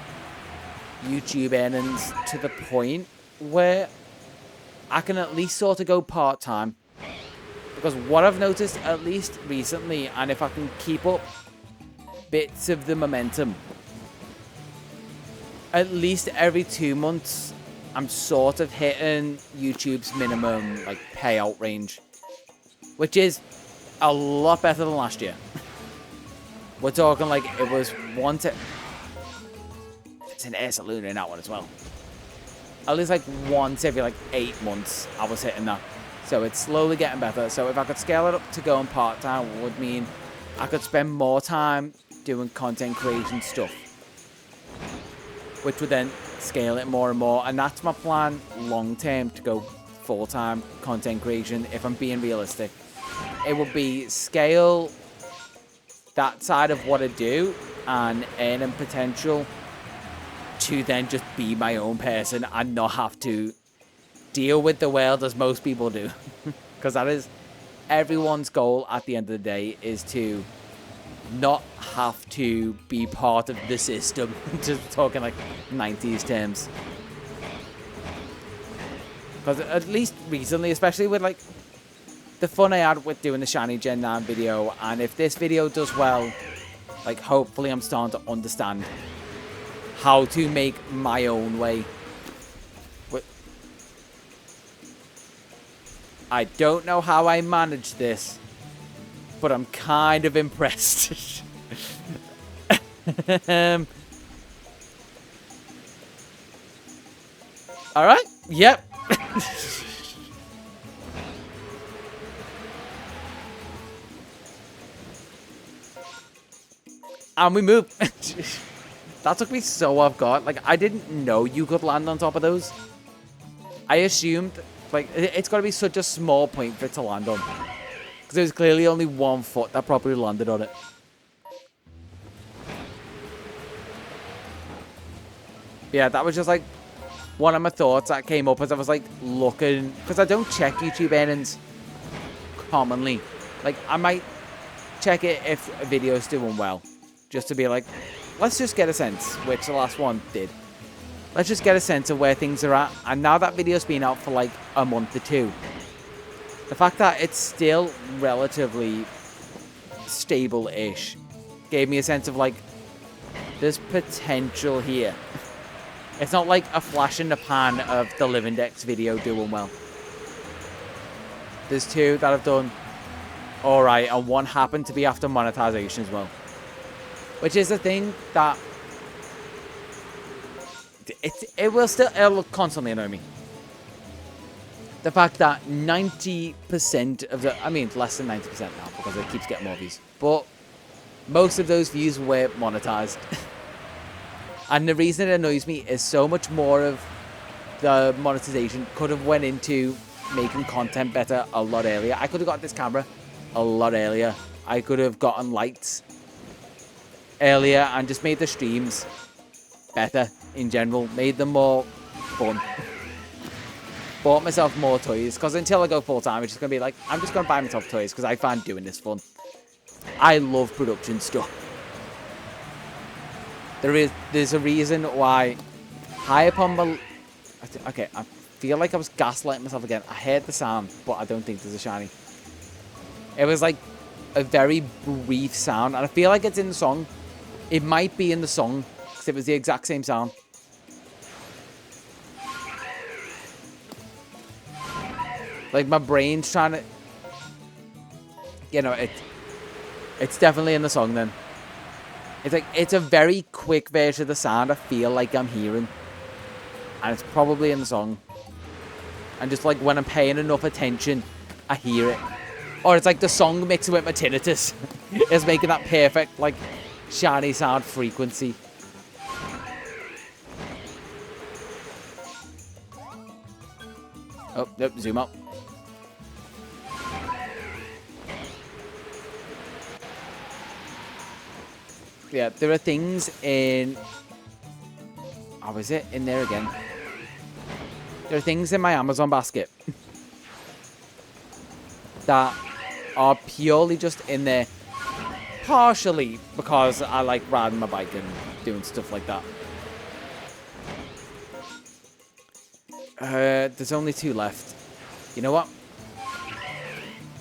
YouTube earnings to the point where I can at least sort of go part-time. Because what I've noticed, at least recently, and if I can keep up bits of the momentum, at least every 2 months, I'm sort of hitting YouTube's minimum like payout range, which is a lot better than last year. We're talking like it was it's an air saloon in that one as well. At least like once every like 8 months I was hitting that. So it's slowly getting better. So if I could scale it up to going part-time, it would mean I could spend more time doing content creation stuff, which would then scale it more and more. And that's my plan long-term, to go full-time content creation. If I'm being realistic, it would be scale that side of what I do and earning potential to then just be my own person and not have to deal with the world as most people do. Because that is everyone's goal at the end of the day, is to not have to be part of the system. Just talking like 90s terms. Because at least recently, especially with like the fun I had with doing the Shiny Gen 9 video, and if this video does well, like hopefully I'm starting to understand how to make my own way. I don't know how I managed this, but I'm kind of impressed. Alright, yep. And we move. That took me so off guard. Like, I didn't know you could land on top of those. I assumed, like, it's got to be such a small point for it to land on. Because there's clearly only 1 foot that properly landed on it. Yeah, that was just, like, one of my thoughts that came up as I was, like, looking. Because I don't check YouTube earnings commonly. Like, I might check it if a video's doing well. Just to be like, let's just get a sense, which the last one did. Let's just get a sense of where things are at. And now that video's been out for like a month or two, the fact that it's still relatively stable-ish gave me a sense of like, there's potential here. It's not like a flash in the pan of the Live Index video doing well. There's 2 that have done alright, and 1 happened to be after monetization as well. Which is the thing that it'll constantly annoy me. the fact that 90% of the, I mean, less than 90% now because it keeps getting more views, but most of those views were monetized. And the reason it annoys me is so much more of the monetization could have went into making content better a lot earlier. I could have got this camera a lot earlier. I could have gotten lights earlier and just made the streams better in general, made them more fun. Bought myself more toys, because until I go full time, it's just going to be like, I'm just going to buy myself toys because I find doing this fun. I love production stuff. There's a reason why high upon my... Okay, I feel like I was gaslighting myself again. I heard the sound, but I don't think there's a shiny. It was like a very brief sound, and I feel like it's in the song. It might be in the song, because it was the exact same sound. Like, my brain's trying to... You know, it's definitely in the song then. It's like, it's a very quick version of the sound I feel like I'm hearing. And it's probably in the song. And just like when I'm paying enough attention, I hear it. Or it's like the song mixing with my tinnitus. It's making that perfect, like, shiny sound frequency. Oh, nope, zoom up. Yeah, there are things in... Oh, is it in there again? There are things in my Amazon basket that are purely just in there, partially because I like riding my bike and doing stuff like that. There's only 2 left. You know what?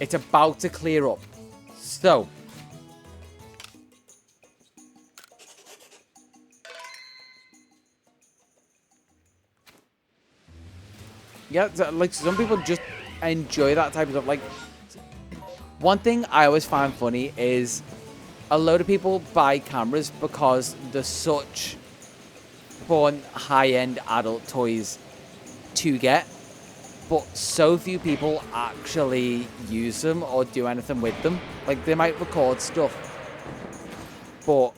It's about to clear up. So... Yeah, like, some people just enjoy that type of stuff. Like, one thing I always find funny is a load of people buy cameras because they're such fun, high-end adult toys to get, but so few people actually use them or do anything with them. Like, they might record stuff, but...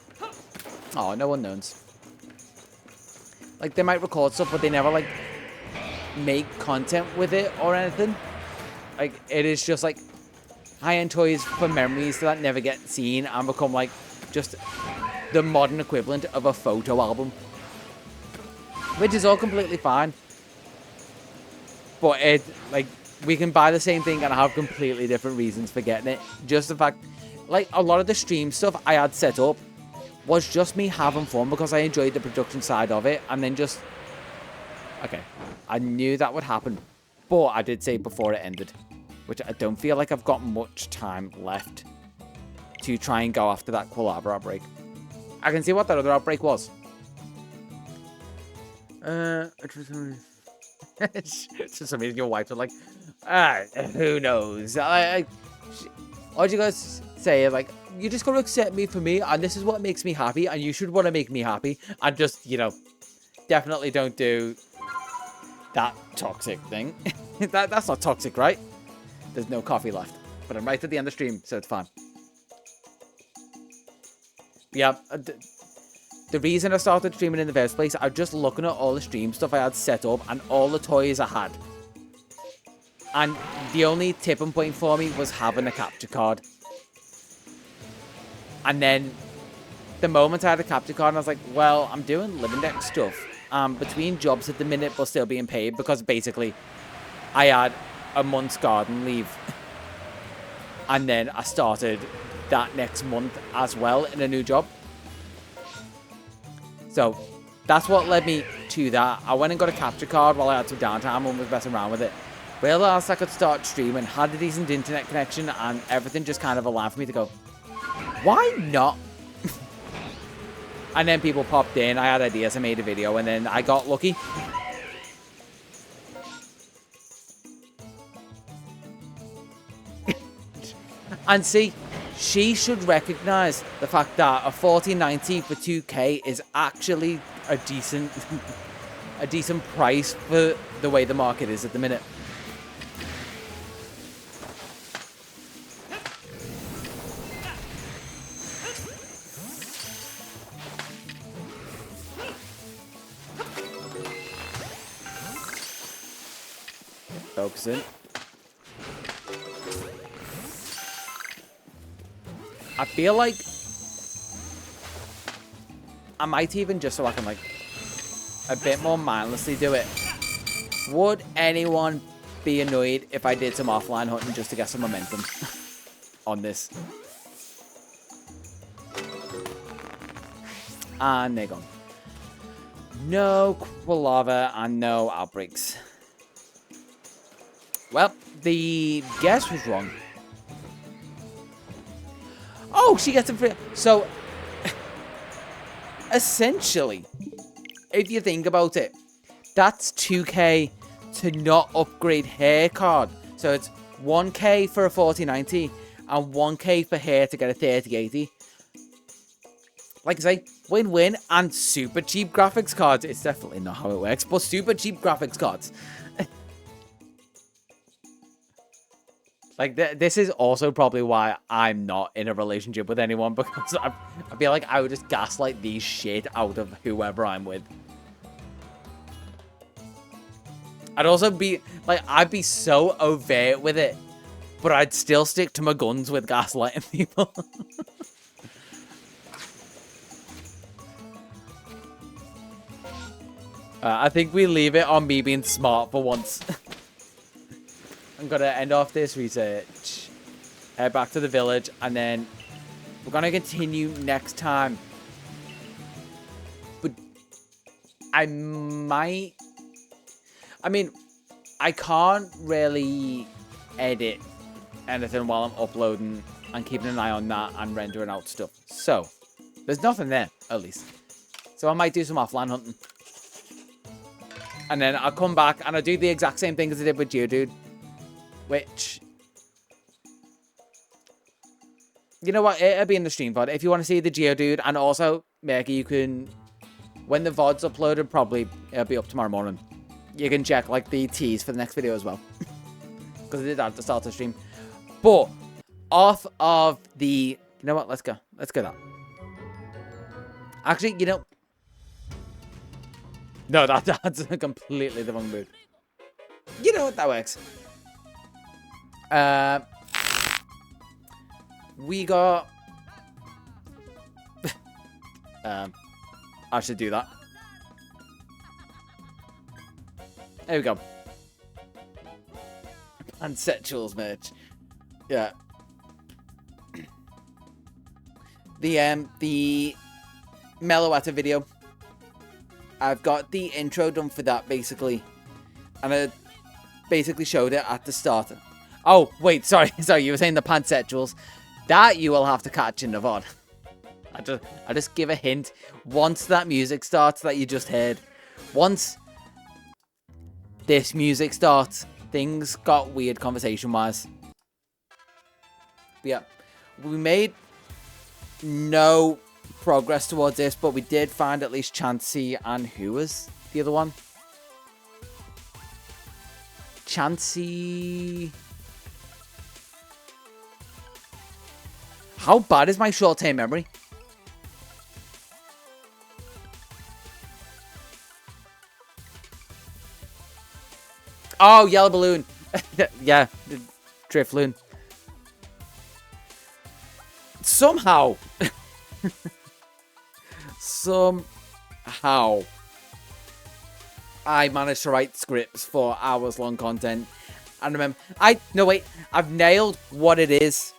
Oh, no one knows. Like, they might record stuff, but they never, like... make content with it or anything. Like, it is just like high-end toys for memories that never get seen and become like just the modern equivalent of a photo album, which is all completely fine. But it, like, we can buy the same thing and have completely different reasons for getting it. Just the fact, like, a lot of the stream stuff I had set up was just me having fun because I enjoyed the production side of it, and then just... Okay, I knew that would happen, but I did say before it ended, which I don't feel like I've got much time left to try and go after that Quilabra outbreak. I can see what that other outbreak was. It's just something your wife was like, who knows? All you guys say is like, you just gotta accept me for me, and this is what makes me happy, and you should want to make me happy, and just, you know, definitely don't do... that toxic thing. That's not toxic, right? There's no coffee left. But I'm right at the end of the stream, so it's fine. Yeah, the reason I started streaming in the first place, I was just looking at all the stream stuff I had set up and all the toys I had. And the only tipping point for me was having a capture card. And then the moment I had a capture card, I was like, well, I'm doing Living Deck stuff. Between jobs at the minute, but still being paid, because basically I had a month's garden leave. And then I started that next month as well in a new job. So that's what led me to that. I went and got a capture card while I had some downtime and was messing around with it. Realized I could start streaming, had a decent internet connection, and everything just kind of allowed for me to go, why not? And then people popped in, I had ideas, I made a video, and then I got lucky. And see, she should recognize the fact that a 4090 for 2K is actually a decent price for the way the market is at the minute. Focusing. I feel like I might even, just so I can like a bit more mindlessly do it. Would anyone be annoyed if I did some offline hunting just to get some momentum on this? And they're gone. No Quilava and no outbreaks. Well, the guess was wrong. Oh, she gets him free. So, essentially, if you think about it, that's 2k to not upgrade hair card. So it's 1k for a 4090 and 1k for hair to get a 3080. Like I say, win-win and super cheap graphics cards. It's definitely not how it works, but super cheap graphics cards. Like, this is also probably why I'm not in a relationship with anyone, because I feel like I would just gaslight these shit out of whoever I'm with. I'd also be, like, I'd be so overt with it, but I'd still stick to my guns with gaslighting people. I think we leave it on me being smart for once. I'm gonna end off this research, head back to the village, and then we're gonna continue next time. But I might... I mean, I can't really edit anything while I'm uploading and keeping an eye on that and rendering out stuff. So, there's nothing there, at least. So I might do some offline hunting. And then I'll come back and I'll do the exact same thing as I did with Geodude. Which, you know what, it'll be in the stream VOD. If you want to see the Geodude, and also, Maggie, you can, when the VOD's uploaded, probably it'll be up tomorrow morning. You can check, like, the tease for the next video as well. Because I did that at the start of the stream. But, off of the, you know what, let's go. Let's go that. Actually, you know, no, that's completely the wrong mood. You know what, that works. We got... I should do that. There we go. Pansexuals merch. Yeah. The Meloetta video. I've got the intro done for that, basically. And I basically showed it at the start. Oh, wait, sorry, you were saying the pansexuals. That you will have to catch in the VOD. I just give a hint. Once that music starts that you just heard, once this music starts, things got weird conversation-wise. Yeah, we made no progress towards this, but we did find at least Chansey and who was the other one? Chansey... How bad is my short-term memory? Oh, Yellow Balloon. Yeah, Drifloon. Somehow. Somehow. I managed to write scripts for hours-long content. And remember, no wait, I've nailed what it is.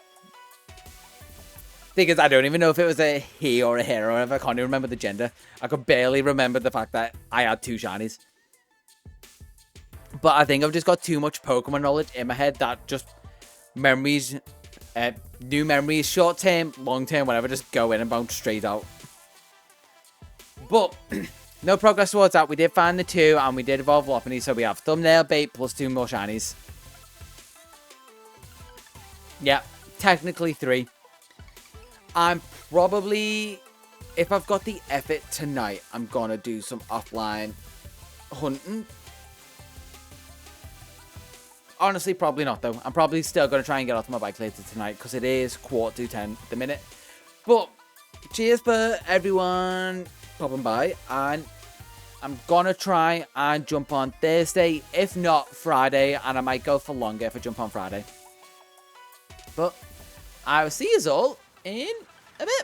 Thing is, I don't even know if it was a he or a her or whatever. I can't even remember the gender. I could barely remember the fact that I had 2 shinies. But I think I've just got too much Pokemon knowledge in my head that just memories, new memories, short term, long term, whatever, just go in and bounce straight out. But no progress towards that. We did find the 2 and we did evolve Lopunny, so we have thumbnail bait plus 2 more shinies. Yeah, technically 3. I'm probably, if I've got the effort tonight, I'm gonna do some offline hunting. Honestly, probably not though. I'm probably still gonna try and get off my bike later tonight because it is 9:45 at the minute. But cheers for everyone popping by, and I'm gonna try and jump on Thursday, if not Friday, and I might go for longer if I jump on Friday. But I will see you all in a bit.